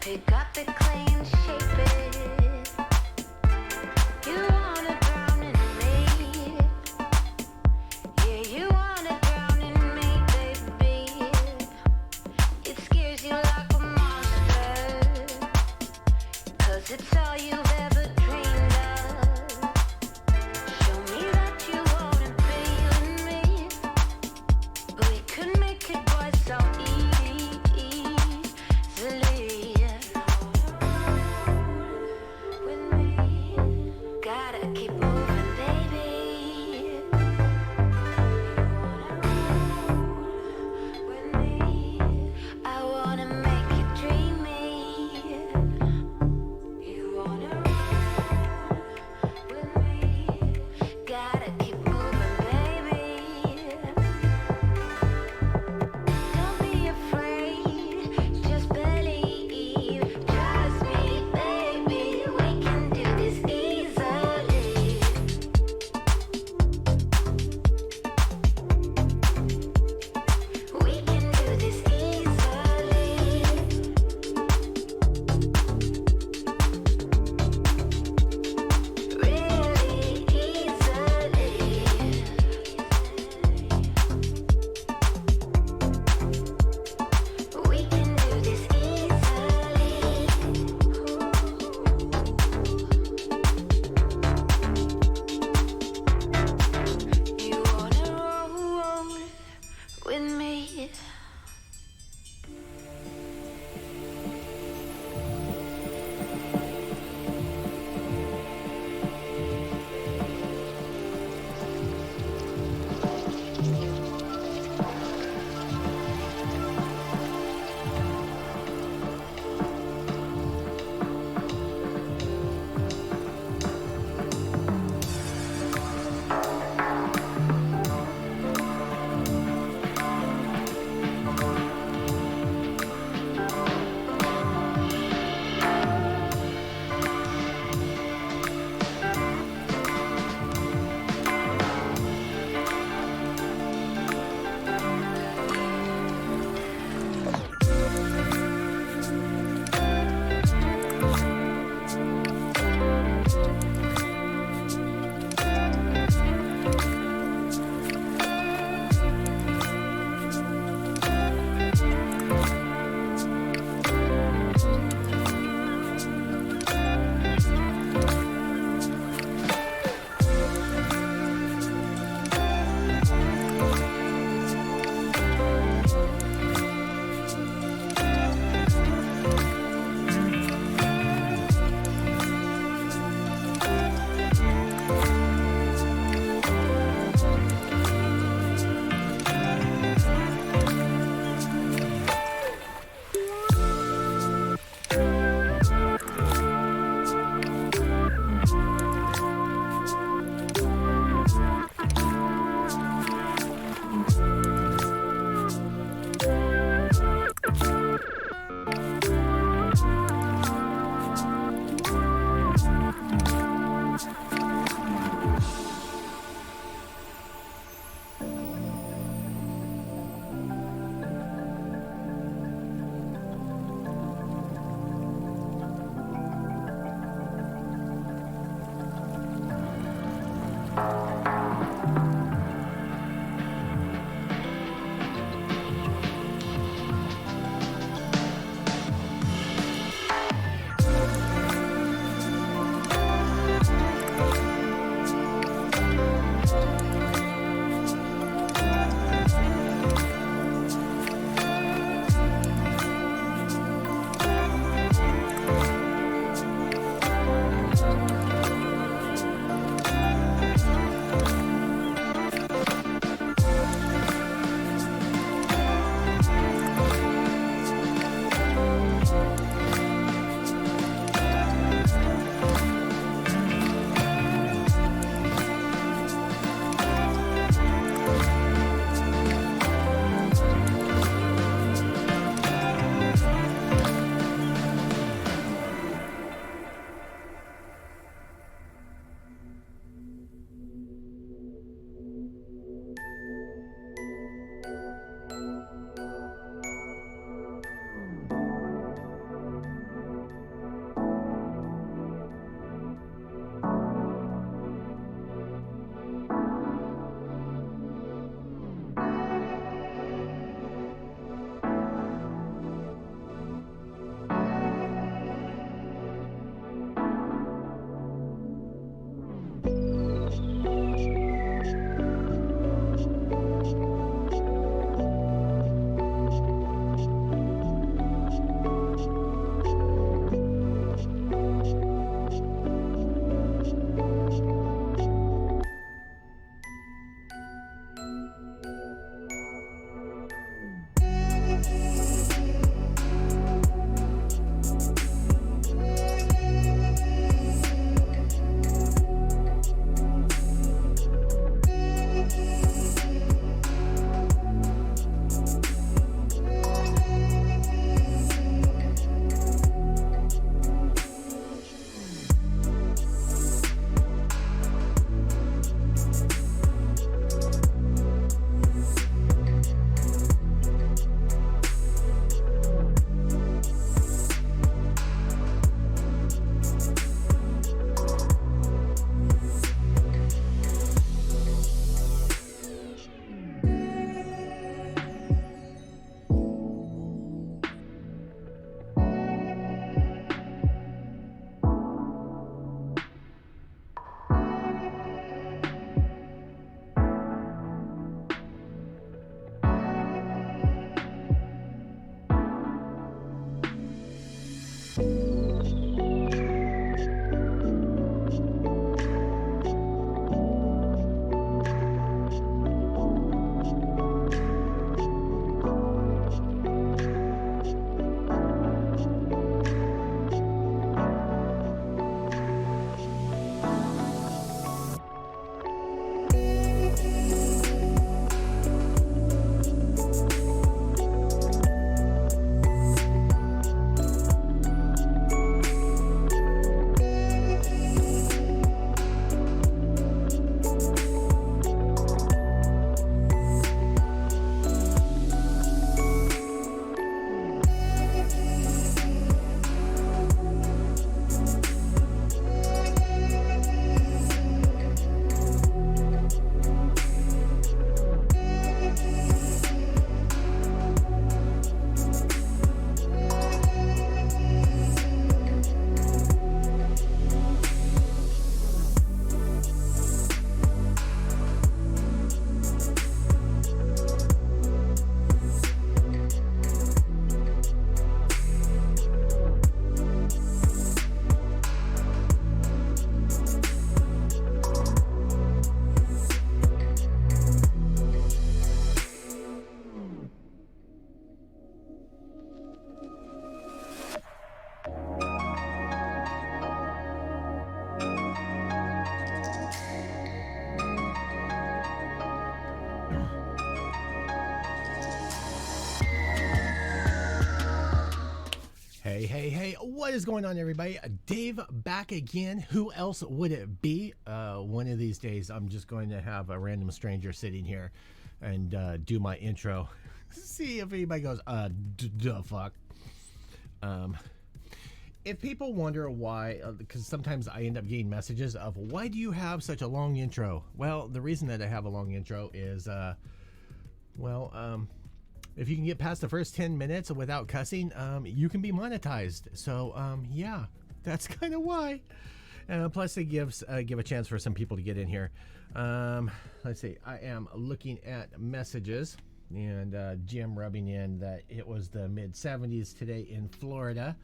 Pick up the clay and shape it. You wanna drown in me. Yeah, you wanna drown in me, baby. It scares you like a monster, 'cause it's all you've ever dreamed of. Show me that you wanna be with me. We could make it, boy, so easily. With me, gotta keep moving, baby. With me, I wanna make you dreamy. You wanna Hey, what is going on, everybody? Dave back again. Who else would it be? One of these days, I'm just going to have a random stranger sitting here and do my intro. See if anybody goes, duh, fuck. If people wonder why, because sometimes I end up getting messages of, why do you have such a long intro? Well, the reason that I have a long intro is, if you can get past the first 10 minutes without cussing, you can be monetized. So, yeah, that's kind of why. Plus, it gives give a chance for some people to get in here. Let's see. I am looking at messages, and Jim rubbing in that it was the mid-70s today in Florida.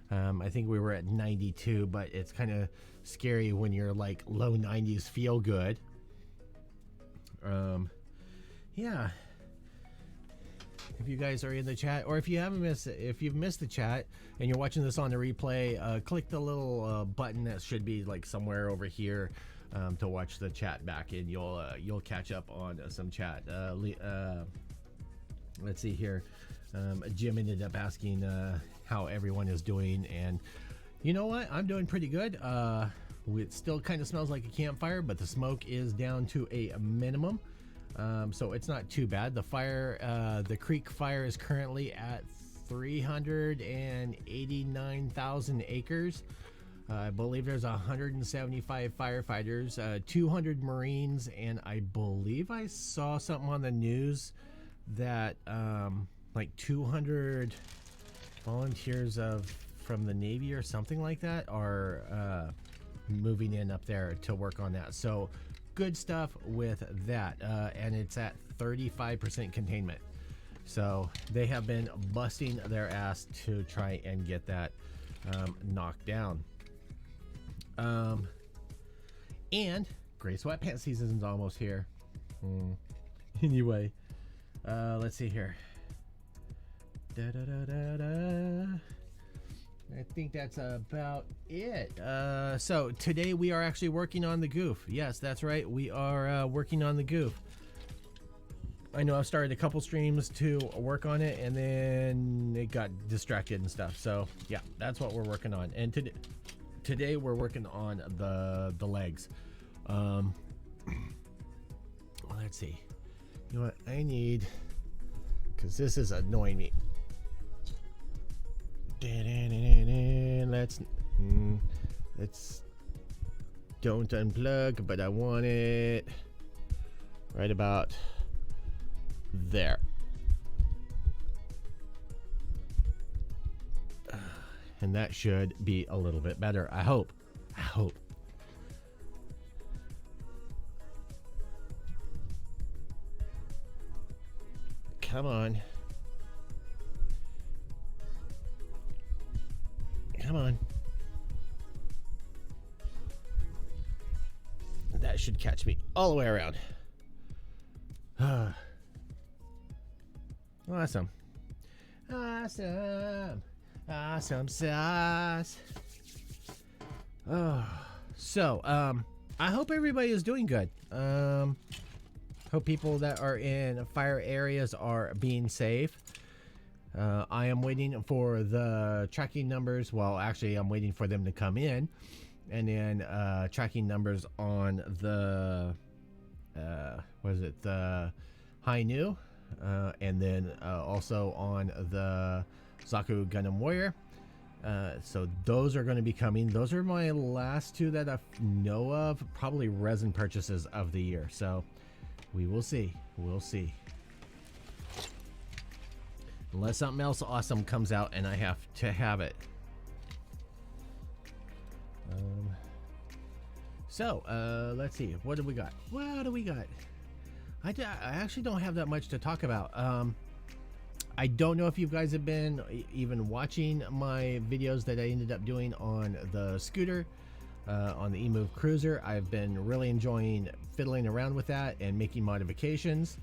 I think we were at 92, but it's kind of scary when you're like low 90s feel good. Yeah. If you guys are in the chat, or if you've missed the chat and you're watching this on the replay, click the little button that should be like somewhere over here to watch the chat back, and you'll catch up on some chat. Let's see here. Jim ended up asking how everyone is doing, and you know what? I'm doing pretty good. It still kind of smells like a campfire, but the smoke is down to a minimum. So it's not too bad. The fire, the creek fire is currently at 389,000 acres. I believe there's 175 firefighters, 200 Marines, and I believe I saw something on the news that like 200 volunteers from the Navy or something like that are moving in up there to work on that. So good stuff with that, and it's at 35% containment. So they have been busting their ass to try and get that knocked down. And gray sweatpants season is almost here. Anyway, let's see here. I think that's about it. So today we are actually working on the Goof. Yes, that's right. We are working on the Goof. I know I've started a couple streams to work on it, and then it got distracted and stuff. So yeah, that's what we're working on. And today we're working on the legs. Let's see. You know what I need? Because this is annoying me. Let's don't unplug, but I want it right about there. And that should be a little bit better. I hope. Come on. Come on. That should catch me all the way around. Awesome. Awesome. Awesome sauce. So, I hope everybody is doing good. Hope people that are in fire areas are being safe. I am waiting for the tracking numbers. Well, actually, I'm waiting for them to come in. And then tracking numbers on the, what is it, the High New. And then also on the Zaku Gundam Warrior. So those are going to be coming. Those are my last two that I know of. Probably resin purchases of the year. So we will see. We'll see. Unless something else awesome comes out and I have to have it. Let's see. What do we got? What do we got? I actually don't have that much to talk about. I don't know if you guys have been even watching my videos that I ended up doing on the scooter, on the eMove Cruiser. I've been really enjoying fiddling around with that and making modifications.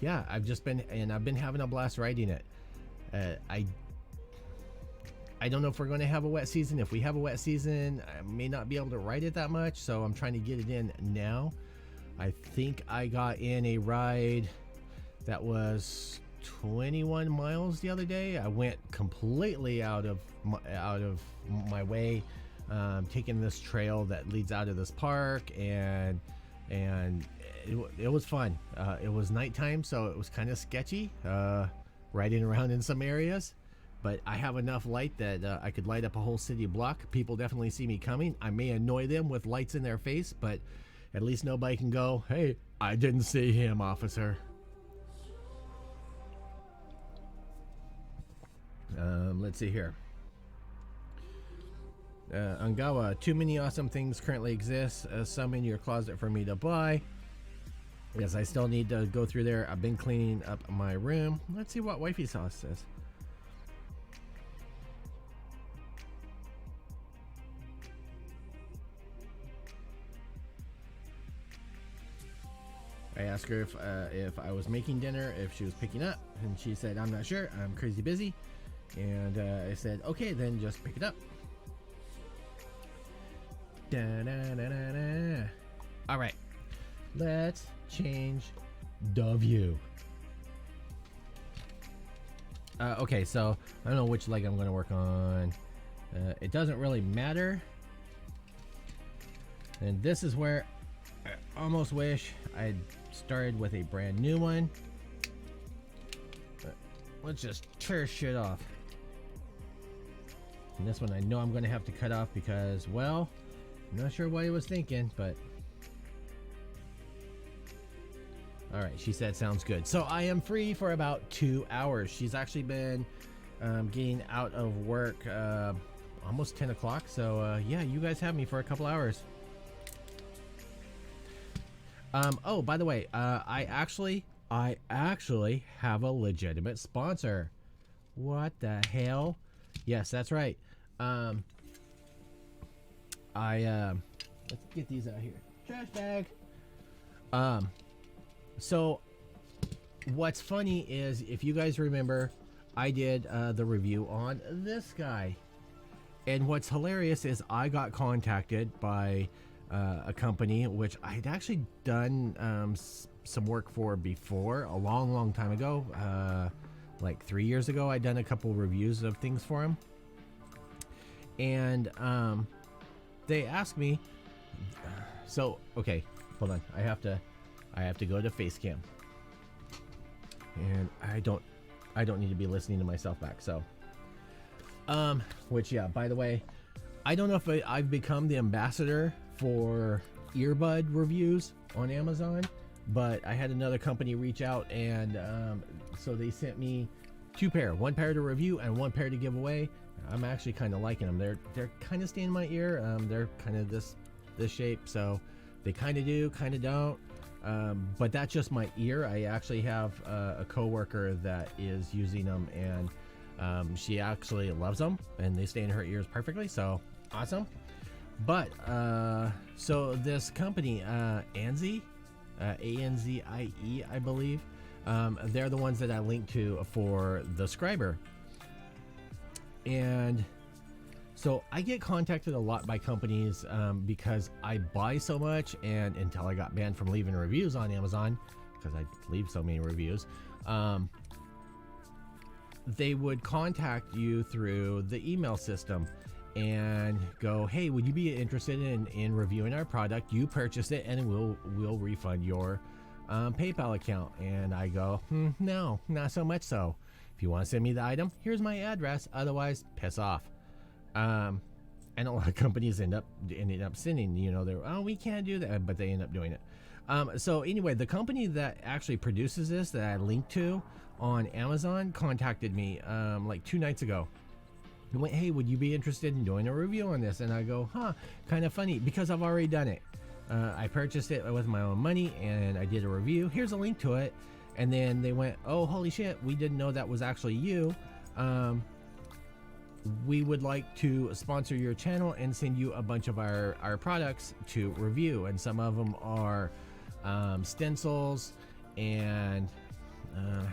Yeah, I've been having a blast riding it. I don't know if we're going to have a wet season. If we have a wet season, I may not be able to ride it that much, so I'm trying to get it in now. I think I got in a ride that was 21 miles the other day. I went completely out of my way, taking this trail that leads out of this park, and it was fun. It was nighttime, so it was kind of sketchy riding around in some areas, but I have enough light that I could light up a whole city block. People definitely see me coming. I may annoy them with lights in their face, but at least nobody can go, "Hey, I didn't see him, officer." Let's see here. Angawa, too many awesome things currently exist. Some in your closet for me to buy. Yes, I still need to go through there. I've been cleaning up my room. Let's see what Wifey Sauce says. I asked her if I was making dinner, if she was picking up, and she said, "I'm not sure. I'm crazy busy." And I said, "Okay, then just pick it up." Da-na-na-na-na. All right, let's change the view. Okay, so I don't know which leg I'm going to work on. It doesn't really matter. And this is where I almost wish I'd started with a brand new one. But let's just tear shit off. And this one I know I'm going to have to cut off because, well, I'm not sure what he was thinking, but all right, she said sounds good. So I am free for about 2 hours. She's actually been getting out of work almost 10 o'clock. So yeah, you guys have me for a couple hours. Oh, by the way, I actually have a legitimate sponsor. What the hell? Yes, that's right. Let's get these out here. Trash bag. So what's funny is, if you guys remember, I did the review on this guy, and what's hilarious is I got contacted by a company which I'd actually done some work for before, a long time ago. Like 3 years ago, I'd done a couple reviews of things for them, and they asked me. So okay, hold on. I have to go to face cam, and I don't need to be listening to myself back. So, which, yeah, by the way, I don't know if I've become the ambassador for earbud reviews on Amazon, but I had another company reach out, and so they sent me 2 pair, 1 pair to review and 1 pair to give away. I'm actually kind of liking them. They're kind of staying in my ear. They're kind of this shape, so they kind of do, kind of don't. But that's just my ear. I actually have a coworker that is using them, and She actually loves them, and they stay in her ears perfectly, so awesome. But so this company, Anzie, ANZIE, I believe, they're the ones that I linked to for the scriber. And so I get contacted a lot by companies because I buy so much, and until I got banned from leaving reviews on Amazon, because I leave so many reviews, they would contact you through the email system and go, hey, would you be interested in reviewing our product? You purchase it and we'll refund your PayPal account. And I go, no, not so much so. If you want to send me the item, here's my address. Otherwise, piss off. And a lot of companies ended up sending, you know, they're, oh, we can't do that, but they end up doing it. So anyway, the company that actually produces this that I linked to on Amazon contacted me like 2 nights ago. He went, hey, would you be interested in doing a review on this? And I go, kind of funny, because I've already done it. I purchased it with my own money and I did a review. Here's a link to it. And then they went, oh, holy shit, we didn't know that was actually you. We would like to sponsor your channel and send you a bunch of our products to review. And some of them are stencils and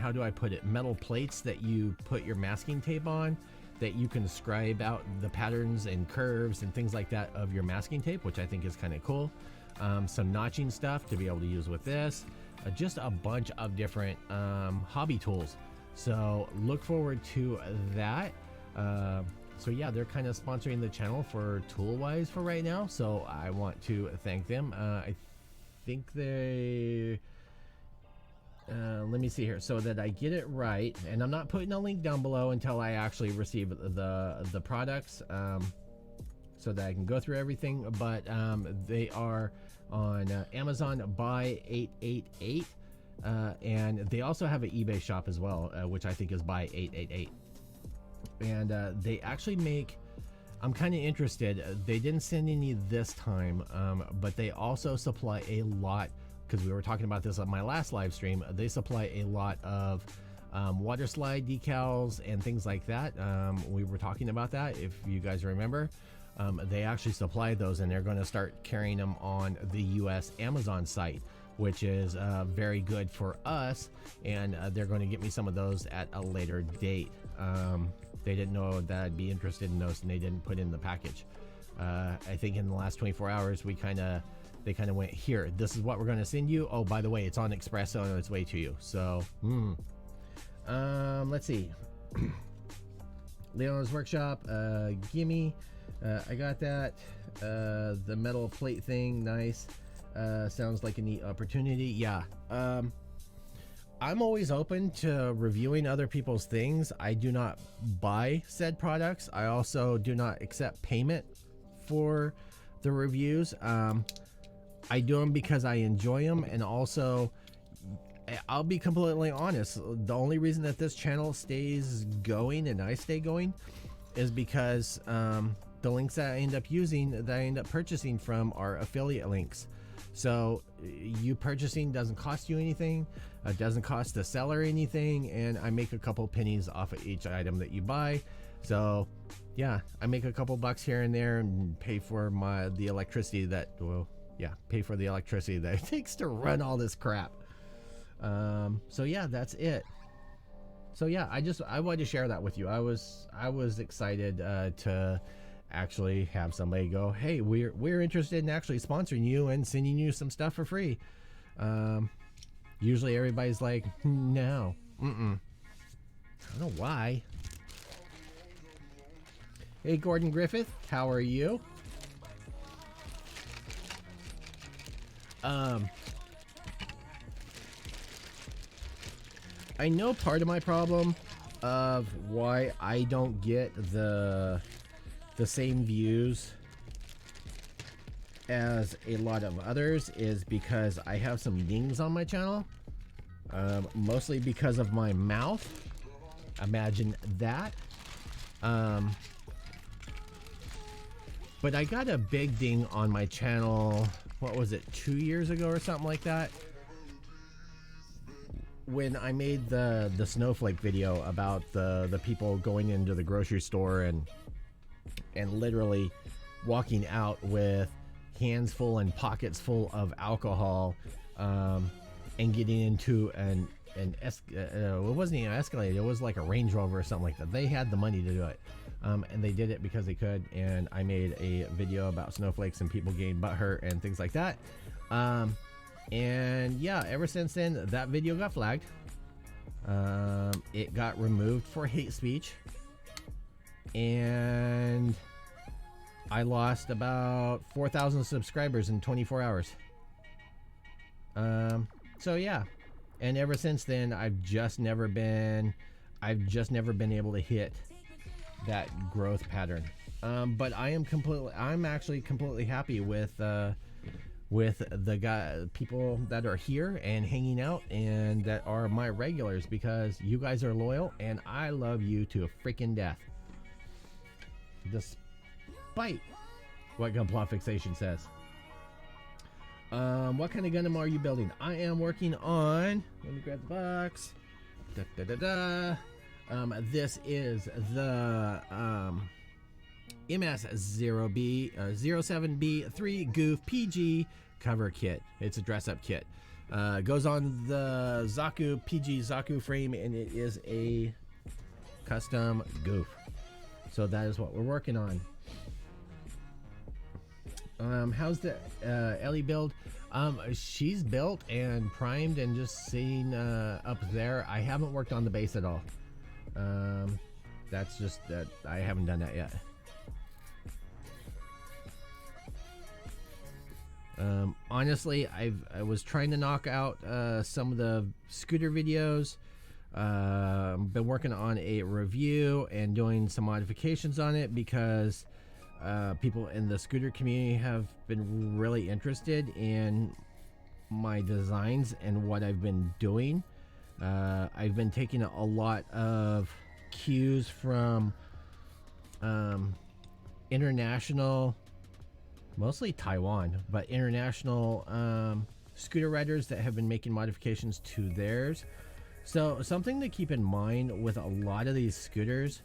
how do I put it? Metal plates that you put your masking tape on, that you can scribe out the patterns and curves and things like that of your masking tape, which I think is kind of cool. Some notching stuff to be able to use with this. Just a bunch of different hobby tools. So look forward to that. So yeah, they're kind of sponsoring the channel for tool wise for right now. So I want to thank them. I think they, let me see here so that I get it right. And I'm not putting a link down below until I actually receive the products, so that I can go through everything. But they are on Amazon Buy 888, and they also have an eBay shop as well, which I think is Buy 888. And they actually make, I'm kind of interested, they didn't send any this time, but they also supply a lot, because we were talking about this on my last live stream. They supply a lot of water slide decals and things like that. We were talking about that, if you guys remember. They actually supply those, and they're going to start carrying them on the US Amazon site, which is very good for us. And they're going to get me some of those at a later date. They didn't know that I'd be interested in those, and they didn't put in the package. I think in the last 24 hours, they kind of went, here, this is what we're going to send you. Oh, by the way, it's on Express on its way to you. So, let's see. Leona's Workshop, gimme. I got that. The metal plate thing, nice. Sounds like a neat opportunity. Yeah. I'm always open to reviewing other people's things. I do not buy said products. I also do not accept payment for the reviews. I do them because I enjoy them, and also I'll be completely honest, the only reason that this channel stays going and I stay going is because the links that I end up using, that I end up purchasing from, are affiliate links. So you purchasing doesn't cost you anything. It doesn't cost the seller anything, and I make a couple pennies off of each item that you buy. So yeah, I make a couple bucks here and there and pay for the electricity that, well, yeah, pay for the electricity that it takes to run all this crap. So yeah, that's it. So yeah, I wanted to share that with you. I was excited to actually have somebody go, hey, we're interested in actually sponsoring you and sending you some stuff for free. Usually everybody's like, no, I don't know why. Hey, Gordon Griffith, how are you? I know part of my problem of why I don't get the same views as a lot of others is because I have some dings on my channel, mostly because of my mouth. Imagine that. But I got a big ding on my channel, what was it, 2 years ago or something like that? when I made the snowflake video about the people going into the grocery store and literally walking out with hands full and pockets full of alcohol, and getting into it wasn't even an Escalade, it was like a Range Rover or something like that. They had the money to do it, and they did it because they could. And I made a video about snowflakes and people getting butthurt and things like that. And yeah, ever since then, that video got flagged. It got removed for hate speech, and I lost about 4,000 subscribers in 24 hours. So yeah, and ever since then, I've just never been able to hit that growth pattern. But I'm actually completely happy with the people that are here and hanging out and that are my regulars, because you guys are loyal and I love you to a freaking death. Despite what Gunpla Fixation says. What kind of Gundam are you building? I am working on, let me grab the box. This is the MS-07B3 Goof PG cover kit. It's a dress up kit. Goes on the Zaku PG Zaku frame, and it is a custom Goof. So that is what we're working on. How's the Ellie build? She's built and primed and just sitting up there. I haven't worked on the base at all. That's just that I haven't done that yet. Honestly, I was trying to knock out some of the scooter videos. Been working on a review and doing some modifications on it because people in the scooter community have been really interested in my designs and what I've been doing. I've been taking a lot of cues from international, mostly Taiwan, but international scooter riders that have been making modifications to theirs. So something to keep in mind with a lot of these scooters,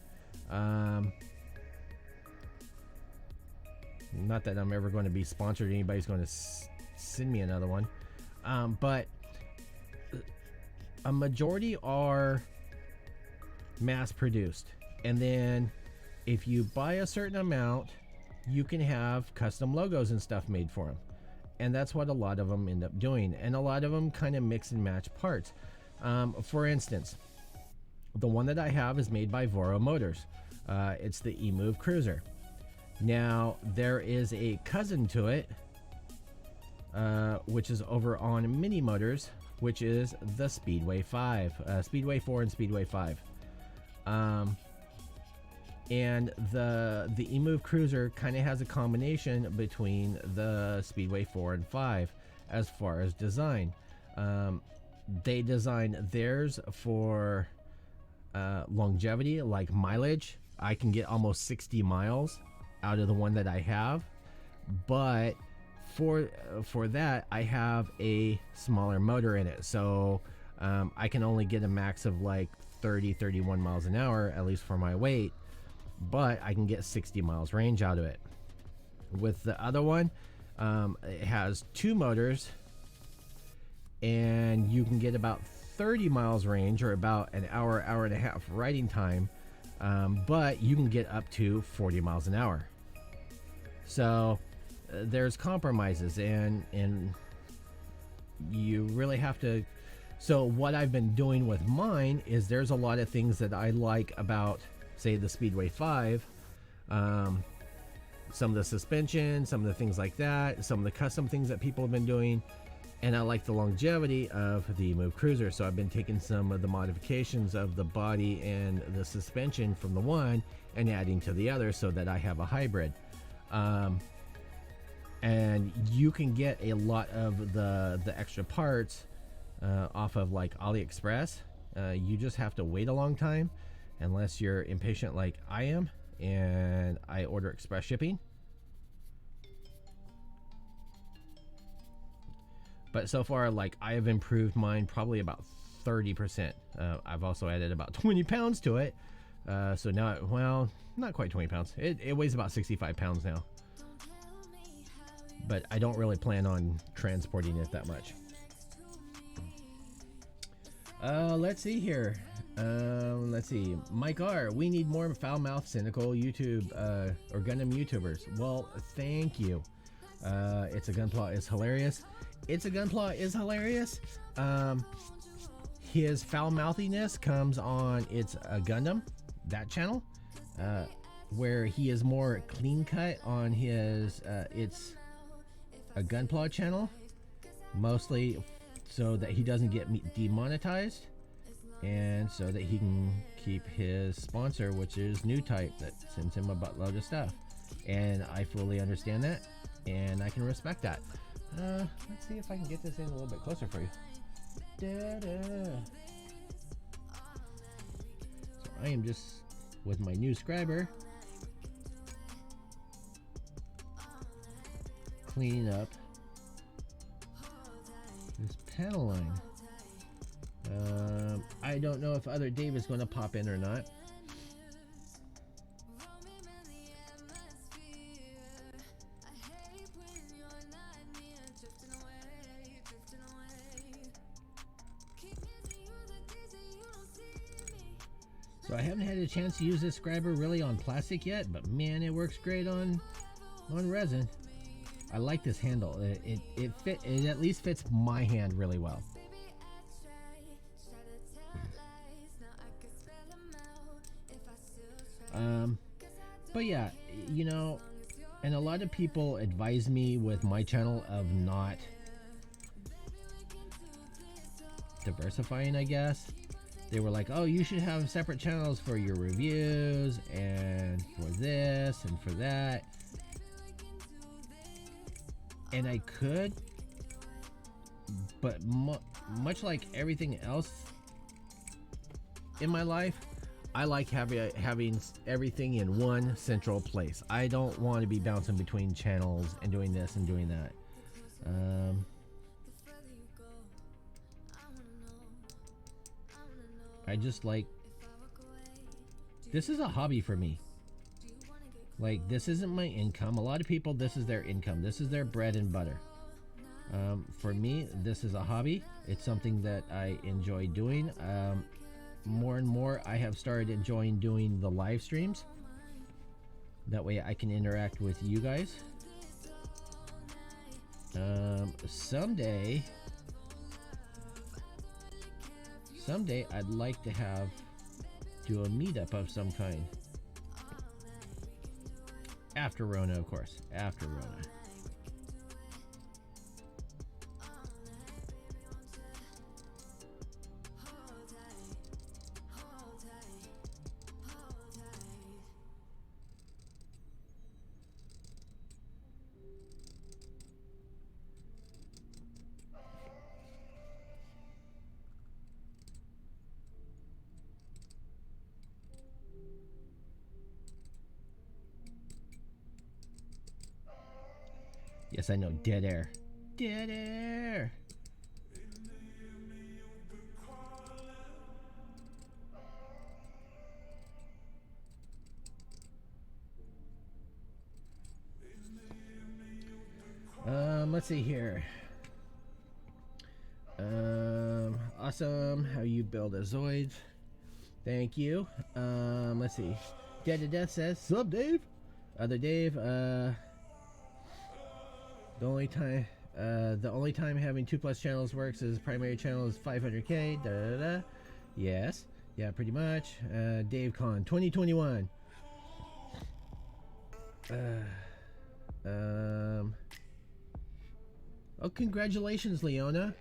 not that I'm ever going to be sponsored, anybody's going to send me another one, but a majority are mass produced, and then if you buy a certain amount, you can have custom logos and stuff made for them, and that's what a lot of them end up doing, and a lot of them kind of mix and match parts. For instance, the one that I have is made by Voro Motors. It's the E-Move Cruiser. Now there is a cousin to it, which is over on Mini Motors, which is the Speedway 5, Speedway 4 and Speedway 5. And the E-Move Cruiser kind of has a combination between the Speedway 4 and 5 as far as design. They designed theirs for longevity, like mileage. I can get almost 60 miles out of the one that I have, but for that I have a smaller motor in it, so I can only get a max of like 31 miles an hour, at least for my weight, but I can get 60 miles range out of it. With the other one, it has two motors, and you can get about 30 miles range, or about an hour and a half riding time, but you can get up to 40 miles an hour. So there's compromises, and you really have to. So what I've been doing with mine is there's a lot of things that I like about, say, the Speedway 5, some of the suspension, some of the things like that, some of the custom things that people have been doing, and I like the longevity of the Move Cruiser. So I've been taking some of the modifications of the body and the suspension from the one and adding to the other, so that I have a hybrid. And you can get a lot of the extra parts off of like AliExpress. You just have to wait a long time, unless you're impatient like I am and I order express shipping. But so far, like, I have improved mine probably about 30%. I've also added about 20 pounds to it. So now, well, not quite 20 pounds. It weighs about 65 pounds now. But I don't really plan on transporting it that much. Let's see here. Let's see. Mike R, we need more foul-mouthed, cynical YouTube or Gundam YouTubers. Well, thank you. It's a Gunpla is hilarious. It's a Gunpla is hilarious. His foul-mouthiness comes on It's a Gundam, that channel, where he is more clean-cut on his It's a Gunpla channel, mostly so that he doesn't get demonetized, and so that he can keep his sponsor, which is New Type, that sends him a buttload of stuff. And I fully understand that, and I can respect that. Let's see if I can get this in a little bit closer for you. So I am just with my new scriber cleaning up this panel line. I don't know if other Dave is going to pop in or not. So I haven't had a chance to use this scriber really on plastic yet, but man, it works great on resin. I like this handle. It at least fits my hand really well. But yeah, you know, and a lot of people advise me with my channel of not diversifying, I guess. They were like, oh, you should have separate channels for your reviews and for this and for that. And I could, but much like everything else in my life, I like having everything in one central place. I don't want to be bouncing between channels and doing this and doing that. I just like, this is a hobby for me. Like, this isn't my income. A lot of people, this is their income. This is their bread and butter. For me, this is a hobby. It's something that I enjoy doing. More and more, I have started enjoying doing the live streams. That way I can interact with you guys. Someday I'd like to do a meetup of some kind. After Rona, of course. After Rona. Yes, I know. Dead air. Dead air. Let's see here. Awesome. How you build a Zoid. Thank you. Let's see. Dead to Death says, sup, Dave? Other Dave, the only time having 2+ channels works is primary channel is 500K. Da, da, da. Yes. Yeah, pretty much. Dave Con 2021. Oh, congratulations, Leona.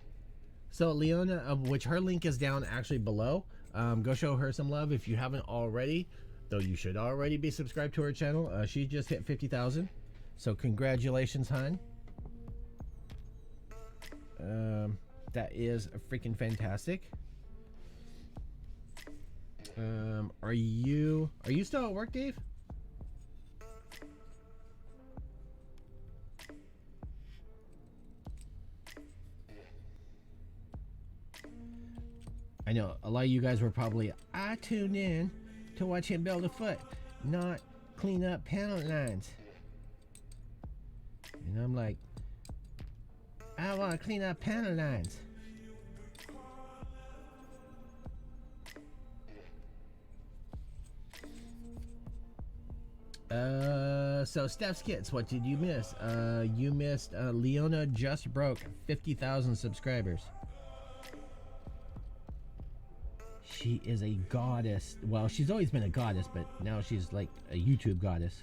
So Leona, of which her link is down actually below. Go show her some love if you haven't already. Though you should already be subscribed to her channel. She just hit 50,000. So congratulations, hon. That is freaking fantastic. Are you still at work, Dave? I know a lot of you guys were probably, I tuned in to watch him build a foot, not clean up panel lines. And I'm like, I want to clean up panel lines. So Steph's Kits, what did you miss? You missed Leona just broke 50,000 subscribers. She is a goddess. Well, she's always been a goddess, but now she's like a YouTube goddess.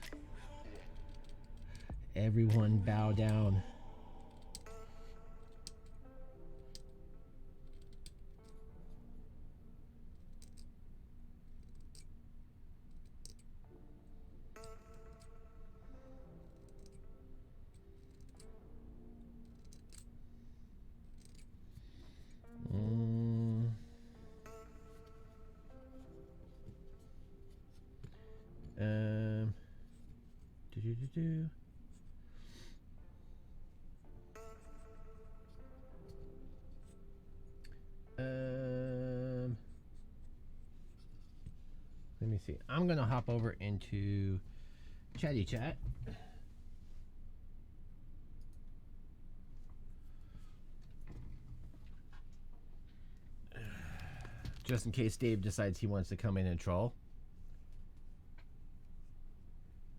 Everyone bow down. Do. Let me see. I'm gonna hop over into Chatty Chat. Just in case Dave decides he wants to come in and troll.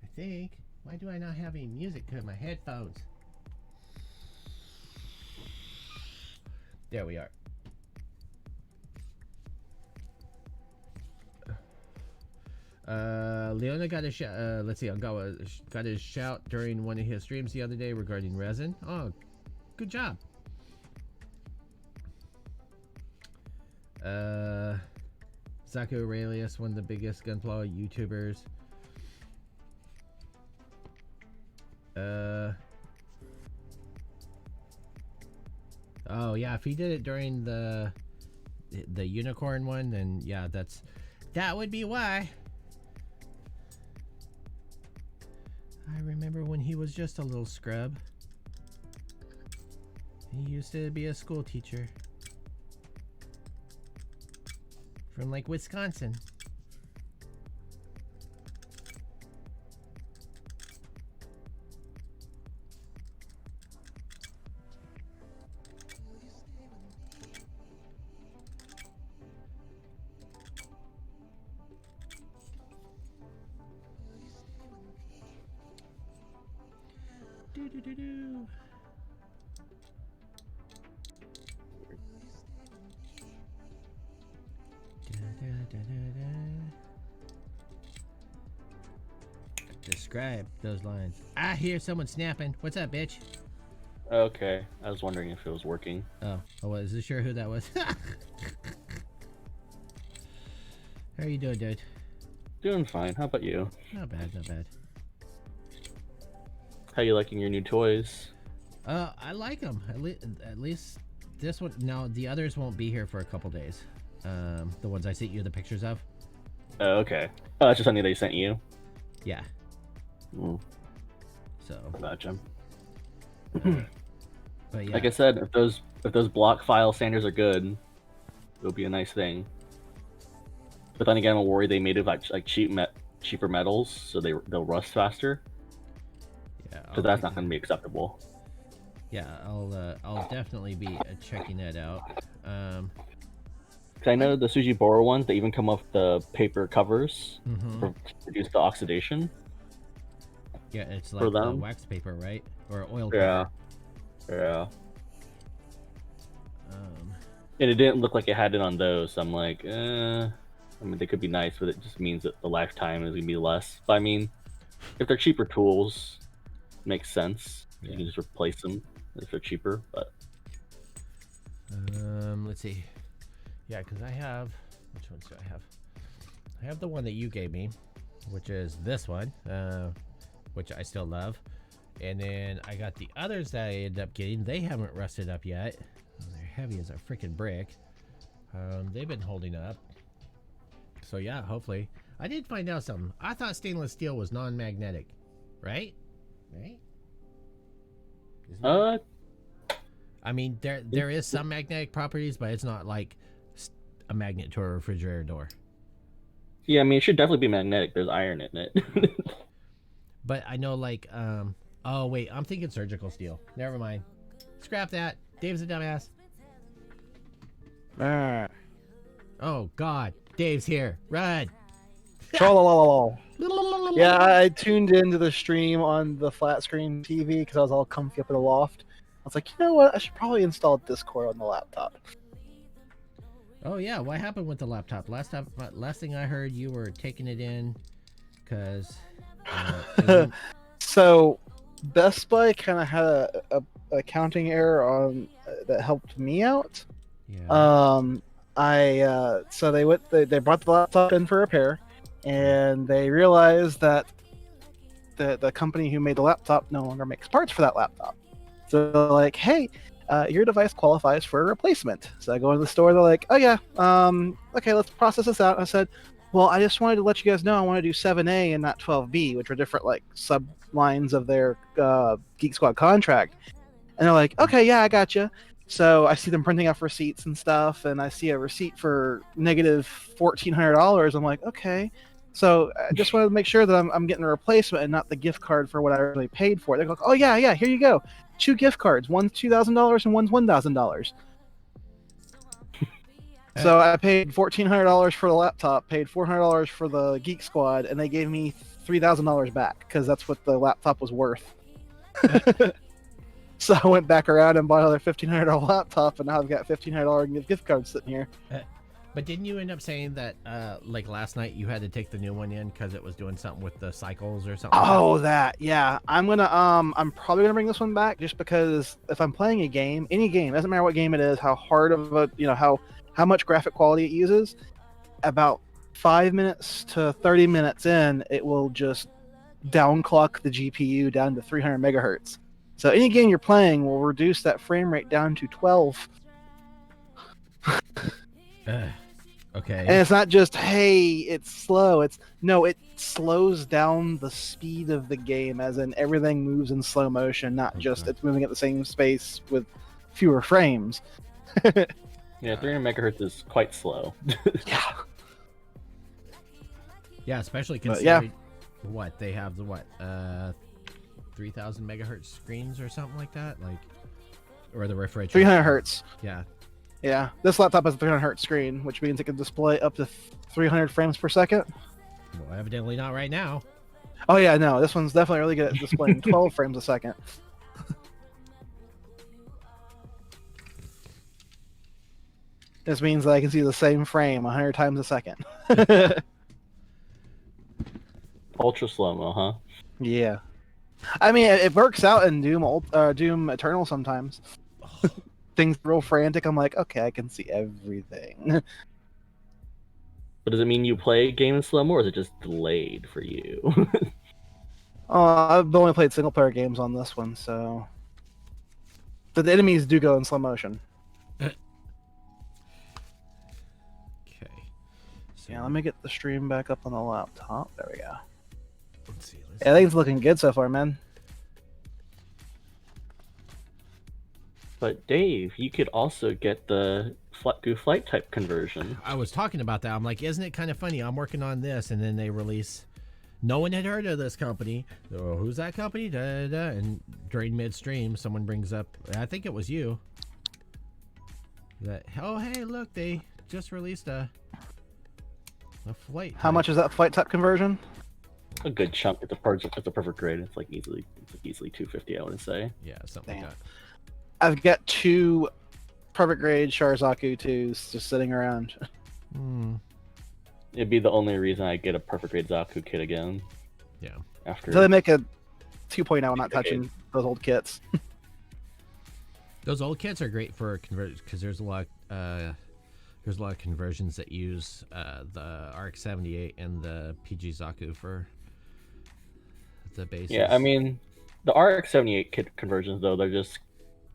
I think. Why do I not have any music to my headphones? There we are. Leona got a let's see, got a shout during one of his streams the other day regarding resin. Oh, good job. Zaku Aurelius, one of the biggest Gunpla YouTubers. Oh yeah, if he did it during the unicorn one, then yeah, that would be why. I remember when he was just a little scrub. He used to be a school teacher from like Wisconsin. Describe those lines. I hear someone snapping. What's up, bitch? Okay, I was wondering if it was working. Oh, I wasn't sure who that was. How are you doing, dude? Doing fine. How about you? Not bad, not bad. How you liking your new toys? I like them. At least this one. Now the others won't be here for a couple days. The ones I sent you the pictures of. Oh, okay. Oh, that's just something they sent you. Yeah. Mm. So. Gotcha. But yeah. Like I said, if those block file sanders are good, it'll be a nice thing. But then again, I'm worried they made it like cheaper metals, so they'll rust faster. Yeah. So that's not going to be acceptable. Yeah, I'll definitely be checking that out. Cause I know the Suji Bora ones, they even come off the paper covers to reduce the oxidation. Yeah, it's like the wax paper, right? Or oil paper. Yeah. And it didn't look like it had it on those, so I'm like, I mean, they could be nice, but it just means that the lifetime is going to be less. But I mean, if they're cheaper tools, it makes sense. Yeah. You can just replace them if they're cheaper, but... let's see. Yeah, because I have... Which ones do I have? I have the one that you gave me, which is this one, which I still love. And then I got the others that I ended up getting. They haven't rusted up yet. They're heavy as a freaking brick. They've been holding up. So yeah, hopefully. I did find out something. I thought stainless steel was non-magnetic. Right? Right? Isn't it? I mean, there is some magnetic properties, but it's not like a magnet to a refrigerator door. Yeah, I mean, it should definitely be magnetic. There's iron in it. But I know, like, oh wait, I'm thinking surgical steel. Never mind. Scrap that. Dave's a dumbass. Ah. Oh God, Dave's here. Run. Tra-la-la-la-la. Yeah, I tuned into the stream on the flat screen TV because I was all comfy up in the loft. I was like, you know what? I should probably install Discord on the laptop. Oh yeah, what happened with the laptop? Last thing I heard, you were taking it in because. So, Best Buy kind of had a accounting error on that helped me out. Yeah. So they brought the laptop in for repair, and they realized that the company who made the laptop no longer makes parts for that laptop. So they're like, hey, your device qualifies for a replacement. So I go into the store. They're like, oh yeah, okay, let's process this out. I said, well, I just wanted to let you guys know I want to do 7A and not 12B, which are different like sub lines of their Geek Squad contract. And they're like, okay, yeah, I got you. So I see them printing off receipts and stuff, and I see a receipt for negative $1,400. I'm like, okay. So I just wanted to make sure that I'm getting a replacement and not the gift card for what I really paid for. They're like, oh yeah, here you go. 2 gift cards. One's $2,000 and one's $1,000. So I paid $1,400 for the laptop, paid $400 for the Geek Squad, and they gave me $3,000 back because that's what the laptop was worth. So I went back around and bought another $1,500 laptop, and now I've got $1,500 gift cards sitting here. But didn't you end up saying that, like last night, you had to take the new one in because it was doing something with the cycles or something? Oh, that, yeah. I'm probably gonna bring this one back just because if I'm playing a game, any game, doesn't matter what game it is, how hard of a, how much graphic quality it uses, about 5 minutes to 30 minutes in, it will just downclock the GPU down to 300 megahertz. So any game you're playing will reduce that frame rate down to 12. Okay. And it's not just, hey, it's slow. It slows down the speed of the game, as in everything moves in slow motion, not just it's moving at the same space with fewer frames. Yeah, 300 megahertz is quite slow. Yeah. Yeah, especially considering what they have, 3,000 megahertz screens or something like that, or the refresh rate. 300 hertz. Yeah. Yeah, this laptop has a 300 hertz screen, which means it can display up to 300 frames per second. Well, evidently not right now. Oh yeah, no, this one's definitely really good at displaying 12 frames a second. This means that I can see the same frame 100 times a second. Ultra slow-mo, huh? Yeah. I mean, it works out in Doom Eternal sometimes. Things real frantic. I'm like, okay, I can see everything. But does it mean you play a game in slow-mo, or is it just delayed for you? I've only played single-player games on this one, so... But the enemies do go in slow motion. Okay. So, Yeah, let me get the stream back up on the laptop. There we go. let's see. Yeah, I think it's looking good so far, man. But Dave, you could also get the Goof flight type conversion. I was talking about that. I'm like, isn't it kind of funny? I'm working on this, and then they release. No one had heard of this company. Oh, who's that company? Da, da, da. And during midstream, someone brings up. I think it was you. That oh hey look, they just released a flight. How much is that flight type conversion? A good chunk. It's a perfect grade. It's like easily 250, I would say. Yeah, something like that. I've got 2 perfect grade Sharzaku 2s just sitting around. It'd be the only reason I get a perfect grade Zaku kit again. Yeah. After Until they make a 2.0, I'm not touching those old kits. Those old kits are great for conversions because there's a lot of conversions that use the RX-78 and the PG Zaku for the bases. Yeah, I mean, the RX-78 kit conversions though, they're just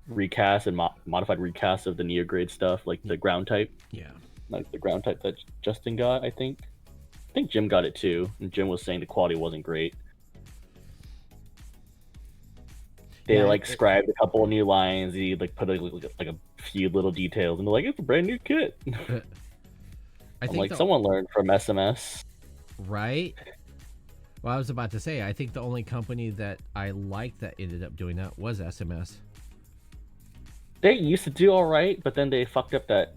recast and modified recasts of the Neo grade stuff, like the ground type. Yeah. Like the ground type that Justin got, I think. I think Jim got it too, and Jim was saying the quality wasn't great. They scribed a couple of new lines. He put like a few little details, and they're like, "It's a brand new kit." I I'm think like, someone learned from SMS. right. Well, I was about to say, I think the only company that I liked that ended up doing that was SMS. They used to do all right, but then they fucked up that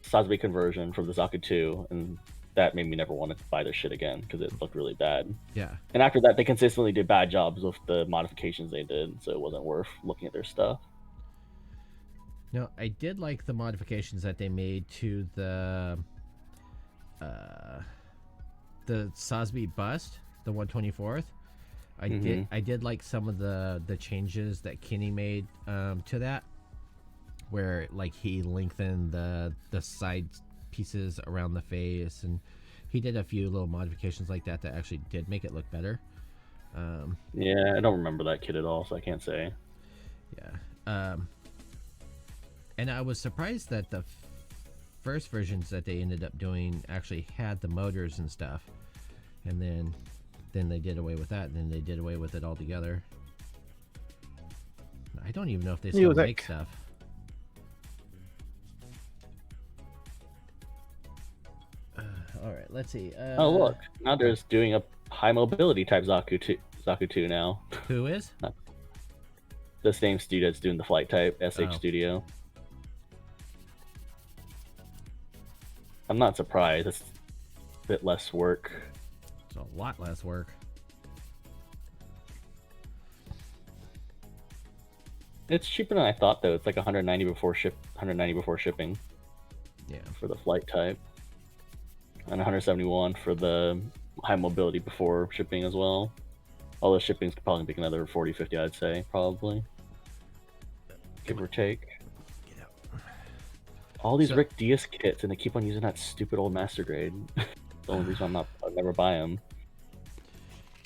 Sasbe conversion from the Zaku 2, and that made me never want to buy their shit again because it looked really bad. Yeah. And after that, they consistently did bad jobs with the modifications they did, so it wasn't worth looking at their stuff. No, I did like the modifications that they made to the Sasbe bust, the 124th. I did like some of the changes that Kenny made to that, where like he lengthened the side pieces around the face, and he did a few little modifications like that that actually did make it look better. Yeah, I don't remember that kit at all, so I can't say. Yeah. And I was surprised that the first versions that they ended up doing actually had the motors and stuff, and then they did away with that, and then they did away with it altogether. I don't even know if they still make stuff. All right, let's see. Oh look, now there's doing a high mobility type Zaku 2 now. Who is? The same studio that's doing the flight type, SH Studio. I'm not surprised. It's a bit less work. It's a lot less work. It's cheaper than I thought, though. It's like 190 before shipping. Yeah. For the flight type, and 171 for the high mobility before shipping as well. Although shipping's probably be another 40-50, I'd say, probably. Give or take. Get out. All these Rick Diaz kits, and they keep on using that stupid old Master Grade. The only reason I'll never buy them.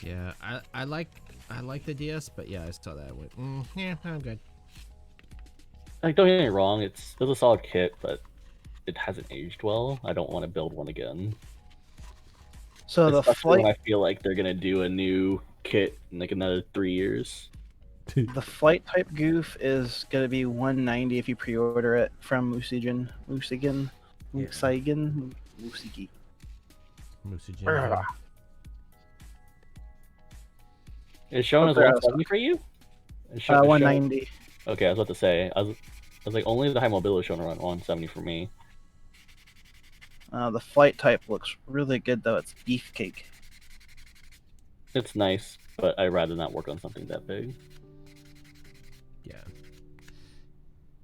Yeah, I like the DS, but yeah, I saw that. I went, yeah, I'm good. Like, don't get me wrong, it's a solid kit, but it hasn't aged well. I don't want to build one again. So the Especially flight, when I feel like they're gonna do a new kit in like another 3 years. the flight type Goof is gonna be 190 if you pre-order it from Musigi. It's showing as 170 for you? 190. Okay, I was about to say, I was like, only the high mobility is showing around 170 for me. The flight type looks really good though. It's beefcake. It's nice, but I'd rather not work on something that big. Yeah.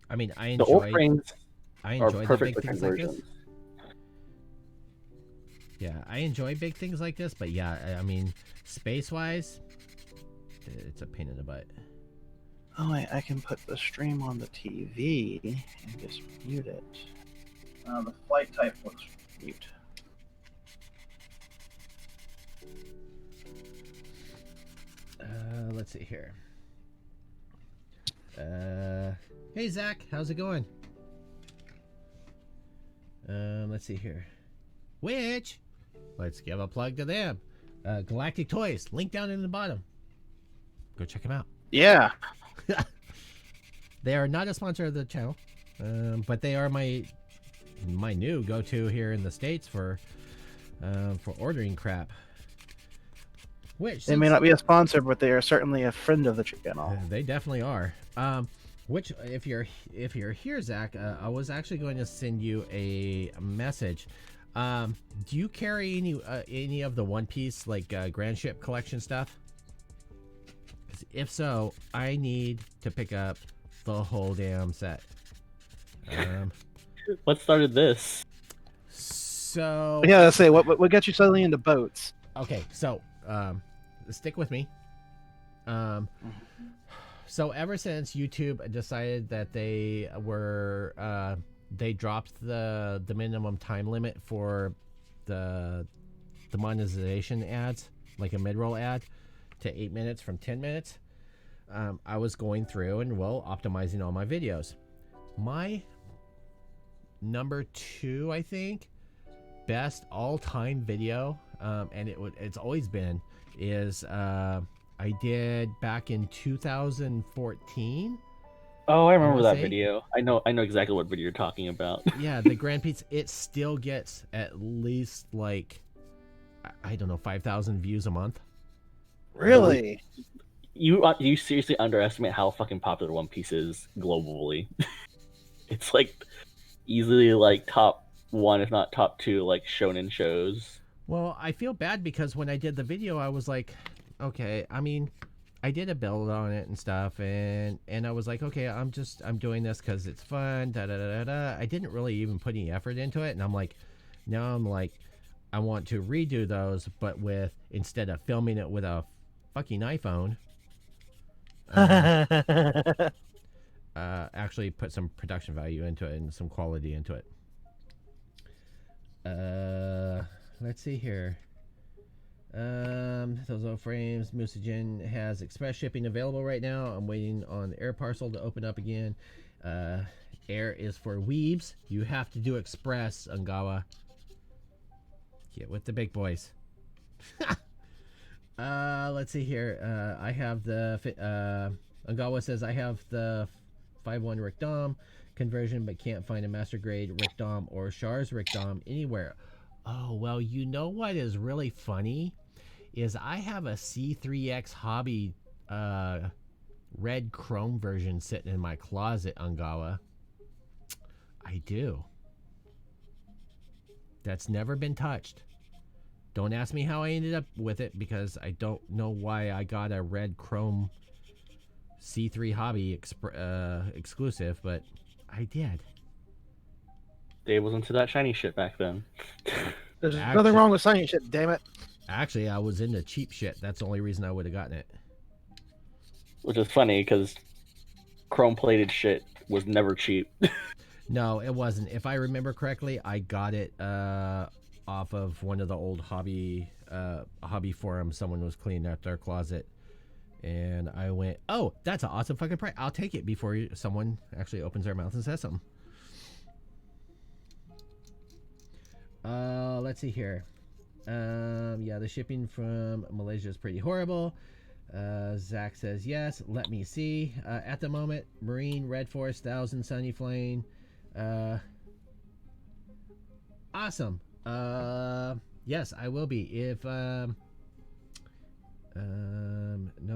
I mean, I The old enjoy frames are the perfect big for things like this. conversions. Yeah, I enjoy big things like this, but yeah, I mean, space-wise, it's a pain in the butt. Oh, I can put the stream on the TV and just mute it. The flight type looks mute. Let's see here. Hey Zach, how's it going? Let's see here. Which, let's give a plug to them. Galactic Toys, link down in the bottom. Go check them out. Yeah. They are not a sponsor of the channel, but they are my new go-to here in the States for ordering crap. Which They may not be a sponsor, but they are certainly a friend of the channel. they definitely are. Which, if you're here, Zach, I was actually going to send you a message. Do you carry any of the One Piece like Grand Ship collection stuff? 'Cause if so, I need to pick up the whole damn set. What started this? So Yeah, let's say what got you suddenly into boats? okay, so stick with me. So ever since YouTube decided that they dropped the minimum time limit for the monetization ads, like a mid-roll ad, to 8 minutes from 10 minutes, I was going through and optimizing all my videos. My number 2, I think, best all-time video, and it's always been, is I did back in 2014. Oh, I remember wanna that say. video. I know exactly what video you're talking about. Yeah, the Grand Pizza, it still gets at least like, I don't know, 5,000 views a month. Really? You seriously underestimate how fucking popular One Piece is globally. It's like easily like top one, if not top two, like shonen shows. Well, I feel bad because when I did the video, I was like, okay, I mean, I did a build on it and stuff, and I was like, okay, I'm doing this because it's fun. Da da da da da. I didn't really even put any effort into it, and I'm like, now I'm like, I want to redo those, but with instead of filming it with a fucking iPhone, actually put some production value into it and some quality into it. Let's see here. Those old frames. Musagen has express shipping available right now. I'm waiting on the air parcel to open up again. Air is for weebs. You have to do express, Ungawa. Get with the big boys. Let's see here. I have the Ungawa says I have the 5.1 Rick Dom conversion, but can't find a master grade Rick Dom or Char's Rick Dom anywhere. Oh, well, you know what is really funny is I have a C3X Hobby red chrome version sitting in my closet, Ungawa. I do. That's never been touched. Don't ask me how I ended up with it because I don't know why I got a red chrome C3 Hobby exclusive, but I did. Dave was into that shiny shit back then. There's nothing wrong with signing shit, damn it. Actually, I was into cheap shit. That's the only reason I would have gotten it. Which is funny because chrome plated shit was never cheap. No, it wasn't. If I remember correctly, I got it off of one of the old hobby forums. Someone was cleaning up their closet, and I went, "Oh, that's an awesome fucking price. I'll take it." Before someone actually opens their mouth and says something. Let's see here. Yeah, the shipping from Malaysia is pretty horrible. Zach says yes. Let me see. At the moment, Marine, Red Forest, 1000 Sunny Flame. Awesome. Yes, I will be. If no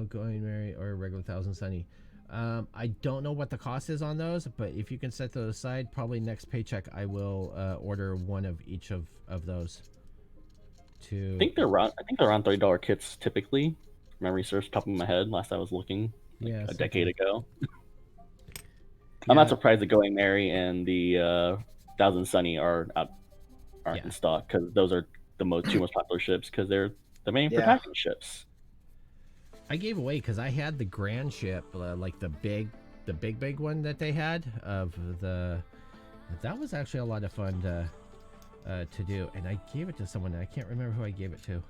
going Mary or regular 1000 Sunny. I don't know what the cost is on those, but if you can set those aside, probably next paycheck I will order one of each of those. I think they're around $30 kits typically. Memory serves top of my head. Last I was looking, a decade ago. I'm not surprised that Going Merry and the 1000 Sunny aren't in stock because those are the two most popular ships because they're the main protecting ships. I gave away because I had the Grand ship, like the big one that they had of the. That was actually a lot of fun to do, and I gave it to someone. I can't remember who I gave it to.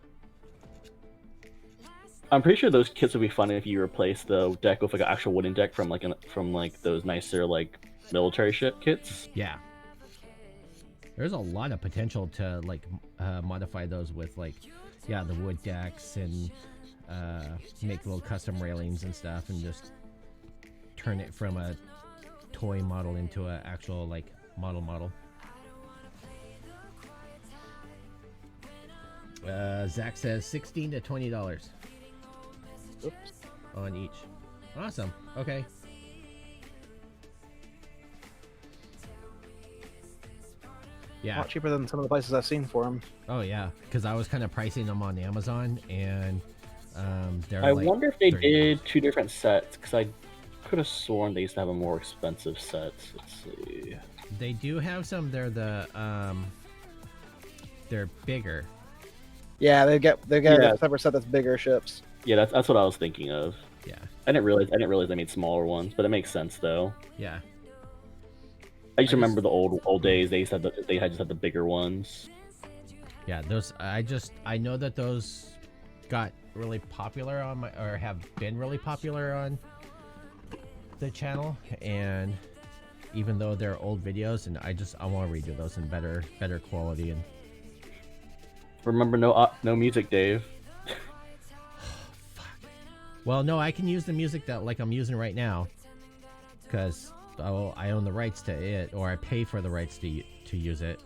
I'm pretty sure those kits would be fun if you replace the deck with like an actual wooden deck from those nicer like military ship kits. Yeah, there's a lot of potential to like modify those with like the wood decks and make little custom railings and stuff, and just turn it from a toy model into an actual like model. Zach says $16 to $20 on each. Awesome. Okay. Yeah. A lot cheaper than some of the places I've seen for them. Oh yeah, because I was kind of pricing them on Amazon, and they're. I like wonder if they $30. did two different sets because I could have sworn they used to have a more expensive set. Let's see. They do have some. They're bigger. Yeah, they got a separate set that's bigger ships. Yeah, that's what I was thinking of. Yeah. I didn't realize they made smaller ones, but it makes sense though. Yeah. I just remember the old days. They just had the bigger ones. Yeah, those. I know that those got really popular on have been really popular on the channel, and even though they're old videos, and I want to redo those in better quality. And remember, no music, Dave. Fuck. Well, no, I can use the music that like I'm using right now. because I own the rights to it, or I pay for the rights to use it.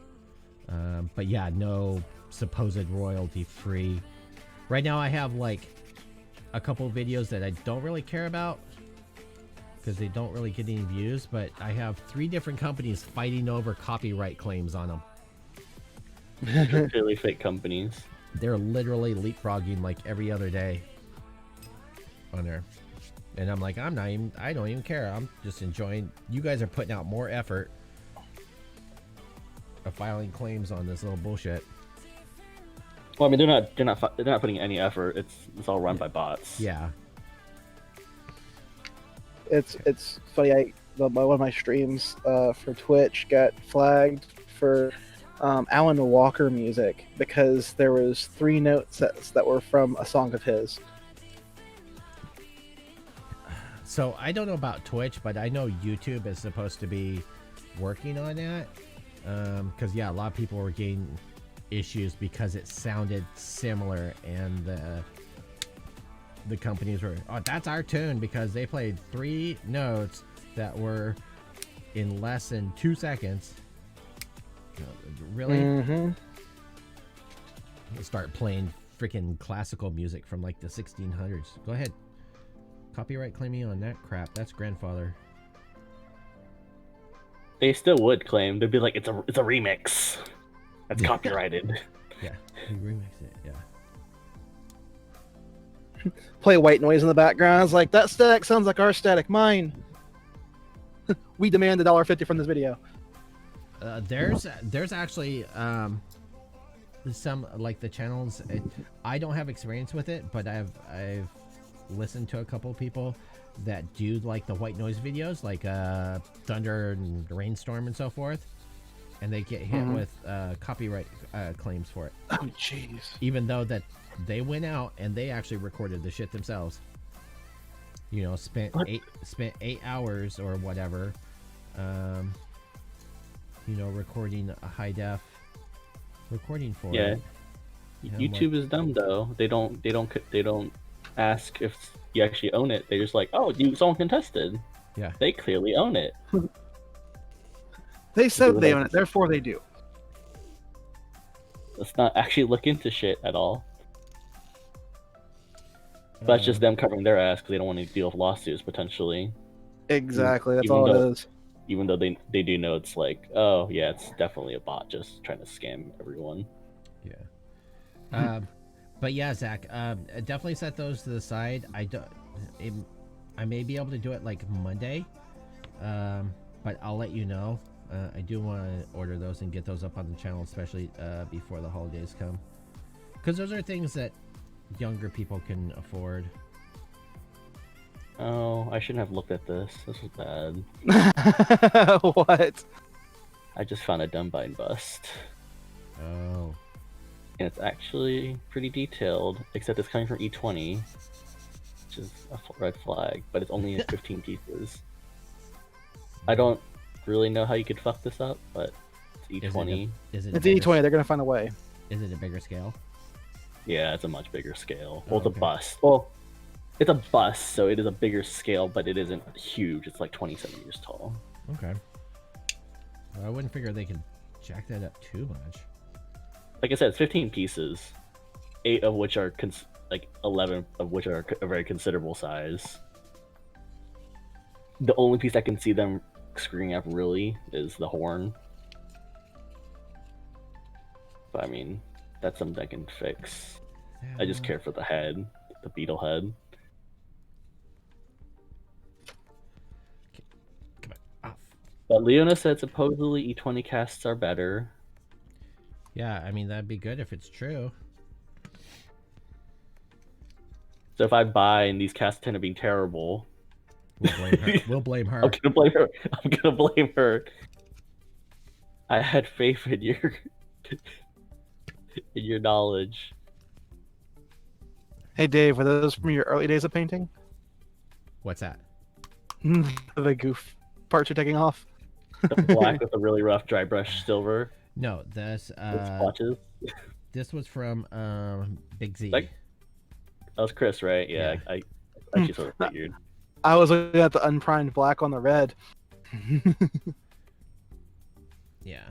But yeah, no supposed royalty free. Right now I have like a couple videos that I don't really care about because they don't really get any views, but I have 3 different companies fighting over copyright claims on them. They're clearly fake companies. They're literally leapfrogging like every other day on there. And I'm like, I don't even care. I'm just enjoying. You guys are putting out more effort of filing claims on this little bullshit. Well, I mean, they're not putting any effort. It's all run by bots. Yeah. It's funny. One of my streams for Twitch got flagged for Alan Walker music because there was 3 note sets that were from a song of his. So I don't know about Twitch, but I know YouTube is supposed to be working on that. Because yeah, a lot of people were getting issues because it sounded similar, and the companies were, oh, that's our tune, because they played 3 notes that were in less than 2 seconds. Really? Mm-hmm. Start playing freaking classical music from like the 1600s. Go ahead. Copyright claiming on that crap. That's grandfather. They still would claim. They'd be like, it's a remix. That's copyrighted. Yeah, he remixed it. Yeah. Play white noise in the background. It's like, that static sounds like our static. Mine. We demand $1.50 from this video. There's actually some like the channels. I don't have experience with it, but I've listened to a couple of people that do like the white noise videos, like thunder and rainstorm and so forth, and they get hit with copyright claims for it. Oh jeez. Even though that they went out and they actually recorded the shit themselves. You know, spent 8 hours or whatever. You know, recording a high def recording for it. Yeah, YouTube is dumb though. They don't ask if you actually own it. They're just like, oh, someone contested. Yeah, they clearly own it. They said they own it, therefore they do. Let's not actually look into shit at all. That's just them covering their ass because they don't want to deal with lawsuits potentially. Exactly, that's Even all though- it is. Even though they do know it's like, oh yeah, it's definitely a bot just trying to scam everyone. yeah. But yeah, Zach, definitely set those to the side. I may be able to do it like Monday, but I'll let you know. I do want to order those and get those up on the channel, especially before the holidays come, because those are things that younger people can afford. Oh, I shouldn't have looked at this. This was bad. What? I just found a dumb bind bust. Oh. And it's actually pretty detailed, except it's coming from E20, which is a red flag, but it's only in 15 pieces. I don't really know how you could fuck this up, but it's E20. Is it It's a bigger, E20, they're gonna find a way. Is it a bigger scale? Yeah, it's a much bigger scale. Well, it's okay. a bust. Well, it's a bust, so it is a bigger scale, but it isn't huge. It's like 20 centimeters tall. Okay. Well, I wouldn't figure they could jack that up too much. Like I said, it's 15 pieces, 8 of which are 11 of which are a very considerable size. The only piece I can see them screwing up really is the horn. But I mean, that's something I can fix. I just care for the head, the beetle head. Come on, off. But Leona said supposedly E20 casts are better. Yeah, I mean, that'd be good if it's true. So if I buy and these casts tend to be terrible, We'll blame her. We'll blame her. I'm gonna blame her. I'm gonna blame her. I had faith in your in your knowledge. Hey Dave, were those from your early days of painting? What's that? The goof parts you're taking off? The black with a really rough dry brush silver No, this with splotches. this was from Big Z. Like- That was Chris, right? Yeah, Yeah. I actually sort of figured. I was looking at the unprimed black on the red. Yeah,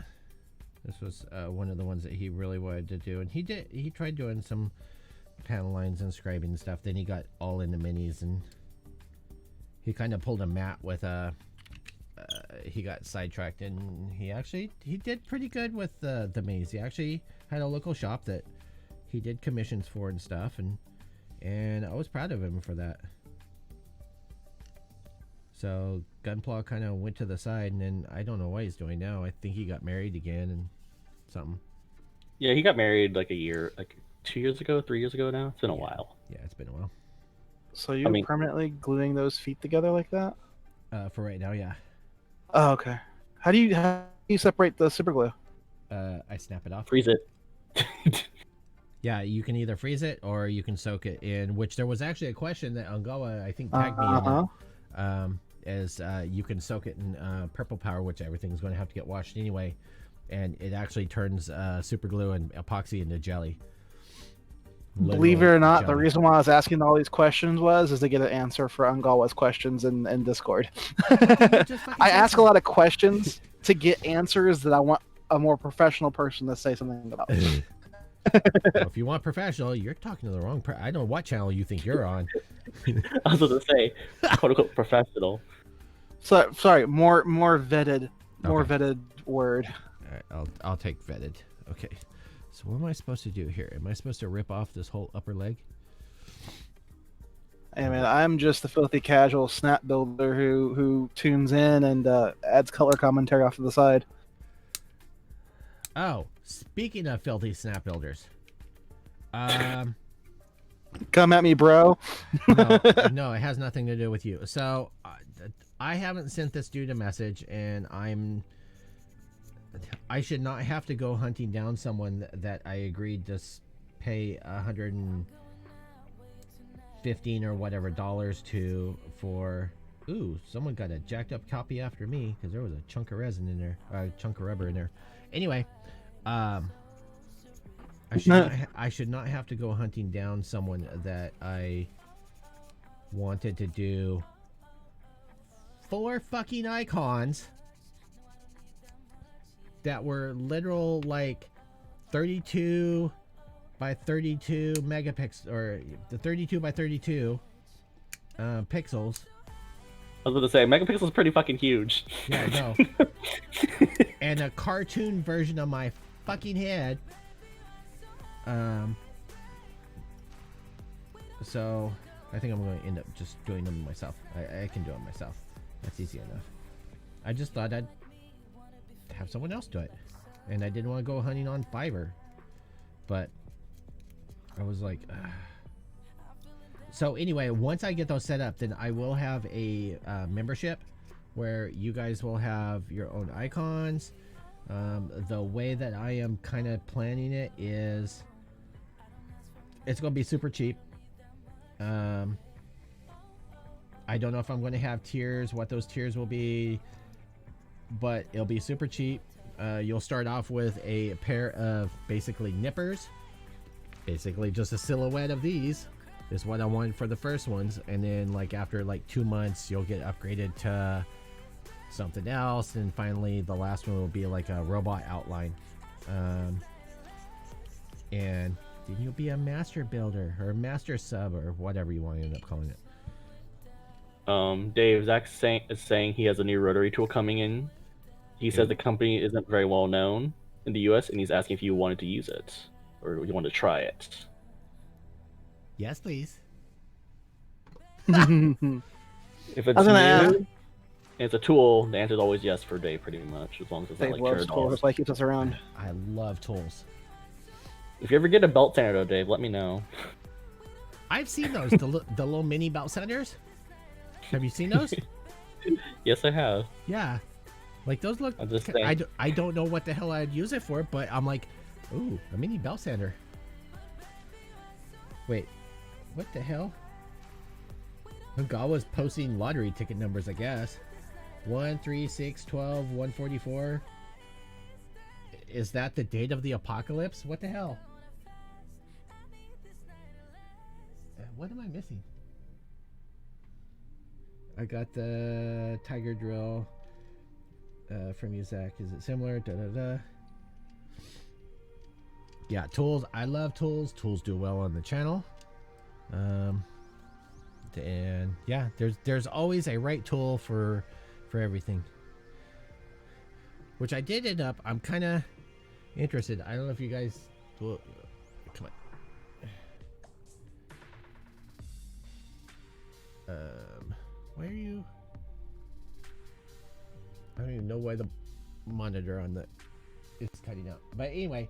this was one of the ones that he really wanted to do, and he tried doing some panel lines and scribing and stuff. Then he got all into minis, and he kind of pulled a Matt with he got sidetracked, and he did pretty good with the minis. He actually had a local shop that he did commissions for and stuff, and I was proud of him for that. So Gunpla kind of went to the side, and then I don't know what he's doing now. I think he got married again and something. Yeah, he got married like 2 years ago, 3 years ago now. It's been a while. Yeah, it's been a while. So you're permanently gluing those feet together like that? For right now, yeah. Oh, okay. How do you separate the super glue? I snap it off. Freeze it. Yeah, you can either freeze it or you can soak it in, which there was actually a question that Angawa, I think, tagged me in. You can soak it in purple power, which everything's going to have to get washed anyway, and it actually turns super glue and epoxy into jelly. Believe it or not, the reason why I was asking all these questions is to get an answer for Angawa's questions in Discord. I ask a lot of questions to get answers that I want a more professional person to say something about. Well, if you want professional, you're talking to the wrong I don't know what channel you think you're on. I was going to say, quote unquote, professional. So sorry, more vetted word. All right, I'll take vetted. Okay. So what am I supposed to do here? Am I supposed to rip off this whole upper leg? Hey man, I'm just a filthy casual snap builder who tunes in and adds color commentary off to the side. Oh, speaking of filthy snap builders, come at me, bro. No, it has nothing to do with you. So I haven't sent this dude a message, and I should not have to go hunting down someone that I agreed to pay $115 or whatever to for. Ooh, someone got a jacked up copy after me because there was a chunk of resin in there, a chunk of rubber in there. Anyway, I should not have to go hunting down someone that I wanted to do 4 fucking icons that were literal like 32 by 32 megapixels, or the 32 by 32 pixels. I was going to say, megapixels is pretty fucking huge. Yeah, I know. And a cartoon version of my fucking head. So I think I'm going to end up just doing them myself. I can do it myself. That's easy enough. I just thought I'd have someone else do it, and I didn't want to go hunting on Fiverr, but I was like, ugh. So anyway, once I get those set up, then I will have a membership where you guys will have your own icons. The way that I am kind of planning it is it's going to be super cheap. I don't know if I'm going to have tiers, what those tiers will be, but it'll be super cheap. You'll start off with a pair of basically nippers, basically just a silhouette of these is what I wanted for the first ones, and then like after like 2 months you'll get upgraded to something else, and finally the last one will be like a robot outline, and then you'll be a master builder or master sub or whatever you want to end up calling it. Dave, Zach is saying he has a new rotary tool coming in. He says the company isn't very well known in the US, and he's asking if you wanted to use it or you wanted to try it. Yes, please. If it's new and it's a tool, the answer is always yes for Dave, pretty much, as long as it's not like $200. That's why he keeps us around. I love tools. If you ever get a belt sander, though, Dave, let me know. I've seen those, the little mini belt sanders. Have you seen those? Yes, I have. Yeah, like those look. I don't know what the hell I'd use it for, but I'm like, ooh, a mini belt sander. Wait, what the hell? Ogawa's posting lottery ticket numbers, I guess. 1, 3, 6, 12, 144. Is that the date of the apocalypse? What the hell? What am I missing? I got the Tiger Drill from you, Zach. Is it similar? Da da da. Yeah, tools. I love tools. Tools do well on the channel. And yeah, there's always a right tool for everything. Which I did end up. I'm kind of interested. I don't know if you guys. Well, come on. Why are you? I don't even know why the monitor on the is cutting out. But anyway,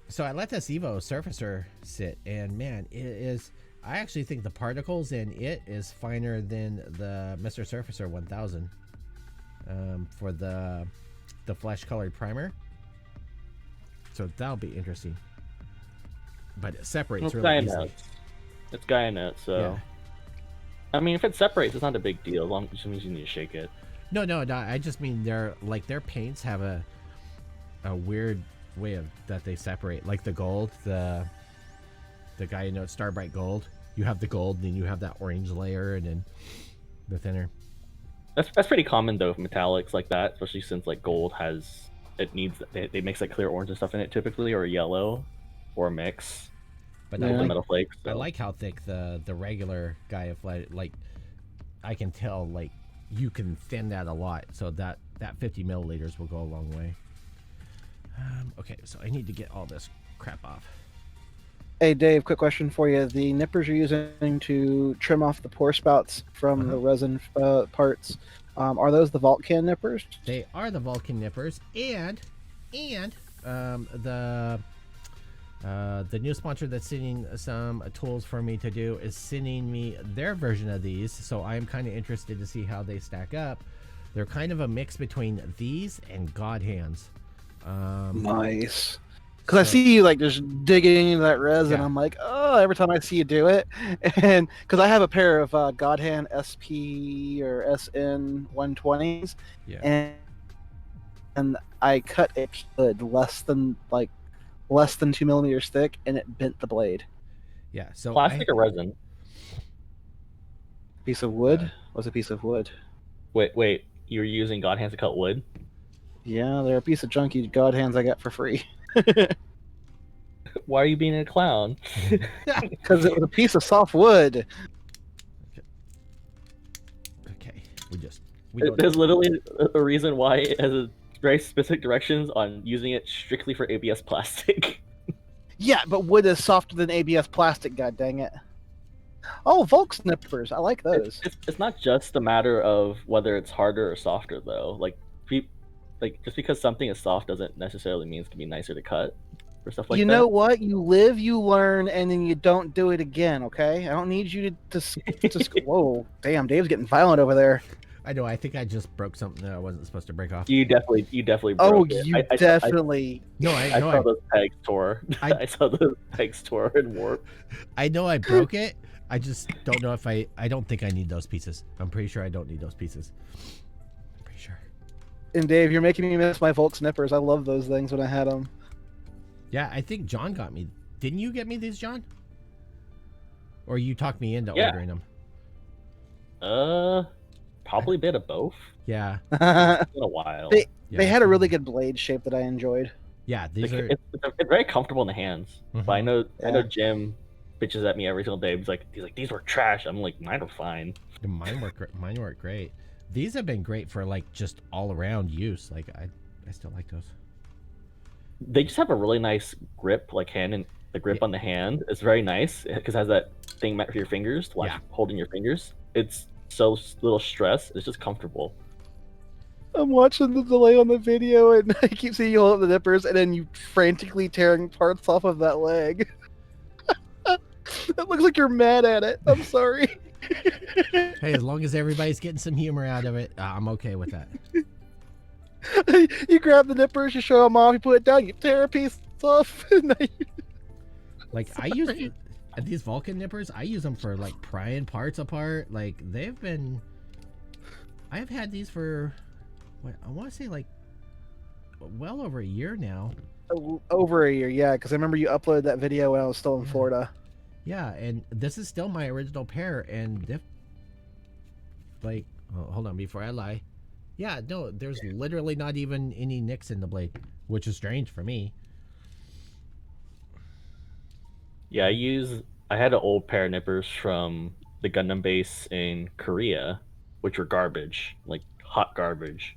so I let this Evo Surfacer sit, and man, it is. I actually think the particles in it is finer than the Mr. Surfacer 1000 for the flesh colored primer. So that'll be interesting. But it separates really easily. It's Gaia Notes, so. Yeah. I mean, if it separates, it's not a big deal. As long as it just means you need to shake it. No. I just mean their paints have a weird way of that they separate. Like the gold, the Gaia Notes Starbright Gold. You have the gold, then you have that orange layer, and then the thinner. That's pretty common though, for metallics like that, especially since like gold has they mix like clear orange and stuff in it typically, or yellow, or a mix. But the metal flakes. So. I like how thick the regular Gaia Flash. Like I can tell, like you can thin that a lot, so that 50 milliliters will go a long way. Okay, so I need to get all this crap off. Hey Dave, quick question for you. The nippers you're using to trim off the pore spouts from the resin parts, are those the Vulcan nippers? They are the Vulcan nippers, and the new sponsor that's sending some tools for me to do is sending me their version of these, so I'm kind of interested to see how they stack up. They're kind of a mix between these and God Hands. Nice. Because I see you like just digging into that resin. Yeah. I'm like, oh, every time I see you do it. And because I have a pair of God Hand SP or SN 120s. Yeah. And I cut a wood less than 2 millimeters thick, and it bent the blade. Yeah. So plastic or resin? Piece of wood? Was a piece of wood. Wait. You're using God Hands to cut wood? Yeah, they're a piece of junky God Hands I got for free. Why are you being a clown? Because it was a piece of soft wood. Okay. There's literally a reason why it has very specific directions on using it strictly for ABS plastic. Yeah, but wood is softer than ABS plastic, god dang it. Oh, Volk nippers. I like those. It's not just a matter of whether it's harder or softer, though. Like just because something is soft doesn't necessarily mean it's gonna be nicer to cut or stuff like that. You know what? You live, you learn, and then you don't do it again. Okay? I don't need you to whoa, damn! Dave's getting violent over there. I know. I think I just broke something that I wasn't supposed to break off. You definitely broke it. You definitely. I saw those pegs tore. I saw those pegs tore and warp. I know I broke it. I just don't know if I don't think I need those pieces. I'm pretty sure I don't need those pieces. I'm pretty sure. And Dave, you're making me miss my Volk nippers. I love those things when I had them. Yeah, I think John got me. Didn't you get me these, John? Or you talked me into ordering them? Probably a bit of both. Yeah. It's been a while. They had a really good blade shape that I enjoyed. Yeah, these are. It's very comfortable in the hands. Mm-hmm. But I know Jim bitches at me every single day. He's like, these were trash. I'm like, mine are fine. Mine work great. These have been great for like just all around use. Like I still like those. They just have a really nice grip, like hand, and the grip on the hand is very nice because it has that thing for your fingers, holding your fingers. It's so little stress. It's just comfortable. I'm watching the delay on the video, and I keep seeing you hold up the nippers, and then you frantically tearing parts off of that leg. It looks like you're mad at it. I'm sorry. Hey, as long as everybody's getting some humor out of it, I'm okay with that. You grab the nippers, you show them off, you put it down, you tear a piece off. Like I use these Vulcan nippers. I use them for like prying parts apart. Like I've had these for I want to say like well over a year now. Over a year, yeah. Because I remember you uploaded that video when I was still in Florida. Yeah, and this is still my original pair, and like, oh, hold on, before I lie. Yeah, no, there's literally not even any nicks in the blade, which is strange for me. Yeah, I had an old pair of nippers from the Gundam base in Korea, which were garbage, like hot garbage.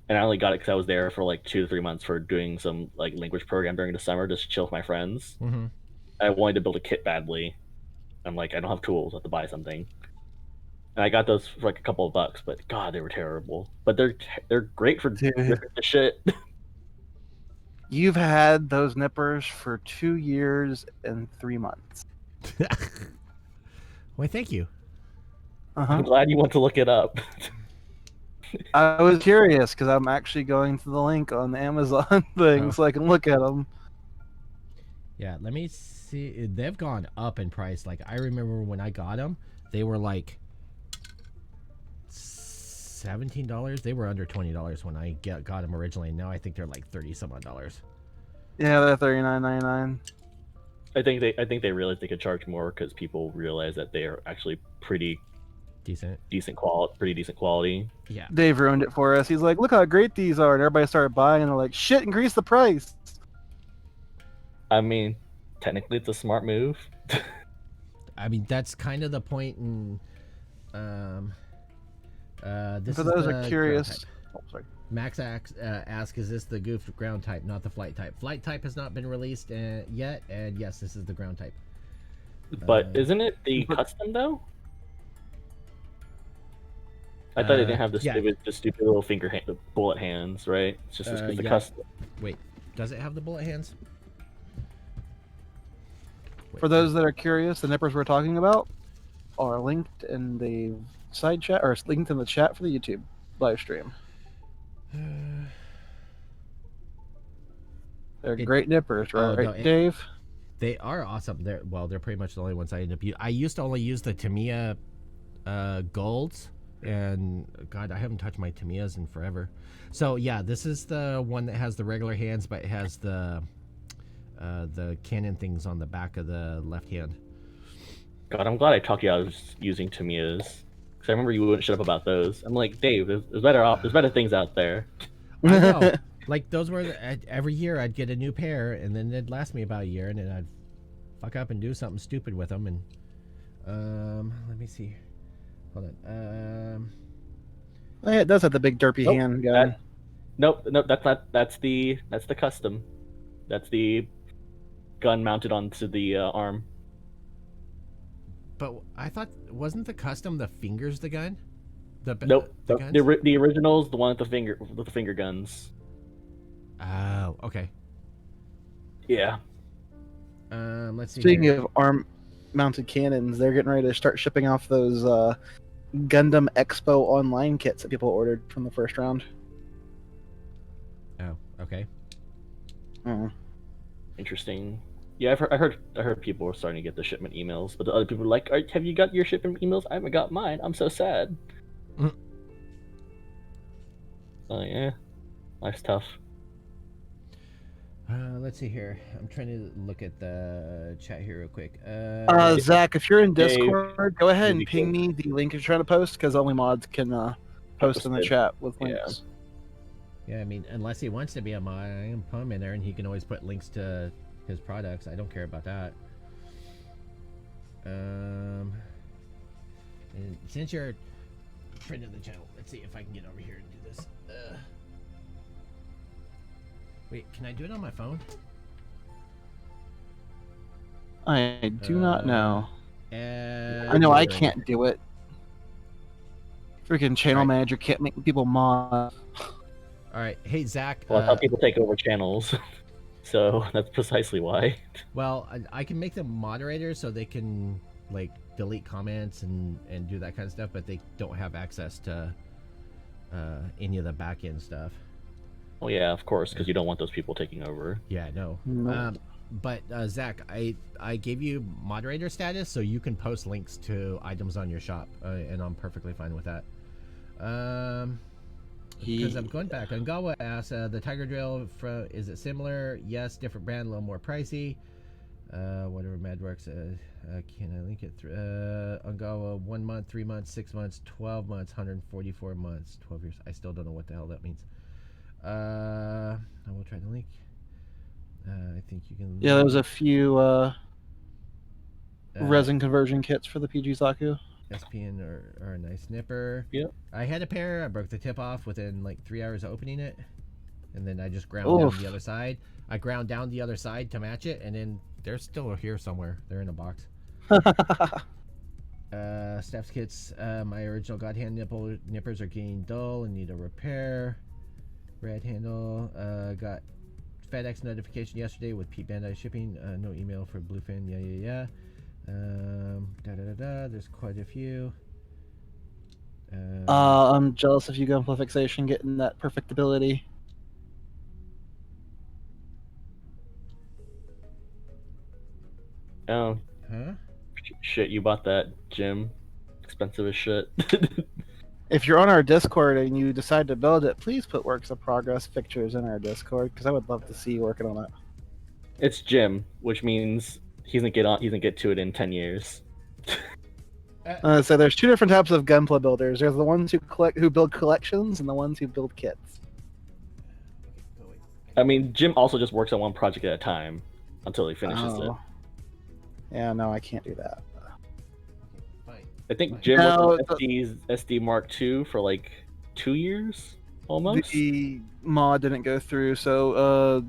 And I only got it because I was there for like 2 to 3 months for doing some like language program during the summer, just to chill with my friends. Mm-hmm. I wanted to build a kit badly. I'm like, I don't have tools, I have to buy something. And I got those for like a couple of bucks, but God, they were terrible. But they're great for Dude. ripping the shit. You've had those nippers for 2 years and 3 months. Why, thank you. Uh-huh. I'm glad you want to look it up. I was curious because I'm actually going to the link on the Amazon thing so I can look at them. Yeah, let me see. They've gone up in price. Like, I remember when I got them, they were like $17. They were under $20 when I got them originally. Now I think they're like 30 some odd dollars. Yeah, they're $39.99. I think they realized they could charge more because people realize that they are actually pretty Decent. pretty decent quality. Yeah. Dave ruined it for us. He's like, look how great these are. And everybody started buying and they're like, shit, increase the price. I mean, technically it's a smart move. I mean, that's kind of the point in this For is those the who are ground curious. type. Oh, sorry. Max ask, is this the Goof ground type, not the flight type? Flight type has not been released yet, and yes, this is the ground type. But isn't it the custom though? I thought it didn't have the yeah. stupid little the bullet hands, right? It's just the yeah. custom. Wait, does it have the bullet hands? Wait, For those that are curious, the nippers we're talking about are linked in the side chat, or linked in the chat for the YouTube live stream. They're great nippers, right, no, Dave? They are awesome. They're pretty much the only ones I end up using. I used to only use the Tamiya golds, and God, I haven't touched my Tamiyas in forever. So yeah, this is the one that has the regular hands, but it has the cannon things on the back of the left hand. God, I'm glad I talked you out of using Tamiyas. Because I remember you wouldn't shut up about those. I'm like, Dave, there's better things out there. I know. Like, those were every year I'd get a new pair, and then they'd last me about a year, and then I'd fuck up and do something stupid with them. And let me see. Hold on. Yeah, it does have the big derpy hand gun. Nope, that's not. That's the custom. That's the gun mounted onto the arm. But I thought, wasn't the custom the fingers the gun? Nope. The guns? The original's the one with the finger guns. Oh, okay. Yeah. Let's see. Speaking here. of arm-mounted cannons, they're getting ready to start shipping off those Gundam Expo online kits that people ordered from the first round. Oh, okay. Interesting. Yeah, I heard people were starting to get the shipment emails, but the other people were like, "Have you got your shipment emails? I haven't got mine. I'm so sad." Oh yeah, life's tough. Let's see here. I'm trying to look at the chat here real quick. Zach, if you're in Dave, Discord, go ahead and really ping me the link you're trying to post, because only mods can post in the chat with links. Yeah, I mean, unless he wants to be a mod, I can put him in there, and he can always put links to his products. I don't care about that. And since you're a friend of the channel, let's see if I can get over here and do this. Wait, can I do it on my phone? I do not know. I I know I can't do it. Freaking channel Right. manager can't make people mod. All right, hey Zach. Well, that's how people take over channels, so that's precisely why. Well, I can make them moderators so they can like delete comments and do that kind of stuff, but they don't have access to any of the back end stuff. Well, yeah, of course, because you don't want those people taking over. Yeah, no. Nope. But Zach, I gave you moderator status, so you can post links to items on your shop, and I'm perfectly fine with that. Because I'm going back. Angawa asks, the Tiger Drill, is it similar? Yes, different brand, a little more pricey. Whatever Madworks. Can I link it through? Ongawa, 1 month, 3 months, 6 months, 12 months, 144 months, 12 years. I still don't know what the hell that means. I will try to link. I think you can. Yeah, there's a few resin conversion kits for the PG Saku. SPN or a nice nipper. Yep. I had a pair. I broke the tip off within like 3 hours of opening it, and then I just ground down the other side. I ground down the other side to match it, and then they're still here somewhere. They're in a box. Steps kits. My original God hand nippers are getting dull and need a repair. Red handle. Got FedEx notification yesterday with Pete Bandai shipping. No email for Bluefin. Yeah. There's quite a few. I'm jealous of you, Gunpla Fixation, getting that perfectability. Oh. Huh? Shit, you bought that, Jim. Expensive as shit. If you're on our Discord and you decide to build it, please put works of progress pictures in our Discord, because I would love to see you working on it. It's Jim, which means he's gonna get to it in 10 years. So there's two different types of Gunpla builders. There's the ones who build collections, and the ones who build kits. I mean, Jim also just works on one project at a time until he finishes it. Yeah, no, I can't do that. I think Jim worked on SD Mark II for like 2 years, almost. The mod didn't go through, so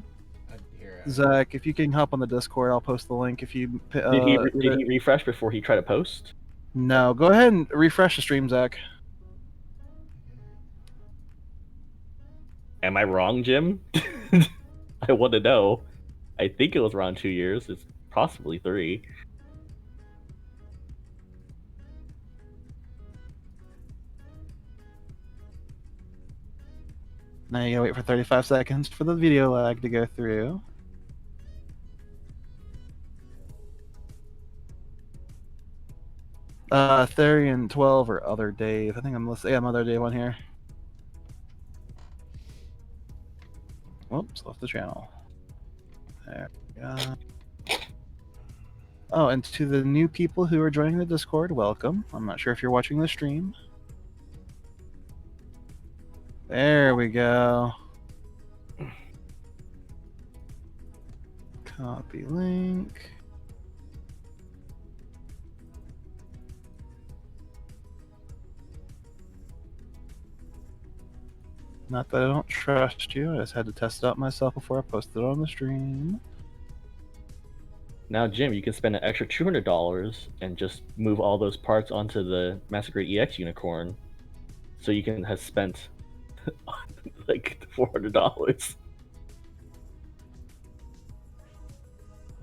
Zach, if you can hop on the Discord, I'll post the link. If you did he refresh before he tried to post? No, go ahead and refresh the stream, Zach. Am I wrong, Jim? I want to know. I think it was around 2 years. It's possibly 3. Now you gotta wait for 35 seconds for the video lag to go through. Therian 12 or Other Dave. I think I'm listening. Yeah, I'm Other Dave on here. Whoops, left the channel. There we go. Oh, and to the new people who are joining the Discord, welcome. I'm not sure if you're watching the stream. There we go. Copy link. Not that I don't trust you, I just had to test it out myself before I posted it on the stream. Now, Jim, you can spend an extra $200 and just move all those parts onto the Massacre EX Unicorn, so you can have spent like $400. Oh,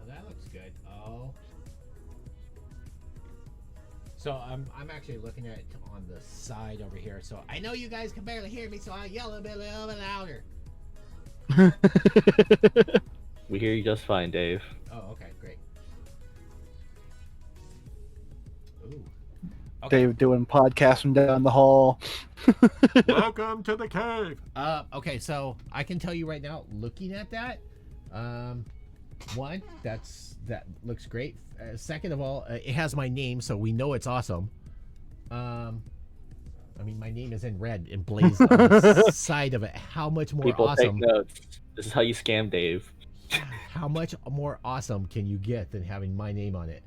that looks good. Oh. So I'm actually looking at it on the side over here. So I know you guys can barely hear me, so I'll yell a little bit louder. We hear you just fine, Dave. Oh, okay, great. Ooh. Okay. Dave doing podcasts from down the hall. Welcome to the cave. Okay, so I can tell you right now, looking at that, one, that looks great. Second of all, it has my name, so we know it's awesome. I mean, my name is in red and blazed on the side of it. How much more People awesome? take notes. This is how you scam Dave. How much more awesome can you get than having my name on it?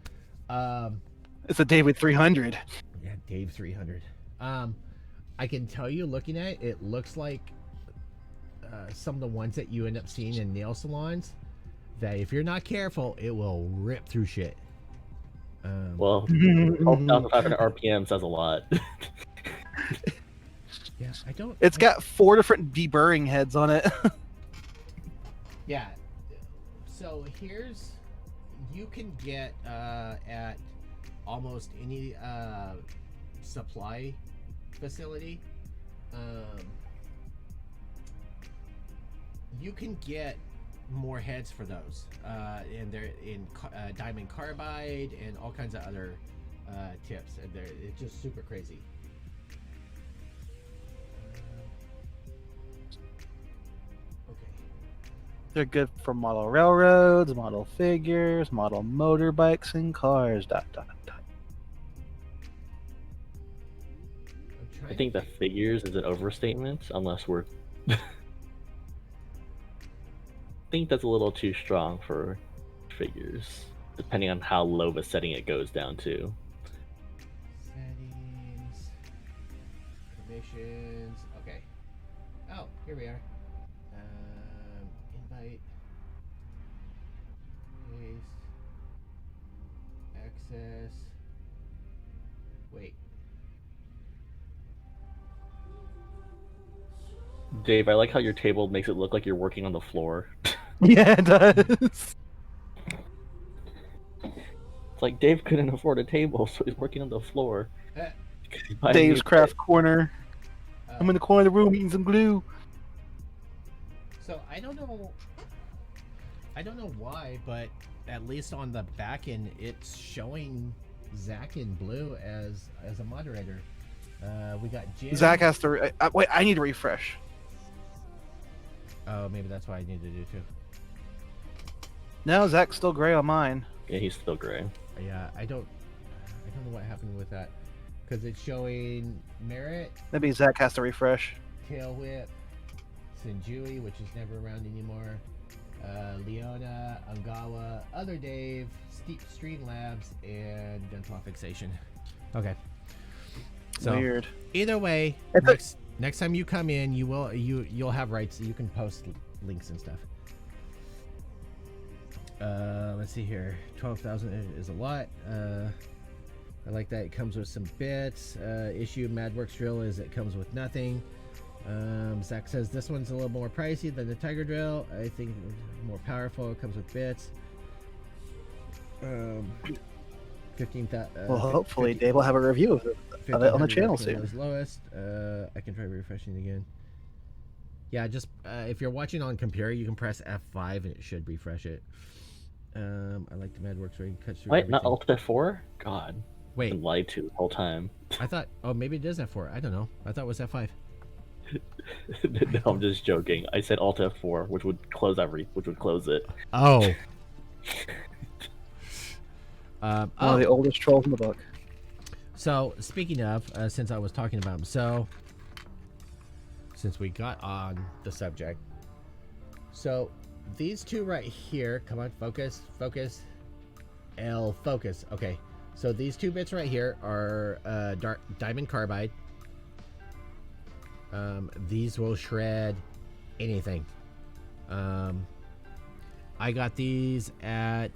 It's a David 300. Yeah, Dave 300. I can tell you, looking at it, it looks like some of the ones that you end up seeing in nail salons, that if you're not careful, it will rip through shit. Well, 12,500 RPM says a lot. Yeah, I don't. It's got 4 different deburring heads on it. Yeah. So here's, you can get at almost any supply facility. You can get more heads for those, and they're in diamond carbide and all kinds of other tips, and it's just super crazy. Okay. They're good for model railroads, model figures, model motorbikes, and cars. ... I think the figures is an overstatement, unless we're. I think that's a little too strong for figures, depending on how low of a setting it goes down to. Settings, permissions. Okay. Oh, here we are. Invite, paste, access. Wait. Dave, I like how your table makes it look like you're working on the floor. Yeah, it does. It's like Dave couldn't afford a table, so he's working on the floor. Dave's Craft Corner. I'm in the corner of the room eating some glue. So I don't know why, but at least on the back end, it's showing Zach in blue as a moderator. We got Jim. Zach has to. Wait, I need to refresh. Oh, maybe that's what I need to do too. No, Zach's still gray on mine. Yeah, he's still gray. Yeah, I don't know what happened with that, because it's showing Merritt, Maybe Zach has to refresh. Tail Whip, Senjui, which is never around anymore, Leona, Angawa, Other Dave, Steep Stream Labs, and Dental Fixation. Okay. So Weird. either way, It's next time you come in, you'll have rights. You can post links and stuff. Let's see here. 12,000 is a lot. I like that it comes with some bits. Issue Madworks drill is it comes with nothing. Zach says this one's a little more pricey than the Tiger drill. I think more powerful. It comes with bits. 15,000. Well, hopefully Dave will have a review of it on the channel soon. Was lowest. I can try refreshing again. Yeah, just if you're watching on computer, you can press F5 and it should refresh it. I like the Madworks where you cuts through. Wait, not everything. Alt F4? God. Wait, Been lied to the whole time. I thought. Oh, maybe it is F4. I don't know. I thought it was F5. No, I'm just joking. I said Alt F4, which would close it. Oh. One of the oldest trolls in the book. So speaking of, since I was talking about him, so since we got on the subject, so these two right here, come on, focus, focus. Okay, so these two bits right here are dark diamond carbide. These will shred anything. I got these at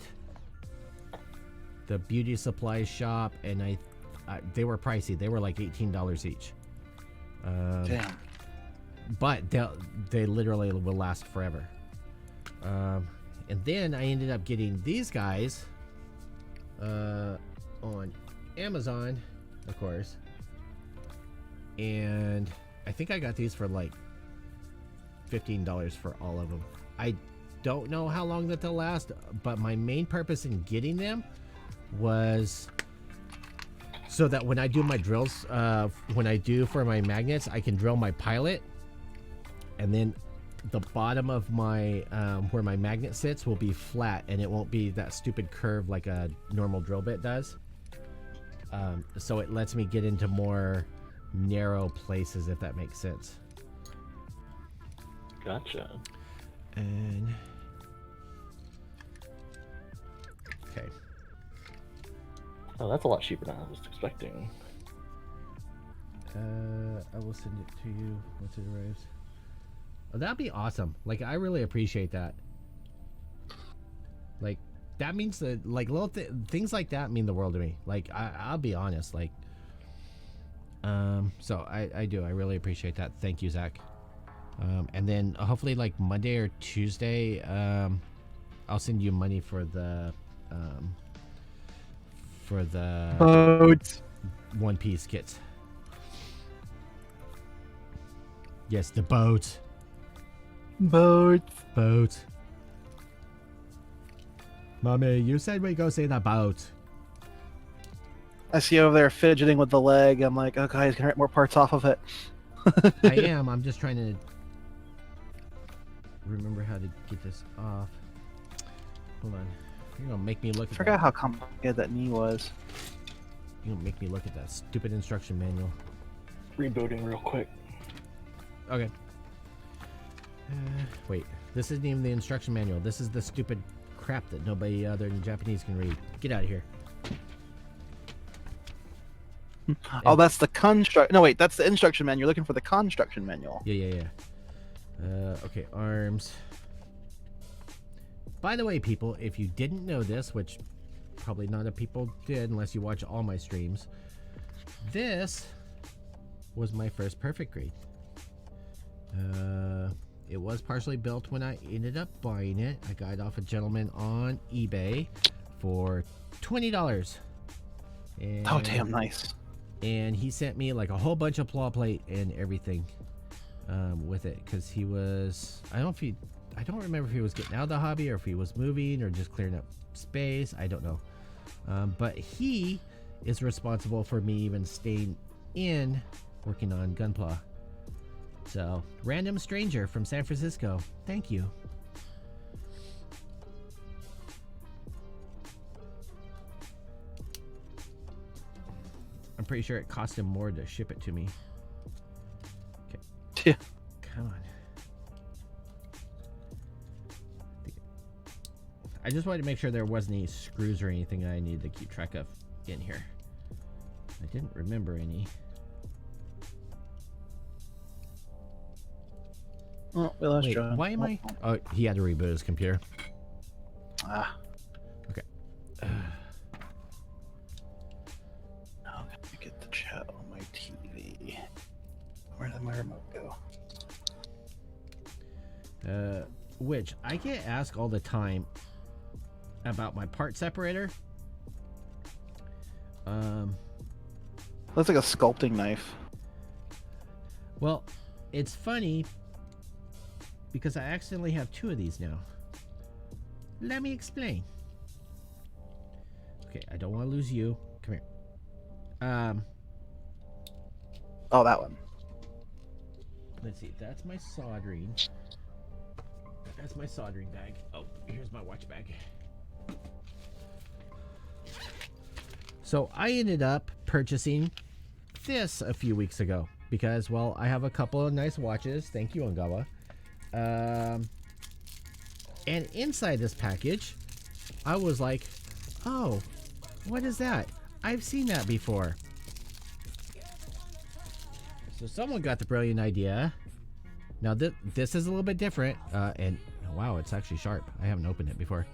the beauty supply shop, and they were pricey. They were like $18 each. Damn. But they literally will last forever. And then I ended up getting these guys on Amazon, of course. And I think I got these for like $15 for all of them. I don't know how long that they'll last, but my main purpose in getting them was so that when I do my drills, when I do for my magnets, I can drill my pilot, and then the bottom of my where my magnet sits will be flat, and it won't be that stupid curve like a normal drill bit does. So it lets me get into more narrow places, if that makes sense. Gotcha. And okay. Oh, that's a lot cheaper than I was expecting. I will send it to you once it arrives. Oh, that'd be awesome. Like, I really appreciate that. Like, that means that, like, little things like that mean the world to me. Like, I'll be honest. Like, so I do. I really appreciate that. Thank you, Zach. And then hopefully, like, Monday or Tuesday, I'll send you money for the Boats. one-piece kits. Yes, the boats. Boats. Mommy, you said we go see the boat. I see you over there fidgeting with the leg. I'm like, okay, he's gonna rip more parts off of it. I am. I'm just trying to remember how to get this off. Hold on. You're gonna make me look I at forgot that. how complicated that knee was. You're gonna make me look at that stupid instruction manual. Rebooting real quick. Okay. Wait. This isn't even the instruction manual. This is the stupid crap that nobody other than Japanese can read. Get out of here. Oh, that's the construct. No, wait, that's the instruction manual. You're looking for the construction manual. Yeah. Okay, arms. By the way, people, if you didn't know this, which probably not a people did unless you watch all my streams, this was my first perfect grade. It was partially built when I ended up buying it. I got it off a gentleman on eBay for $20. And, Oh, damn, nice. and he sent me like a whole bunch of claw plate and everything with it, because he was, I don't remember if he was getting out of the hobby or if he was moving or just clearing up space. I don't know. But he is responsible for me even staying in working on Gunpla. So, random stranger from San Francisco. Thank you. I'm pretty sure it cost him more to ship it to me. Okay. Yeah. Come on. I just wanted to make sure there wasn't any screws or anything I needed to keep track of in here. I didn't remember any. Oh, we lost Wait, John. why am I? Oh, he had to reboot his computer. Ah. Okay. Now let me get the chat on my TV. Where did my remote go? Which I get asked all the time about my part separator. Looks like a sculpting knife. Well, it's funny because I accidentally have two of these now. Let me explain. Okay, I don't want to lose you. Come here. Oh, that one. Let's see. That's my soldering. That's my soldering bag. Oh, here's my watch bag. So I ended up purchasing this a few weeks ago because, well, I have a couple of nice watches. Thank you, Ongawa. And inside this package, I was like, oh, what is that? I've seen that before. So someone got the brilliant idea. Now this is a little bit different, and wow, it's actually sharp. I haven't opened it before.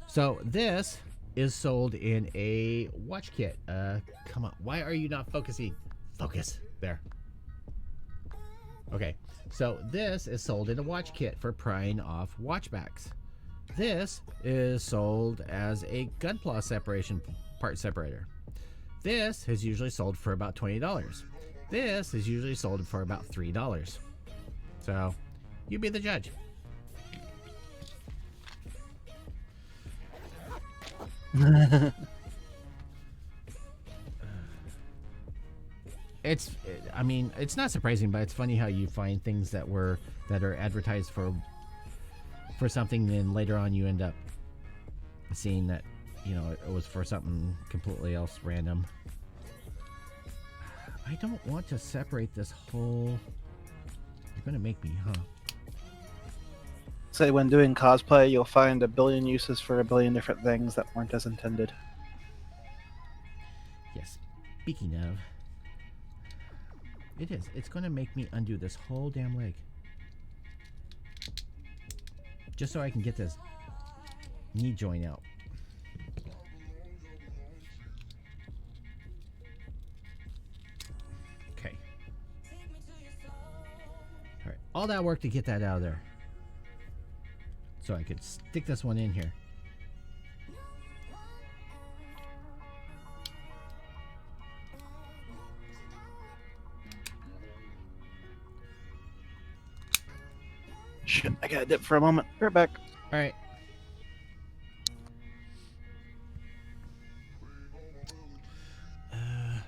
So this is sold in a watch kit. Come on, why are you not focusing? Focus, there. Okay, so this is sold in a watch kit for prying off watch backs. This is sold as a gunpla separation part separator. This is usually sold for about $20. This is usually sold for about $3. So, you be the judge. I mean, it's not surprising, but it's funny how you find things that are advertised for something, then later on you end up seeing that, you know, it was for something completely else random. I don't want to separate this whole. You're gonna make me, huh? Say when doing cosplay, you'll find a billion uses for a billion different things that weren't as intended. Yes. Speaking of, it is. It's gonna make me undo this whole damn leg, just so I can get this knee joint out. Okay. All right. All that work to get that out of there, so I could stick this one in here. Shit, I gotta dip for a moment. Right back. All right.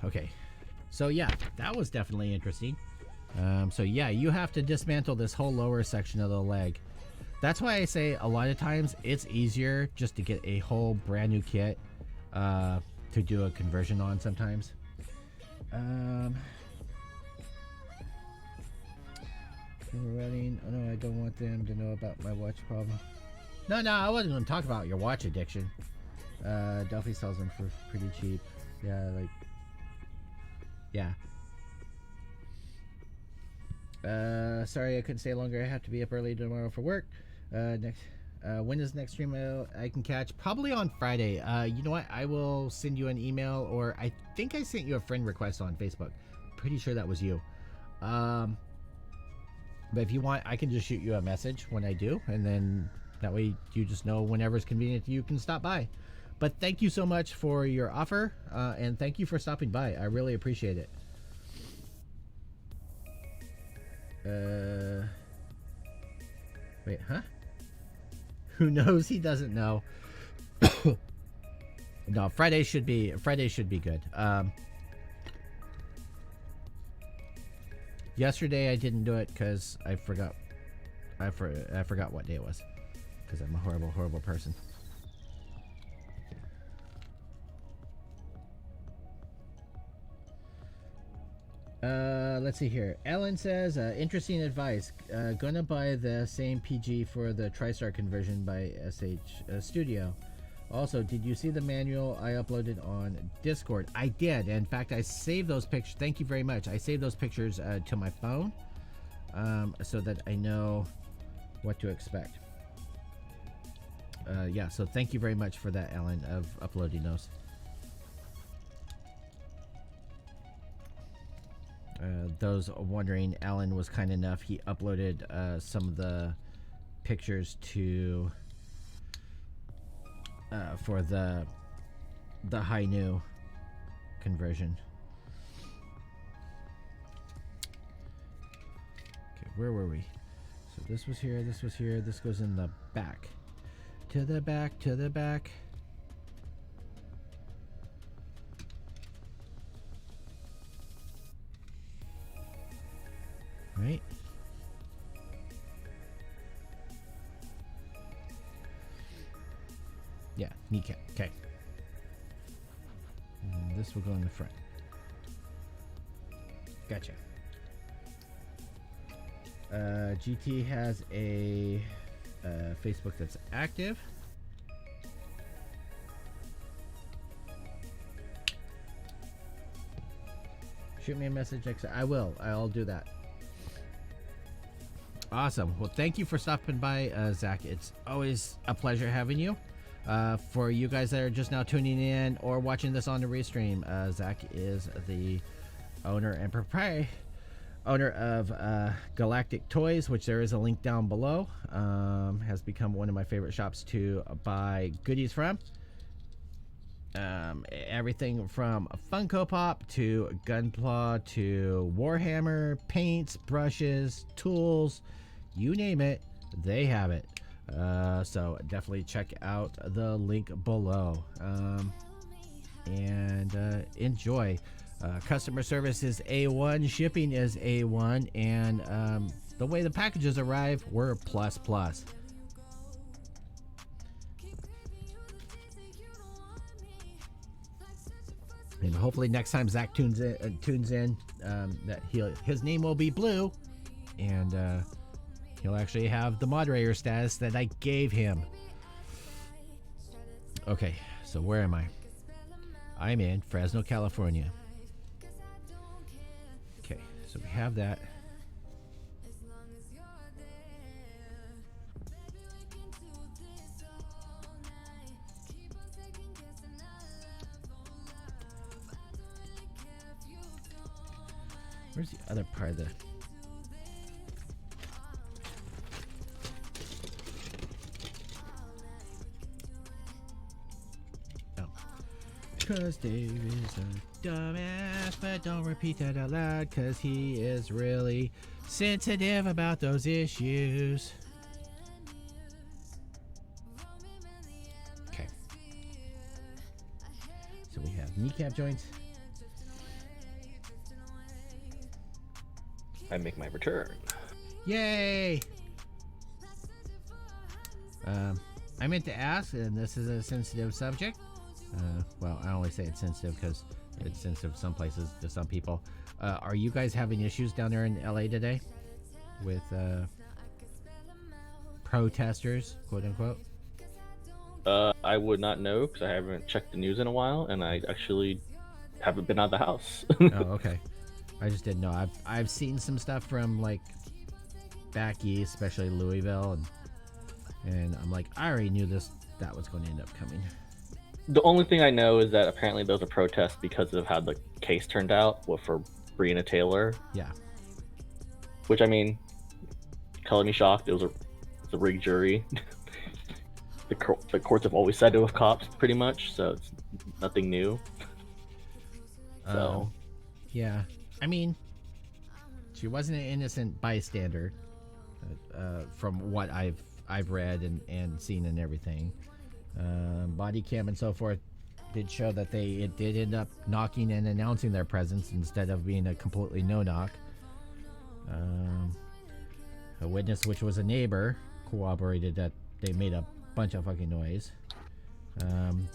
Okay. So yeah, that was definitely interesting. So yeah, you have to dismantle this whole lower section of the leg That's why I say a lot of times it's easier just to get a whole brand new kit to do a conversion on sometimes. Running. Oh no, I don't want them to know about my watch problem. No, I wasn't going to talk about your watch addiction. Delphi sells them for pretty cheap. Yeah, like, yeah. Sorry I couldn't stay longer. I have to be up early tomorrow for work. When is next stream I can catch? Probably on Friday. You know what? I will send you an email, or I think I sent you a friend request on Facebook. Pretty sure that was you. But if you want, I can just shoot you a message when I do, and then that way you just know whenever it's convenient you can stop by. But thank you so much for your offer, and thank you for stopping by. I really appreciate it. Wait, huh? Who knows? He doesn't know. No, Friday should be good. Yesterday I didn't do it because I forgot. I forgot what day it was, because I'm a horrible person. Let's see here. Ellen says, interesting advice. Gonna buy the same PG for the TriStar conversion by SH Studio. Also, did you see the manual I uploaded on Discord? I did. In fact, I saved those pictures. Thank you very much. I saved those pictures to my phone so that I know what to expect. Yeah, so thank you very much for that, Ellen, of uploading those. Those wondering, Alan was kind enough. He uploaded some of the pictures to for the high new conversion. Okay, where were we? So this was here. This was here. This goes in the back. To the back. To the back. Right. Yeah, kneecap. Okay. And this will go in the front. Gotcha. GT has a Facebook that's active. Shoot me a message next time. I will. I'll do that. Awesome. Well, thank you for stopping by, Zach. It's always a pleasure having you. For you guys that are just now tuning in or watching this on the restream, Zach is the owner and proprietor of Galactic Toys, which there is a link down below. Has become one of my favorite shops to buy goodies from. Everything from Funko Pop to Gunpla to Warhammer, paints, brushes, tools, you name it, they have it. So definitely check out the link below and enjoy. Customer service is A1, shipping is A1, and the way the packages arrive, we're plus. And hopefully next time Zach tunes in, that his name will be Blue, and he'll actually have the moderator status that I gave him. Okay, so where am I? I'm in Fresno, California. Okay, so we have that. Where's the other part of the... Oh. Cause Dave is a dumbass, but don't repeat that out loud, cause he is really sensitive about those issues. Okay. So we have kneecap joints. I make my return. Yay! I meant to ask, and this is a sensitive subject. Well, I only say it's sensitive because it's sensitive some places to some people. Are you guys having issues down there in LA today with protesters, quote unquote? I would not know because I haven't checked the news in a while, and I actually haven't been out of the house. Oh, okay. I just didn't know. I've seen some stuff from like back east, especially Louisville, and I'm like, I already knew that was going to end up coming. The only thing I know is that apparently those are protests because of how the case turned out for Breonna Taylor. Yeah. Which, I mean, color me shocked. It was a rigged jury. The courts have always sided with cops, pretty much, so it's nothing new. So, yeah. I mean, she wasn't an innocent bystander, from what I've read and seen and everything. Body cam and so forth did show that it did end up knocking and announcing their presence instead of being a completely no knock. A witness, which was a neighbor, corroborated that they made a bunch of fucking noise.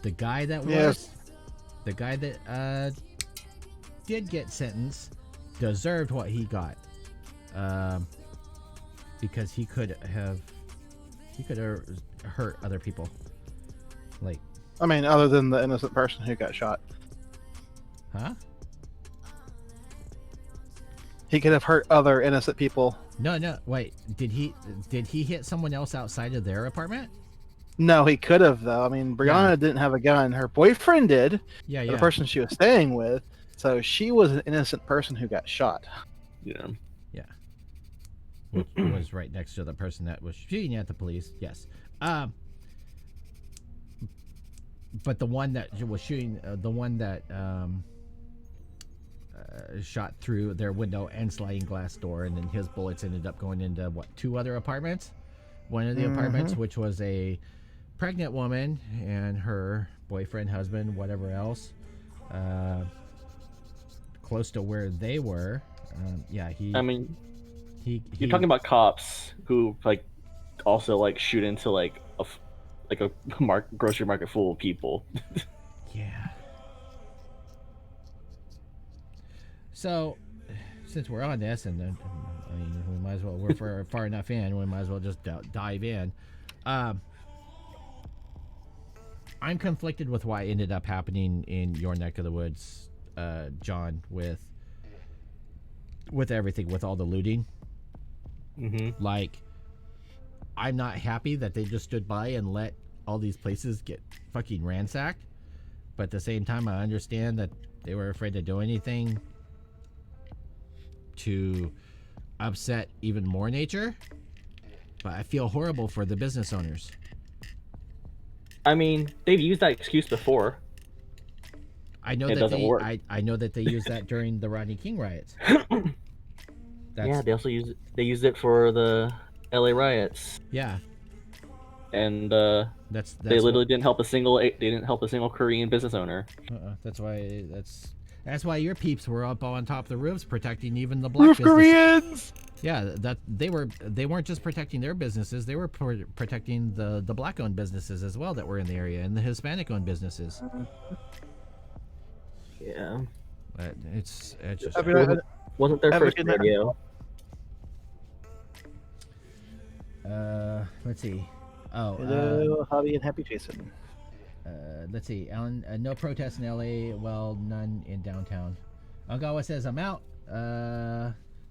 The guy that did get sentenced deserved what he got, because he could have hurt other people. Like, I mean, other than the innocent person who got shot, huh? he could have hurt other innocent people. No, wait. Did he hit someone else outside of their apartment? No, he could have though. I mean, Brianna didn't have a gun. Her boyfriend did. Yeah. The person she was staying with. So she was an innocent person who got shot. yeah. Which was right next to the person that was shooting at the police. Yes. But the one that was shooting, the one that shot through their window and sliding glass door, and then his bullets ended up going into two other apartments. One of the apartments, which was a pregnant woman and her boyfriend, husband, whatever else, close to where they were. I mean, you're talking about cops who also shoot into a grocery market full of people. Yeah. So, since we're on this, and I mean, we might as well, we're far enough in, we might as well just dive in. I'm conflicted with what ended up happening in your neck of the woods, John, with everything, with all the looting. Mm-hmm. Like, I'm not happy that they just stood by and let all these places get fucking ransacked. But at the same time, I understand that they were afraid to do anything to upset even more nature. But I feel horrible for the business owners. I mean, they've used that excuse before. I know it that doesn't work. I know that they used that during the Rodney King riots. Yeah, they also used it for the LA riots. Yeah. And that's they literally didn't help a single Korean business owner. That's why your peeps were up on top of the roofs protecting even the black Roof businesses. Koreans. Yeah, that they weren't just protecting their businesses; they were protecting the black-owned businesses as well that were in the area, and the Hispanic-owned businesses. Yeah, it's just. I mean, wasn't their first rodeo. Let's see. Oh, hello, Hobby and Happy Jason. Let's see. Alan, no protests in LA. Well, none in downtown. Ungawa says I'm out.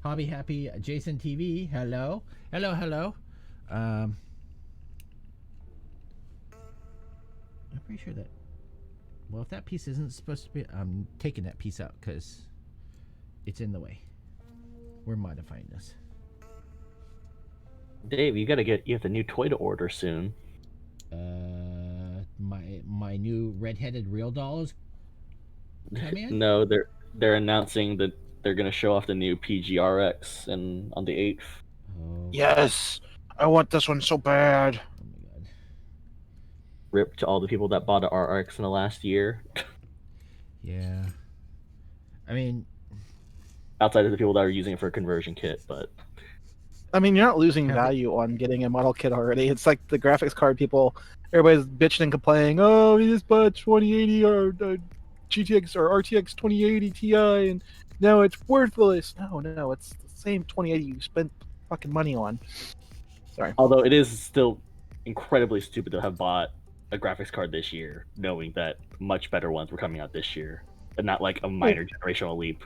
Hobby Happy Jason TV. Hello. I'm pretty sure that. Well, if that piece isn't supposed to be, I'm taking that piece out because it's in the way. We're modifying this. Dave, you have the new toy to order soon. My new red-headed real dolls come in? No, they're announcing that they're gonna show off the new PGRX on the 8th. Oh. Yes, I want this one so bad. Oh my god. Rip to all the people that bought an RX in the last year. Yeah. I mean, outside of the people that are using it for a conversion kit, but I mean, you're not losing Have it- value on getting a model kit already. It's like the graphics card people, everybody's bitching and complaining. Oh, we just bought 2080 or GTX or RTX 2080 Ti, and now it's worthless. No, it's the same 2080 you spent fucking money on. Sorry. Although it is still incredibly stupid to have bought a graphics card this year, knowing that much better ones were coming out this year, and not like a minor generational leap.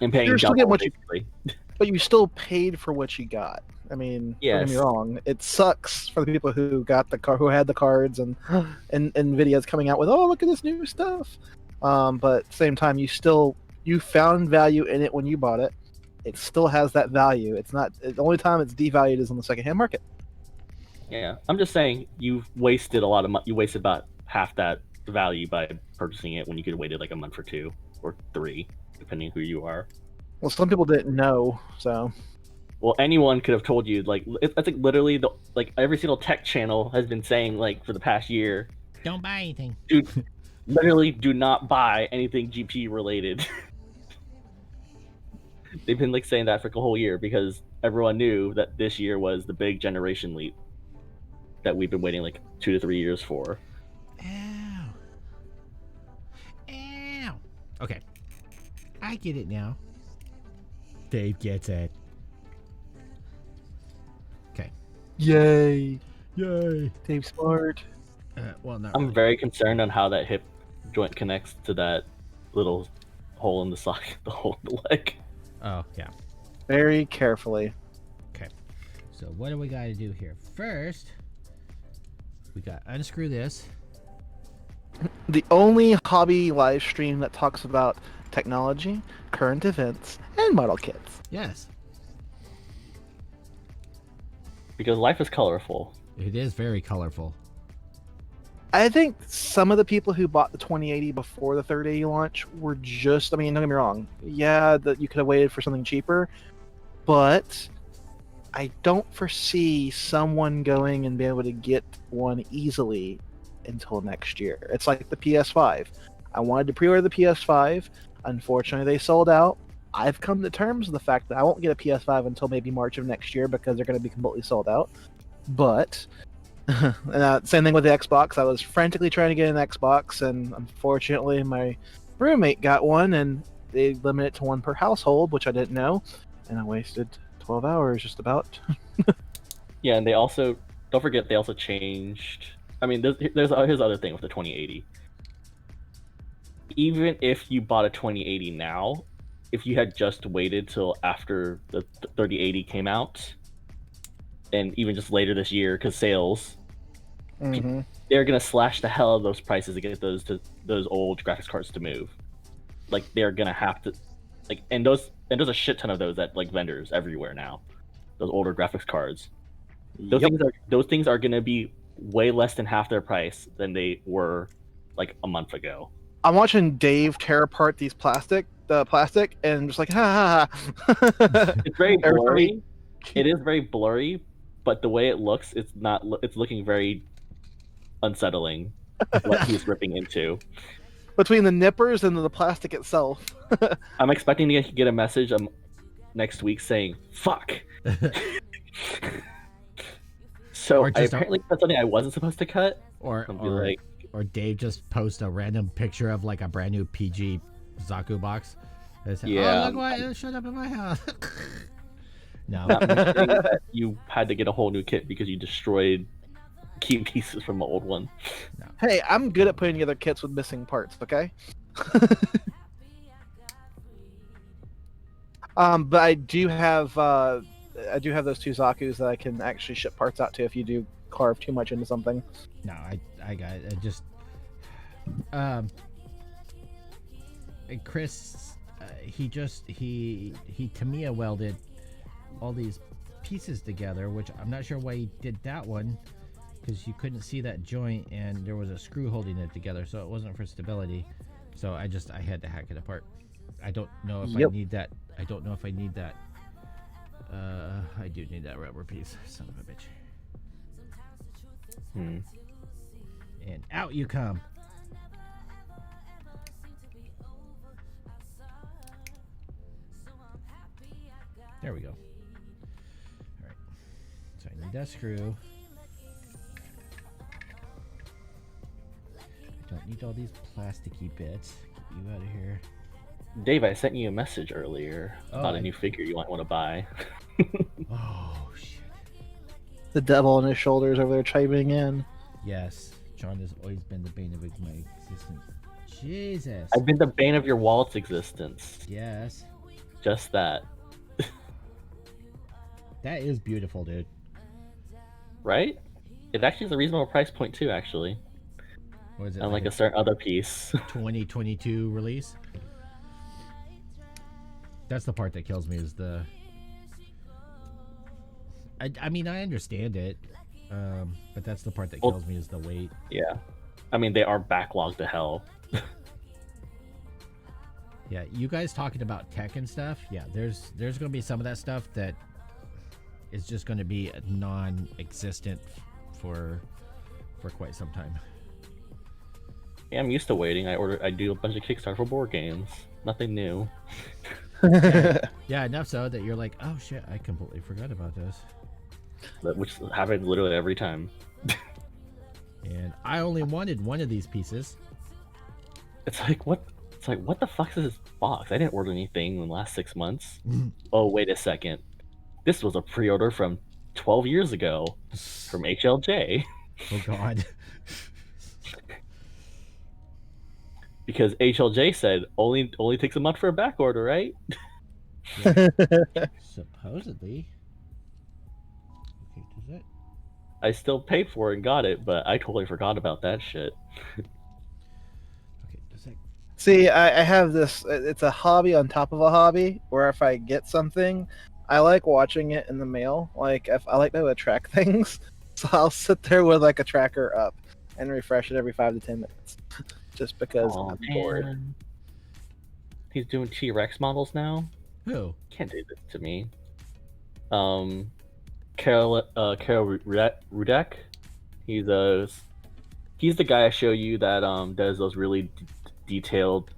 And paying You're still double, getting what you- basically. But you still paid for what you got. I mean, don't get me Yes. wrong. It sucks for the people who got the car, who had the cards, and Nvidia's coming out with, oh, look at this new stuff. But at the same time, you found value in it when you bought it. It still has that value. It's not the only time it's devalued is on the secondhand market. Yeah, I'm just saying you've wasted a lot of money. You wasted about half that value by purchasing it when you could have waited like a month or 2 or 3, depending on who you are. Well, some people didn't know, so Well, anyone could have told you. Like, I think literally every single tech channel has been saying like for the past year, Don't buy anything. dude, literally do not buy anything GPU related. They've been like saying that for the whole year because everyone knew that this year was the big generation leap that we've been waiting like 2 to 3 years for. Ow. Ow. Okay. I get it now. Dave gets it. Okay. yay, Yay. Dave Smart. Well, not I'm really. very concerned on how that hip joint connects to that little hole in the socket, the hole in the leg. Oh, yeah. Very carefully. Okay. So what do we got to do here? First, we got unscrew this. The only hobby live stream that talks about technology, current events, and model kits. Yes. Because life is colorful. It is very colorful. I think some of the people who bought the 2080 before the 3080 launch were just, I mean, don't get me wrong. Yeah, that you could have waited for something cheaper, but I don't foresee someone going and being able to get one easily until next year. It's like the PS5. I wanted to pre-order the PS5. Unfortunately, they sold out. I've come to terms with the fact that I won't get a PS5 until maybe March of next year because they're going to be completely sold out. But and, same thing with the Xbox. I was frantically trying to get an Xbox, and unfortunately, my roommate got one, and they limit it to one per household, which I didn't know, and I wasted 12 hours just about. Yeah, and they also don't forget they also changed. I mean, here's the other thing with the 2080. Even if you bought a 2080 now, if you had just waited till after the 3080 came out, and even just later this year, because sales, Mm-hmm. they're gonna slash the hell out of those prices to get those old graphics cards to move. Like they're gonna have to, like, and there's a shit ton of those at like vendors everywhere now. Those older graphics cards. Those things are gonna be way less than half their price than they were like a month ago. I'm watching Dave tear apart the plastic, and just like, ha ha ha. It's very Every time blurry. It is very blurry, but the way it looks, it's not. It's looking very unsettling. What he's ripping into. Between the nippers and the plastic itself. I'm expecting to get a message next week saying "fuck." So Or just apparently that's something I wasn't supposed to cut. Or I'll be like, or Dave just post a random picture of like a brand new PG Zaku box. And say, Yeah. Oh, look what showed up in my house. No. not mentioning that you had to get a whole new kit because you destroyed key pieces from the old one. Hey, I'm good at putting together kits with missing parts, okay? But I do have those two Zakus that I can actually ship parts out to if you do carve too much into something. No, I got it. I just and Chris, he Tamiya welded all these pieces together, which I'm not sure why he did that one, because you couldn't see that joint and there was a screw holding it together, so it wasn't for stability. So I had to hack it apart. I don't know if I need that. I don't know if I need that. I do need that rubber piece. Son of a bitch. And out you come. There we go. that screw. I don't need all these plasticky bits. Get you out of here. Dave, I sent you a message earlier about a new figure you might want to buy. Oh, shit. The devil on his shoulders over there chiming in. Yes, John has always been the bane of my existence. Jesus. I've been the bane of your wallet's existence. Yes. Just that. That is beautiful, dude. Right? It actually is a reasonable price point too, actually. What is it? Unlike a certain other piece. 2022 release. That's the part that kills me is the... I mean, I understand it. But that's the part that kills me is the weight. Yeah. I mean, they are backlogged to hell. Yeah, you guys talking about tech and stuff. Yeah, there's going to be some of that stuff that is just going to be non-existent for quite some time. Yeah, I'm used to waiting. I do a bunch of Kickstarter for board games. Nothing new. Yeah, enough so that you're like, oh shit, I completely forgot about this. Which happens literally every time. And I only wanted one of these pieces. It's like, what the fuck is this box? I didn't order anything in the last 6 months. Oh, wait a second. This was a pre-order from 12 years ago from HLJ. Oh god. Because HLJ said only takes a month for a back order, right? Supposedly. Okay, does that? I still paid for it and got it, but I totally forgot about that shit. Okay, does that? See, I have this. It's a hobby on top of a hobby. Where if I get something, I like watching it in the mail. Like if I like to be able to track things, so I'll sit there with like a tracker up and refresh it every 5 to 10 minutes, just because I'm bored. He's doing T-Rex models now. Who? Can't do this to me. Carol Rudek. He's the guy I show you that does those really detailed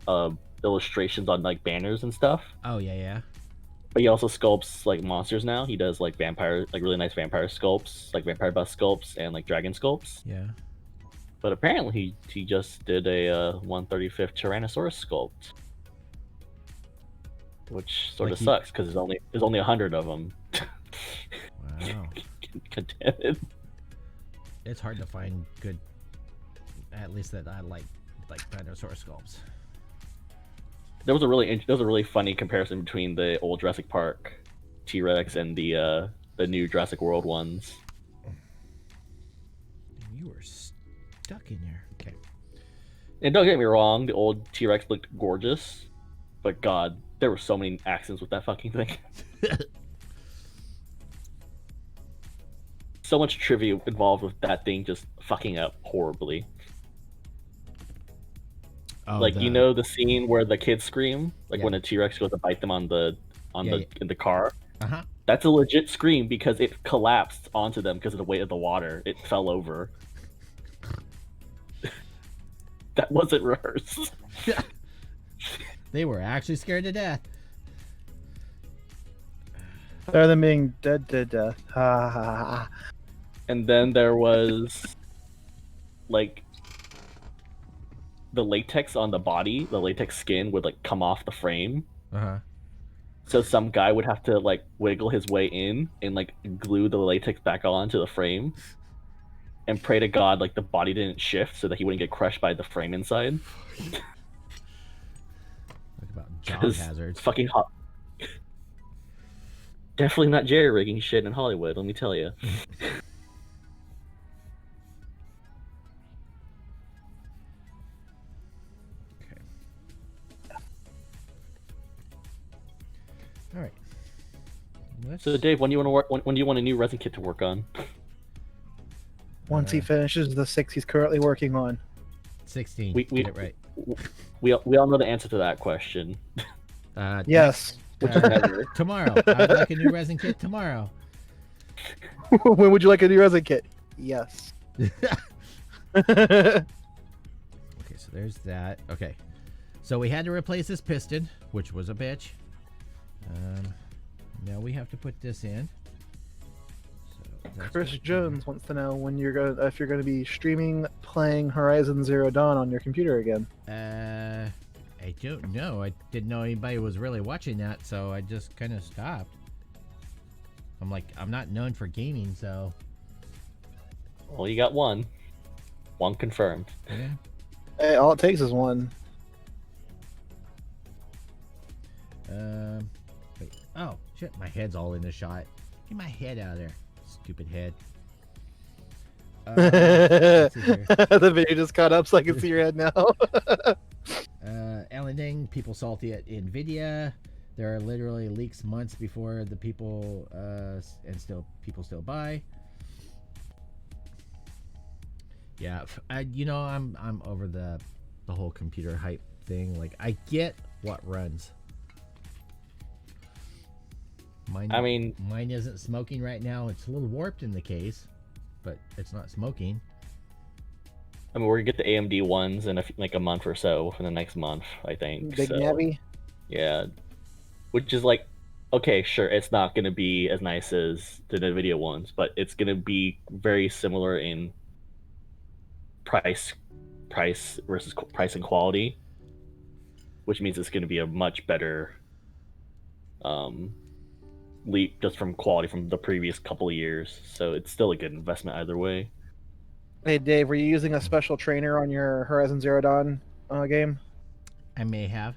illustrations on like banners and stuff. Oh yeah. But he also sculpts like monsters now. He does like vampire, like really nice vampire sculpts, like vampire bust sculpts and like dragon sculpts. Yeah. But apparently he just did a 1/35 Tyrannosaurus sculpt, which sort of sucks because there's only 100 of them. Wow. Contented. It's hard to find good, at least that I like dinosaur sculpts. There was a really funny comparison between the old Jurassic Park T-Rex and the new Jurassic World ones. You were stuck in there. Okay. And don't get me wrong, the old T-Rex looked gorgeous, but God, there were so many accidents with that fucking thing. So much trivia involved with that thing just fucking up horribly. Oh, like you know the scene where the kids scream, like when a T-Rex goes to bite them in the car. Uh-huh. That's a legit scream because it collapsed onto them because of the weight of the water. It fell over. That wasn't rehearsed. They were actually scared to death. Better than being dead to death. Ha ha ha. And then there was like the latex on the body, the latex skin would like come off the frame. Uh-huh. So some guy would have to like wiggle his way in and like glue the latex back onto the frame and pray to God like the body didn't shift so that he wouldn't get crushed by the frame inside. Talk about job hazards. Fucking hot. Definitely not jerry-rigging shit in Hollywood, let me tell you. All right. So Dave, when do you want to work? When do you want a new resin kit to work on? Once he finishes the 6 he's currently working on. 16. We Get it right. We all know the answer to that question. Yes. Tomorrow. I'd like a new resin kit tomorrow. When would you like a new resin kit? Yes. Okay, so there's that. Okay. So we had to replace this piston, which was a bitch. Now we have to put this in. So That's Chris pretty cool. Jones wants to know when if you're going to be streaming playing Horizon Zero Dawn on your computer again. I don't know. I didn't know anybody was really watching that, so I just kind of stopped. I'm not known for gaming, so Well, you got one. One confirmed. yeah. Hey, all it takes is one. Wait. Oh shit! My head's all in the shot. Get my head out of there, stupid head. Let's see here. The video just caught up so I can see your head now. Alan Ding, people salty at Nvidia. There are literally leaks months before the people people still buy. Yeah, I'm over the whole computer hype thing. Like, I get what runs. Mine isn't smoking right now. It's a little warped in the case, but it's not smoking. I mean, we're gonna get the AMD ones in a month or so, for the next month, I think. Big so, Nabby. yeah, which is like, okay, sure, it's not gonna be as nice as the NVIDIA ones, but it's gonna be very similar in price versus price and quality, which means it's gonna be a much better leap just from quality from the previous couple of years. So it's still a good investment either way. Hey Dave, were you using a special trainer on your Horizon Zero Dawn game? I may have.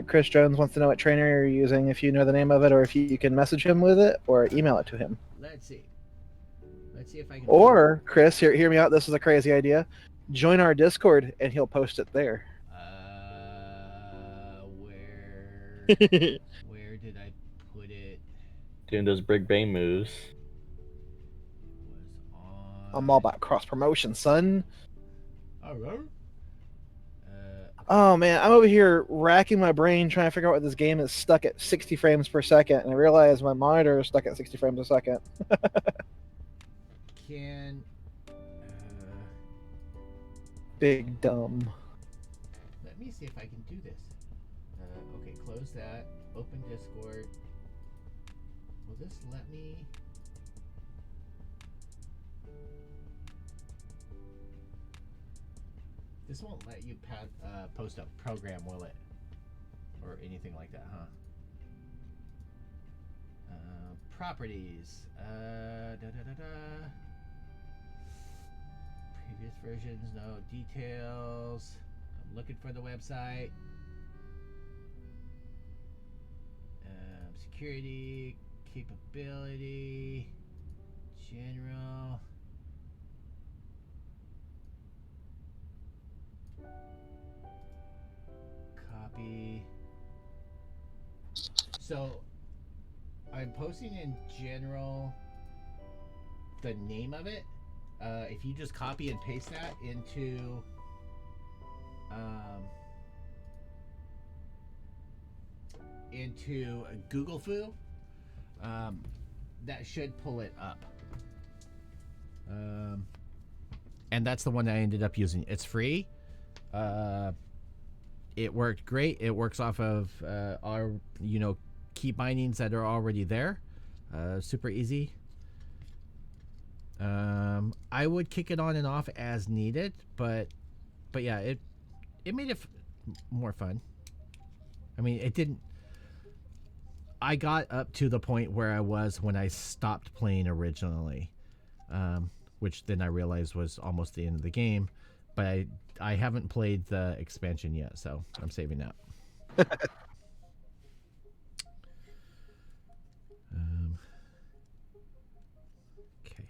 Chris Jones wants to know what trainer you're using, if you know the name of it, or if you can message him with it, or email it to him. Let's see if I can. Or Chris, hear me out. This is a crazy idea. Join our Discord, and he'll post it there. Where did I put it? Doing those big bang moves. It was on. I'm all about cross promotion, son. Hello? Oh man, I'm over here racking my brain trying to figure out what this game is stuck at 60 frames per second, and I realize my monitor is stuck at 60 frames a second. Can Big dumb. let me see if I can do this. Okay, close that. Open Discord. Will this let me? This won't let you post a program, will it? Or anything like that, huh? Properties. Previous versions, no details. I'm looking for the website. Security, capability, general. Copy. So I'm posting in general the name of it. If you just copy and paste that into a Google Foo, that should pull it up. And that's the one I ended up using. It's free. It worked great. It works off of our key bindings that are already there. Super easy. I would kick it on and off as needed, but yeah, it made it more fun. I mean, it didn't. I got up to the point where I was when I stopped playing originally, which then I realized was almost the end of the game. But I haven't played the expansion yet, so I'm saving that. Okay.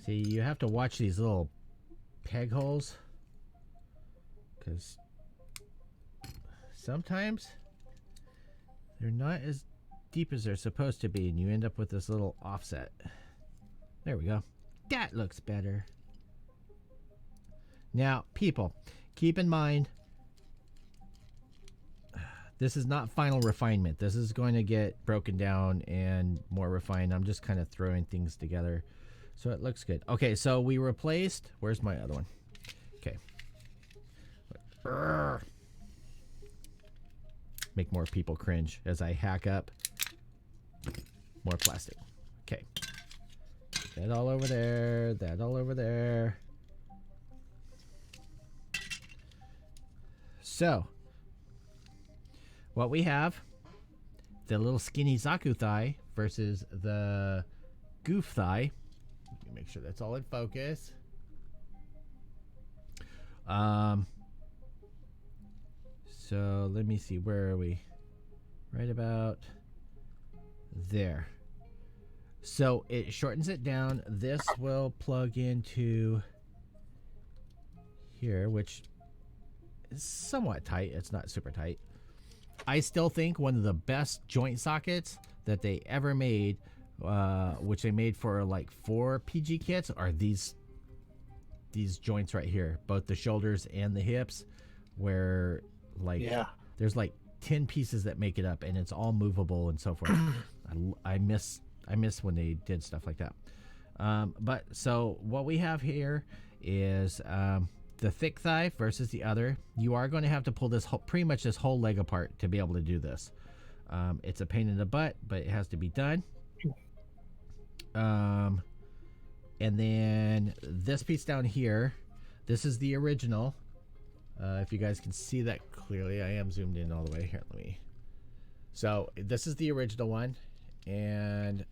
See, you have to watch these little peg holes, because sometimes they're not as deep as they're supposed to be, and you end up with this little offset. There we go. That looks better. Now, people, keep in mind, this is not final refinement. This is going to get broken down and more refined. I'm just kind of throwing things together, so it looks good. Okay, so we replaced. Where's my other one? Okay. make more people cringe as I hack up more plastic. Okay. That all over there. That all over there. So, what we have, the little skinny Zaku thigh versus the Goof thigh. Make sure that's all in focus. So let me see, where are we? Right about there. So it shortens it down. This will plug into here, which is somewhat tight. It's not super tight. I still think one of the best joint sockets that they ever made, which they made for like 4 PG kits, are these joints right here, both the shoulders and the hips, where like there's like 10 pieces that make it up, and it's all movable and so forth. I miss when they did stuff like that. But so what we have here is the thick thigh versus the other. You are going to have to pull this pretty much this whole leg apart to be able to do this. It's a pain in the butt, but it has to be done. And then this piece down here, this is the original. If you guys can see that clearly, I am zoomed in all the way here. Let me. So this is the original one, and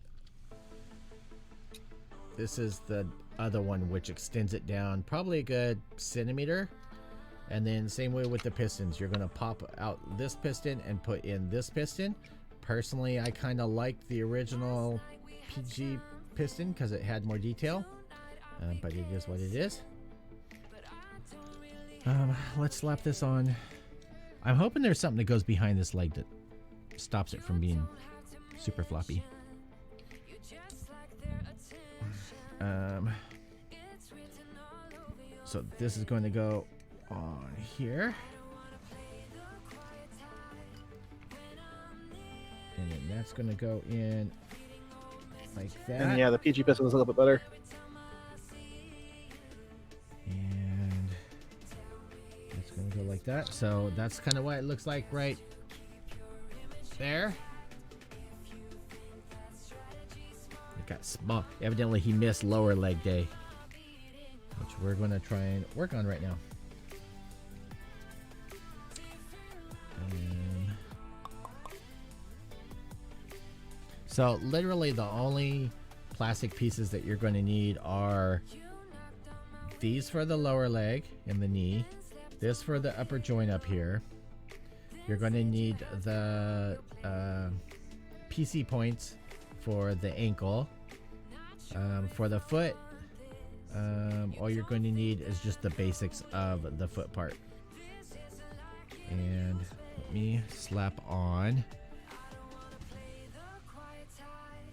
this is the other one, which extends it down probably a good centimeter. And then same way with the pistons, you're going to pop out this piston and put in this piston. Personally, I kind of like the original PG piston because it had more detail, but it is what it is. Let's slap this on. I'm hoping there's something that goes behind this leg that stops it from being super floppy. So this is going to go on here, and then that's going to go in like that. And yeah, the PG piston is a little bit better. And it's going to go like that. So that's kind of what it looks like right there. It got small. Evidently he missed lower leg day, which we're going to try and work on right now. So literally the only plastic pieces that you're going to need are these for the lower leg and the knee, this for the upper joint up here. You're going to need the PC points for the ankle. For the foot, all you're going to need is just the basics of the foot part. And let me slap on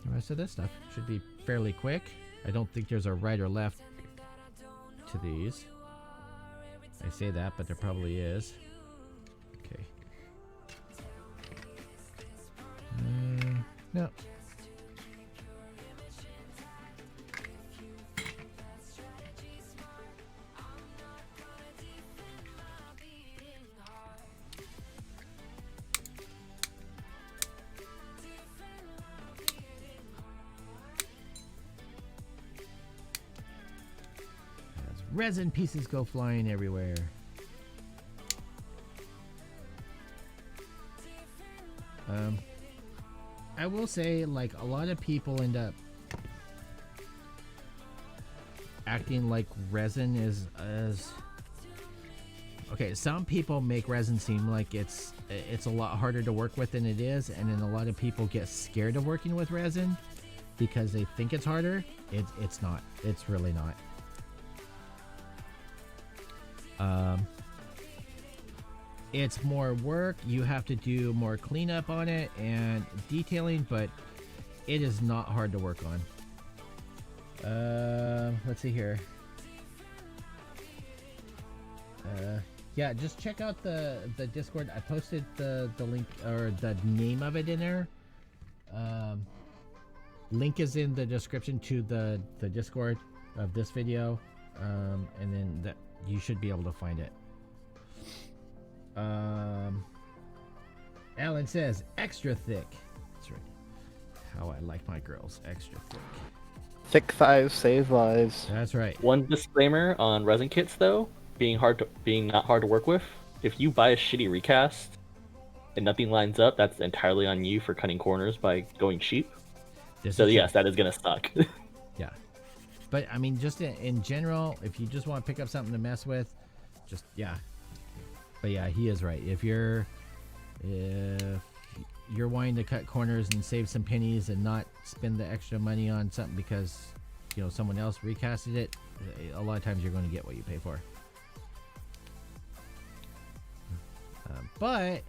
the rest of this stuff. Should be fairly quick. I don't think there's a right or left to these. I say that, but there probably is. Okay. No. Resin pieces go flying everywhere. I will say, like, a lot of people end up acting like resin is okay. Some people make resin seem like it's a lot harder to work with than it is, and then a lot of people get scared of working with resin because they think it's harder. It's not. It's really not. It's more work. You have to do more cleanup on it and detailing, but it is not hard to work on. Let's see here. Yeah, just check out the Discord. I posted the link or the name of it in there. Link is in the description to the Discord of this video, and then that you should be able to find it. Alan says extra thick. That's right. How I like my girls, extra thick. Thick thighs save lives. That's right. One disclaimer on resin kits, though, being not hard to work with. If you buy a shitty recast and nothing lines up, that's entirely on you for cutting corners by going cheap. So yes, that is gonna suck. Yeah. But I mean, just in general, if you just want to pick up something to mess with, just yeah. But yeah, he is right. If you're wanting to cut corners and save some pennies and not spend the extra money on something because someone else recasted it, a lot of times you're going to get what you pay for. But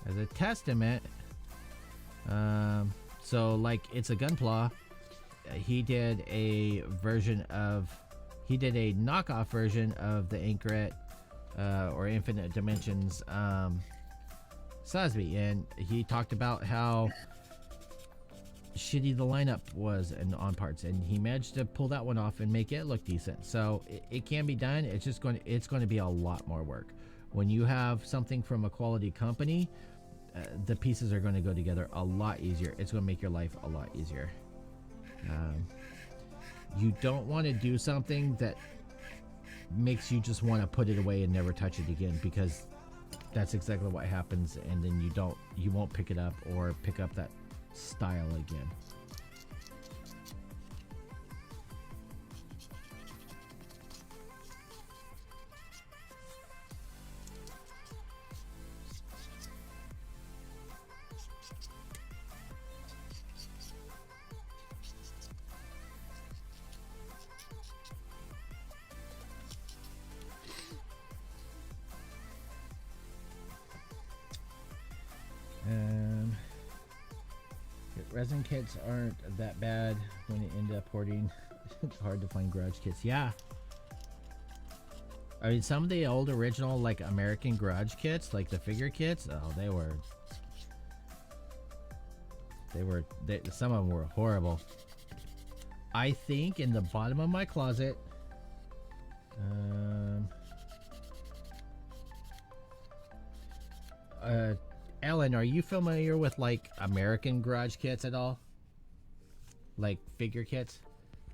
as a testament, so like It's a Gunpla, he did a knockoff version of the Inkret or Infinite Dimensions Sosby, and he talked about how shitty the lineup was and on parts, and he managed to pull that one off and make it look decent. So it can be done. It's just going to be a lot more work. When you have something from a quality company, the pieces are going to go together a lot easier. It's going to make your life a lot easier. You don't want to do something that makes you just want to put it away and never touch it again, because that's exactly what happens, and then you won't pick it up or pick up that style again. Resin kits aren't that bad when you end up hoarding. It's hard to find garage kits. Yeah. I mean, some of the old original, like American garage kits, like the figure kits, they some of them were horrible. I think in the bottom of my closet, Ellen, are you familiar with like American garage kits at all? Like figure kits?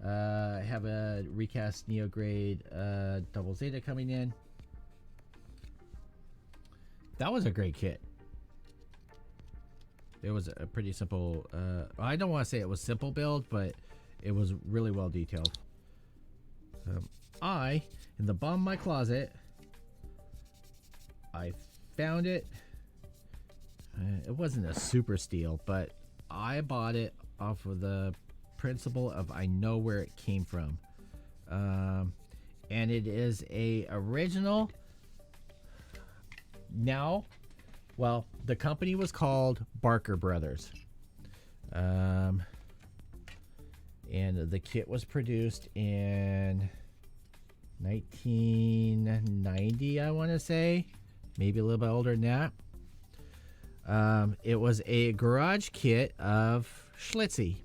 I have a recast Neo Grade Double Zeta coming in. That was a great kit. It was a pretty simple, I don't want to say it was simple build, but it was really well detailed. In the bottom of my closet, I found it. It wasn't a super steal, but I bought it off of the principle of I know where it came from. And it is a original. Now, well, the company was called Barker Brothers. And the kit was produced in 1990, I want to say. Maybe a little bit older than that. It was a garage kit of Schlitzie.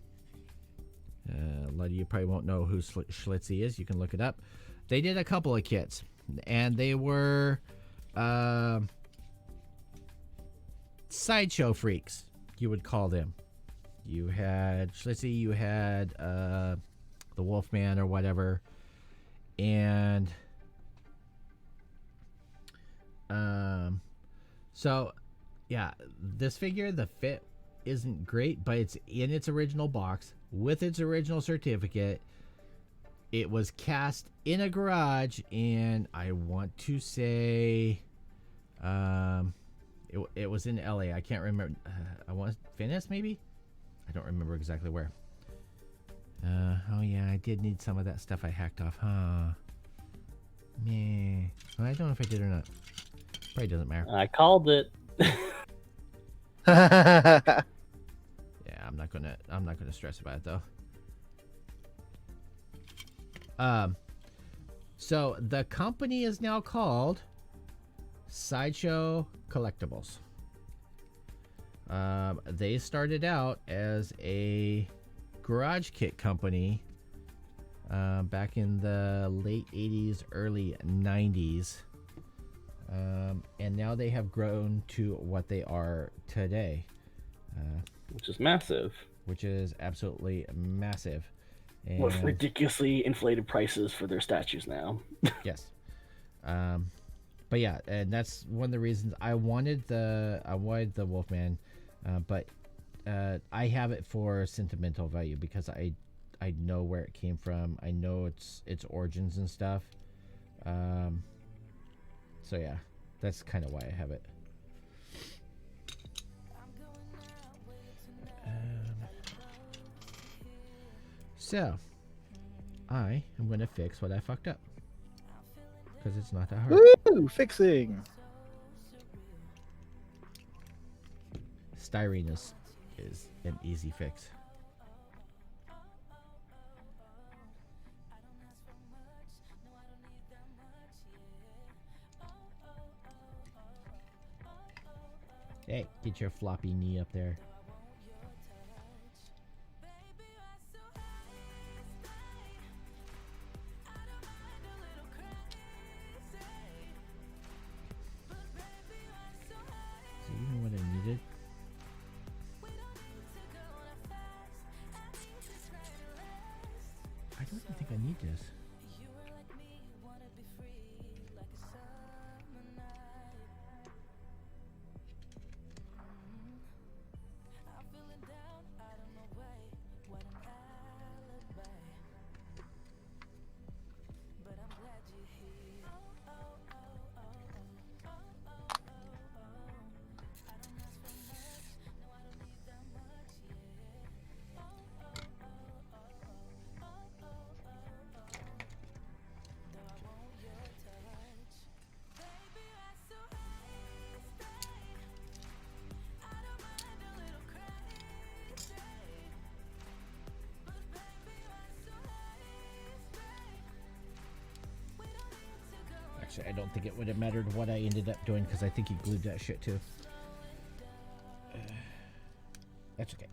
A lot of you probably won't know who Schlitzie is. You can look it up. They did a couple of kits, and they were sideshow freaks, you would call them. You had Schlitzie, you had the Wolfman or whatever, and so yeah, this figure, the fit isn't great, but it's in its original box with its original certificate. It was cast in a garage, and I want to say it was in LA. I can't remember. I want Venice, maybe? I don't remember exactly where. Oh yeah, I did need some of that stuff I hacked off, huh? Meh. Well, I don't know if I did or not. Probably doesn't matter. I called it. Yeah, I'm not gonna stress about it though. So the company is now called Sideshow Collectibles. They started out as a garage kit company back in the late 80s, early 90s. and now they have grown to what they are today, which is massive. which is absolutely massive. And With ridiculously inflated prices for their statues now. yes, but yeah, and that's one of the reasons I wanted the Wolfman, but I have it for sentimental value because I know where it came from. I know its origins and stuff. So yeah, that's kind of why I have it. So I am going to fix what I fucked up because it's not that hard. Woo! Fixing. Styrene is an easy fix. Hey, get your floppy knee up there. So you know what I needed? I don't even think I need this. Actually, I don't think it would have mattered what I ended up doing because I think he glued that shit too. That's okay.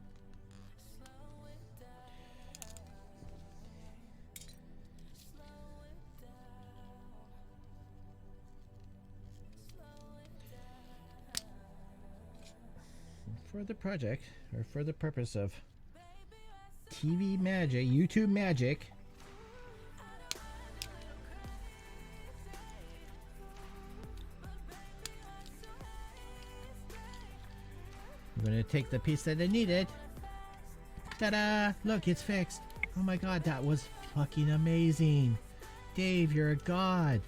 For the project, or for the purpose of TV magic, YouTube magic, I'm gonna take the piece that I needed. Ta-da! Look, it's fixed. Oh my god, that was fucking amazing. Dave, you're a god.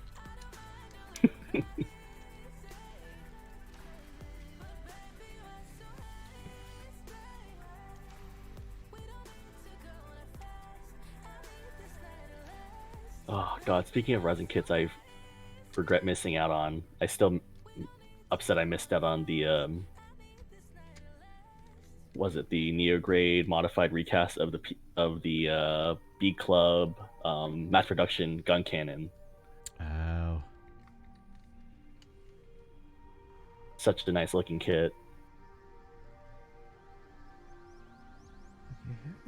Oh god, speaking of resin kits, I regret missing out on. I still upset I missed out on the was it the Neograde modified recast of the B Club mass production gun cannon. Oh. Such a nice looking kit.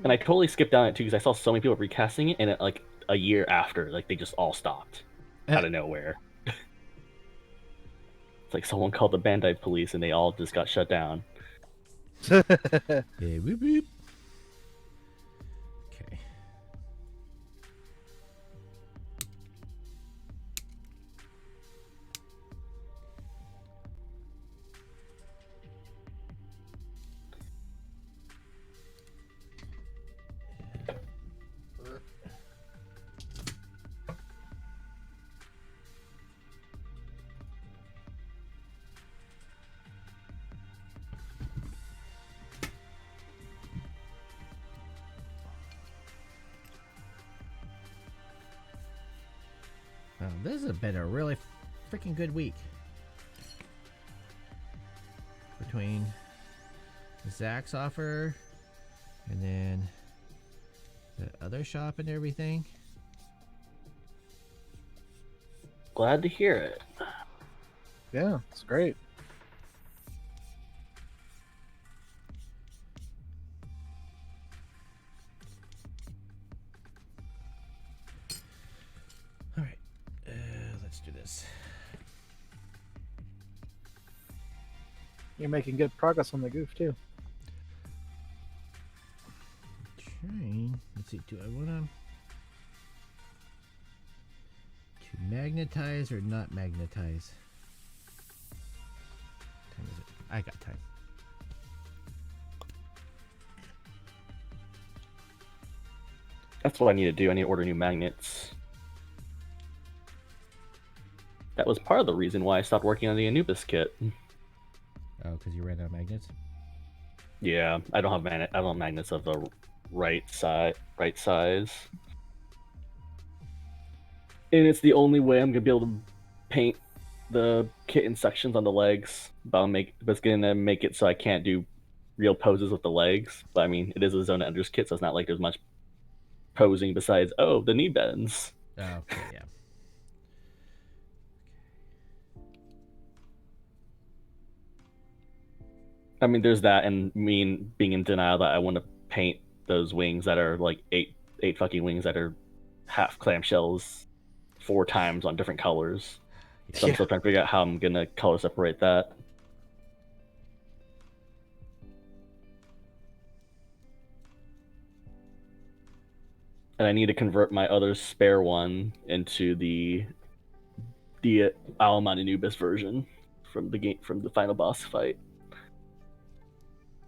And I totally skipped on it too because I saw so many people recasting it, and it, like a year after, like they just all stopped out of nowhere. It's like someone called the Bandai police and they all just got shut down. Hey, whoop, whoop. Okay. This has been a really freaking good week. Between Zach's offer and then the other shop and everything. Glad to hear it. Yeah, it's great. All right, let's do this. You're making good progress on the goof too. Trying. Let's see. Do I want to magnetize or not magnetize? What time is it? I got time. That's what I need to do. I need to order new magnets. That was part of the reason why I stopped working on the Anubis kit. Oh, because you ran out of magnets? Yeah, I don't have magnets of the right size. And it's the only way I'm gonna be able to paint the kit in sections on the legs. But it's gonna make it so I can't do real poses with the legs. But I mean, it is a Zona Enders kit, so it's not like there's much posing besides the knee bends. Oh, okay, yeah. I mean, there's that, and me being in denial that I want to paint those wings that are like eight fucking wings that are half clamshells 4 times on different colors. So I'm still trying to figure out how I'm gonna color separate that. And I need to convert my other spare one into the Almond Anubis version from the final boss fight.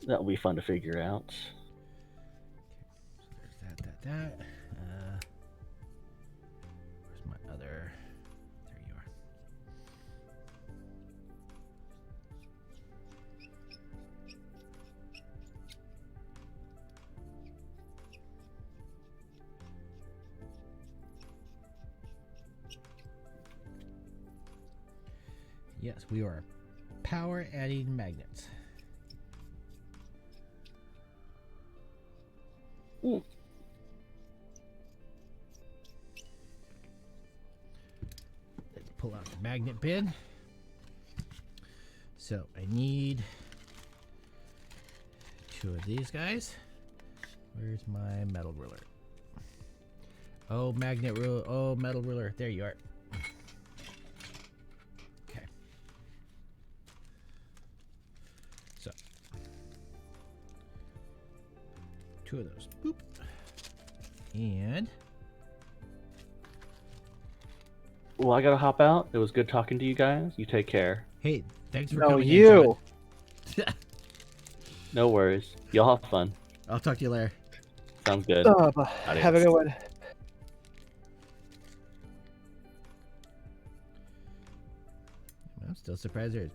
That'll be fun to figure out. So there's that. Where's my other? There you are. Yes, we are power adding magnets. Ooh. Let's pull out the magnet bin. So I need 2 of these guys. Where's my metal ruler? Oh, magnet ruler. Oh, metal ruler. There you are. Okay. So 2 of those. Boop. And Well, I gotta hop out. It was good talking to you guys. You take care. hey, thanks for No, coming you. in, John. No worries. Y'all have fun. I'll talk to you later. Sounds good. Have a good one. I'm still surprised there's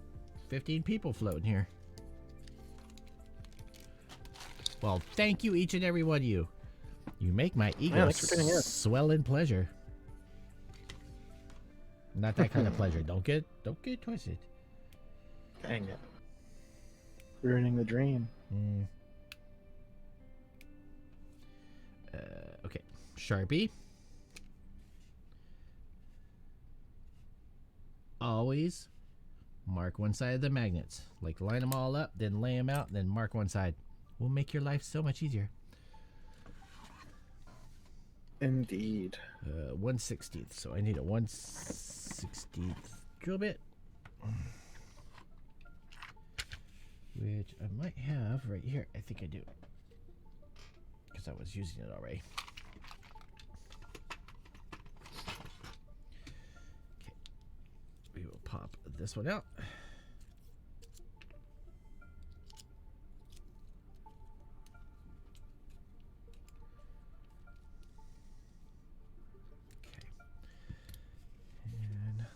15 people floating here. Well, thank you, each and every one of you. You make my ego thanks for being here. swell in pleasure. Not that kind of pleasure. Don't get twisted. Dang it. Ruining the dream. Okay, Sharpie. Always mark one side of the magnets. Like line them all up, then lay them out, then mark one side. Will make your life so much easier. Indeed. 1/16. So I need a 1/16 drill bit, which I might have right here. I think I do, because I was using it already. Okay, we will pop this one out.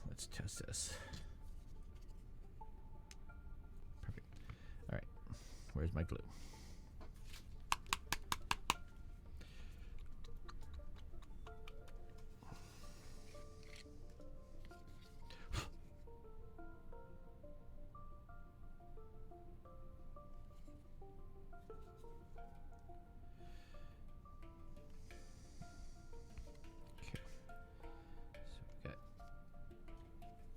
Let's test this. Perfect. All right. Where's my glue? Okay. So we got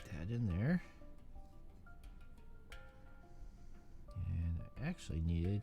that in there, and I actually needed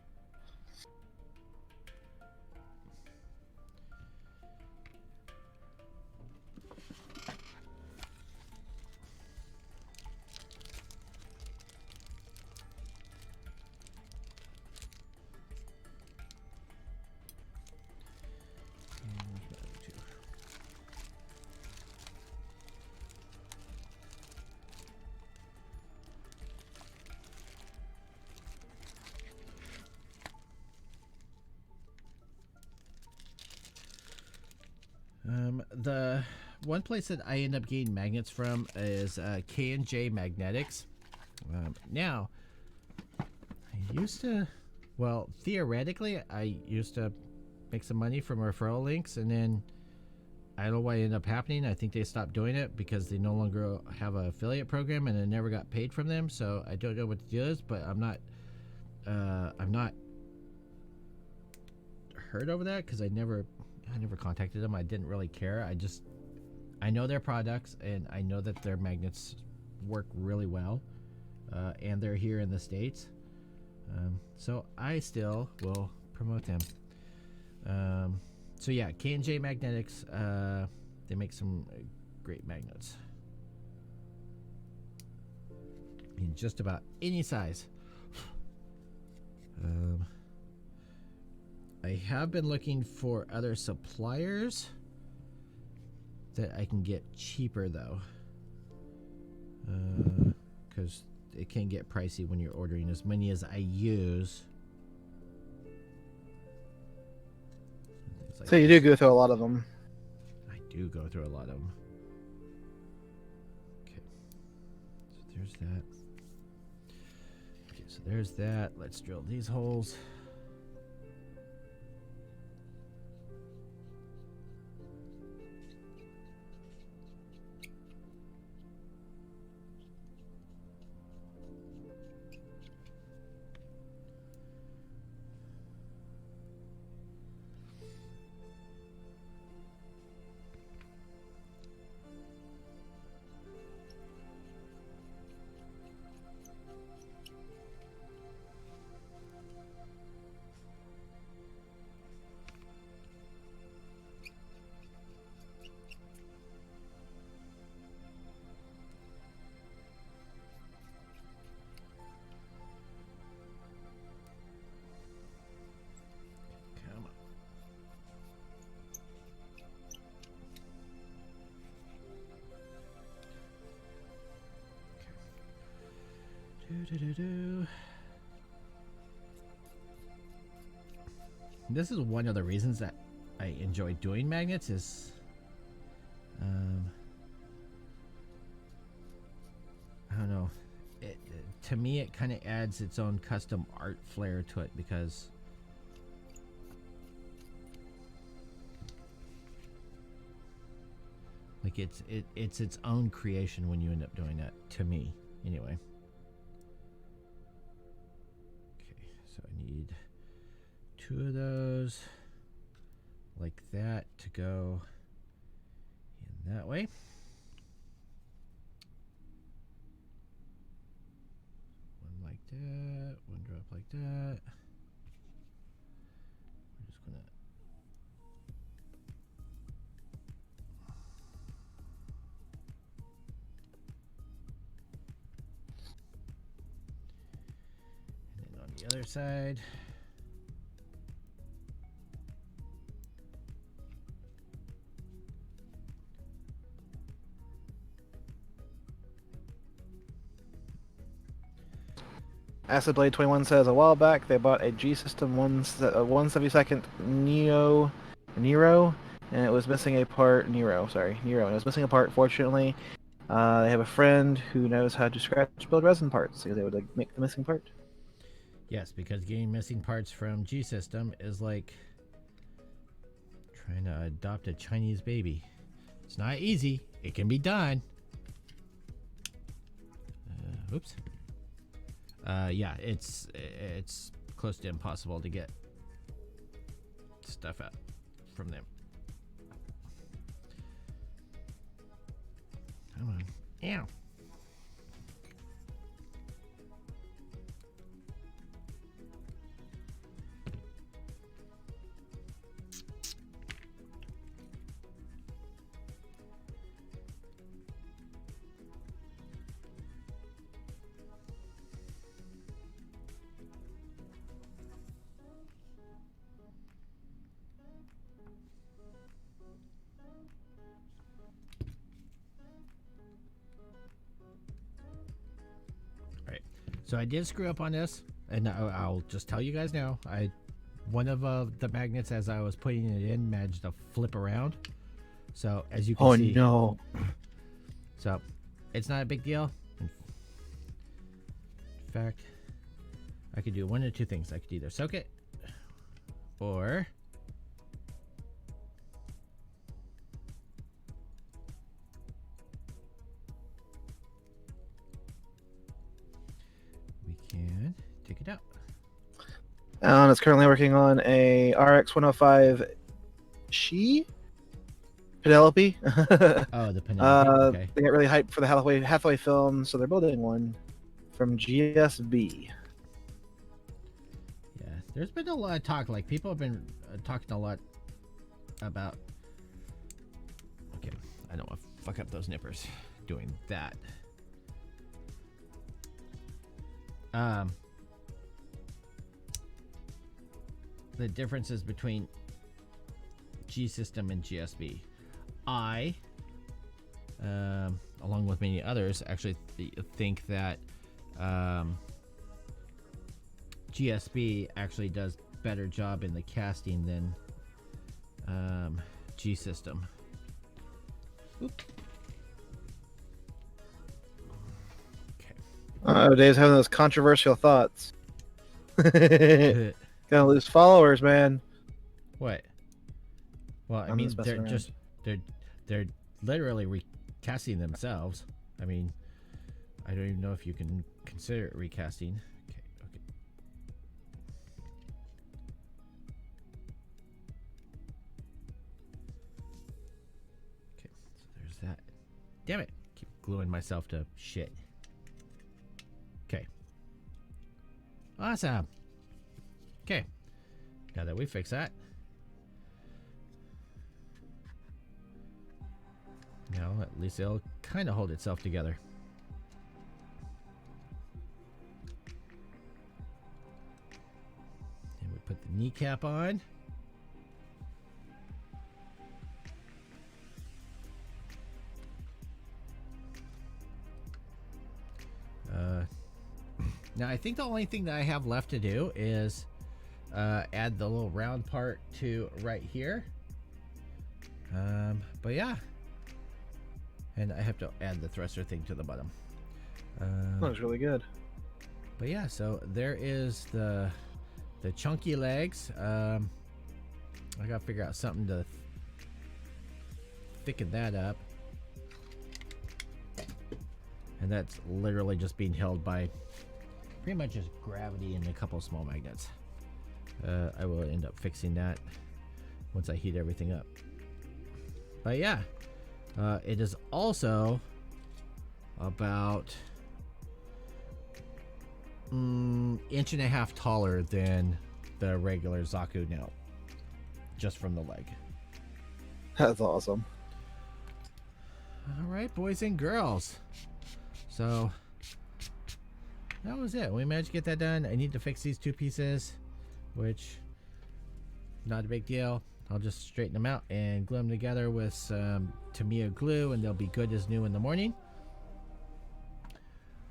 one place that I end up getting magnets from is K&J Magnetics. Now, I used to, well, theoretically, I used to make some money from referral links, and then I don't know what ended up happening. I think they stopped doing it because they no longer have an affiliate program, and I never got paid from them. So I don't know what the deal is, but I'm not hurt over that because I never contacted them. I didn't really care. I know their products, and I know that their magnets work really well, and they're here in the States. So I still will promote them. So yeah, K&J Magnetics, they make some great magnets in just about any size. I have been looking for other suppliers that I can get cheaper though, because it can get pricey when you're ordering as many as I use. Like So you do go through a lot of them. I do go through a lot of them. Okay, so there's that. Okay, so there's that. Let's drill these holes. This is one of the reasons that I enjoy doing magnets is I don't know, to me it kind of adds its own custom art flair to it, because like it's its own creation when you end up doing that, to me anyway. Okay, so I need 2 of those like that to go in that way. One like that, one drop like that. We're just gonna and then on the other side. Acid Blade 21 says a while back they bought a G System 172nd Nero, and it was missing a part. Nero, and it was missing a part. Fortunately, they have a friend who knows how to scratch build resin parts, so they would like make the missing part. Yes, because getting missing parts from G System is like trying to adopt a Chinese baby. It's not easy. It can be done. Oops. Yeah, it's close to impossible to get stuff out from them. Come on. Ow. So I did screw up on this, and I'll just tell you guys now. One of the magnets, as I was putting it in, managed to flip around. So as you can Oh see, no. so it's not a big deal. In fact, I could do one of two things. I could either soak it or we can take it out. Alan is currently working on a RX 105 Penelope. Oh, the Penelope. Okay. They get really hyped for the Hathaway film, so they're building one from GSB. Yeah, there's been a lot of talk. Like people have been talking a lot about. Okay, I don't want to fuck up those nippers doing that. The differences between G System and GSB. I, along with many others, actually think that GSB actually does better job in the casting than G System. Oop. Okay. Dave's having those controversial thoughts. Gonna lose followers, man. What? Well, I I'm mean, just they're messing just they're literally recasting themselves. I mean, I don't even know if you can consider it recasting. Okay, okay. Okay, so there's that. Damn it! Keep gluing myself to shit. Okay. Awesome. Okay. Now that we fix that. Now at least it'll kind of hold itself together. And we put the kneecap on. Now I think the only thing that I have left to do is add the little round part to right here. But yeah. And I have to add the thruster thing to the bottom. That was really good. But yeah, so there is the chunky legs. I gotta figure out something to thicken that up. And that's literally just being held by pretty much just gravity and a couple small magnets. I will end up fixing that once I heat everything up. But yeah, it is also about inch and a half taller than the regular Zaku now, just from the leg. That's awesome. All right, boys and girls. So that was it. We managed to get that done. I need to fix these two pieces, which not a big deal. I'll just straighten them out and glue them together with some Tamiya glue, and they'll be good as new in the morning.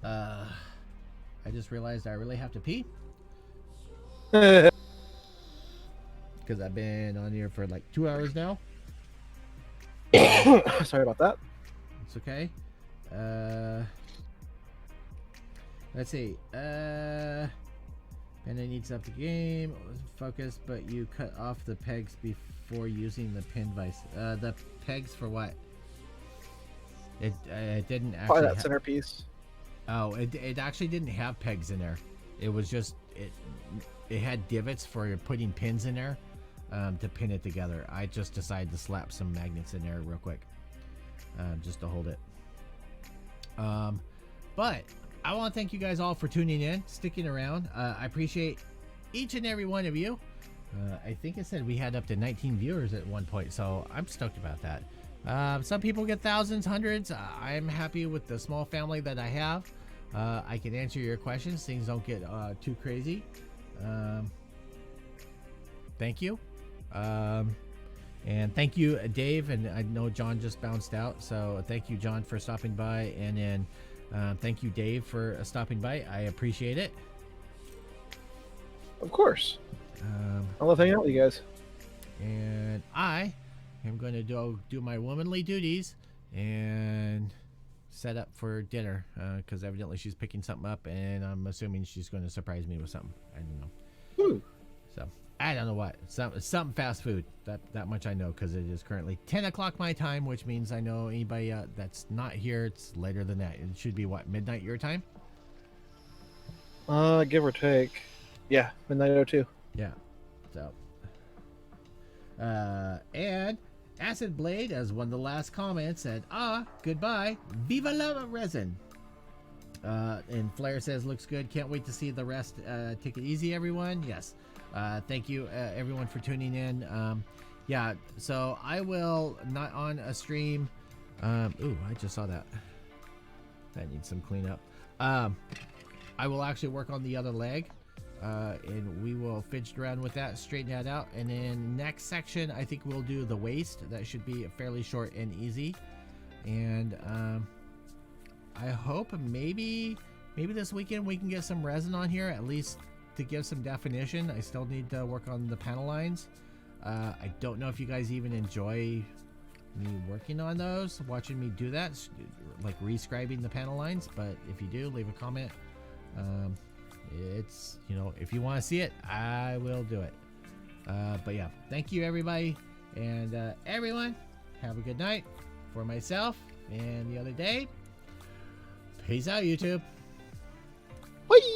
I just realized I really have to pee because I've been on here for like 2 hours now. Sorry about that. It's okay. Let's see. And I need to up the game. Focus, but you cut off the pegs before using the pin vise. The pegs for what? It didn't actually. Probably that centerpiece. Oh, it actually didn't have pegs in there. It was just it had divots for putting pins in there to pin it together. I just decided to slap some magnets in there real quick, just to hold it. But I want to thank you guys all for tuning in, sticking around. I appreciate each and every one of you. I think it said we had up to 19 viewers at one point, so I'm stoked about that. Some people get thousands, hundreds. I'm happy with the small family that I have. I can answer your questions. Things don't get too crazy. Thank you. And thank you, Dave. And I know John just bounced out, so thank you, John, for stopping by. And then thank you, Dave, for stopping by. I appreciate it. Of course. I love hanging out with you guys. And I am going to do my womanly duties and set up for dinner because evidently she's picking something up, and I'm assuming she's going to surprise me with something. I don't know. So I don't know what. Something fast food. That much I know, because it is currently 10 o'clock my time, which means I know anybody that's not here, it's later than that. It should be what, midnight your time? Give or take. Yeah, midnight 02. Yeah. So and Acid Blade, as one of the last comments, said, goodbye, viva la resin. And Flair says, looks good, can't wait to see the rest. Take it easy, everyone. Yes. Thank you, everyone, for tuning in. Yeah, so I will not on a stream. Ooh, I just saw that. That needs some cleanup. I will actually work on the other leg, and we will fidget around with that, straighten that out. And then next section, I think we'll do the waist. That should be fairly short and easy. And I hope maybe this weekend we can get some resin on here, at least to give some definition. I still need to work on the panel lines. I don't know if you guys even enjoy me working on those, watching me do that, like rescribing the panel lines. But if you do, leave a comment. It's, if you want to see it, I will do it. But yeah, thank you, everybody. And everyone, have a good night. For myself and the other day, peace out, YouTube. Bye.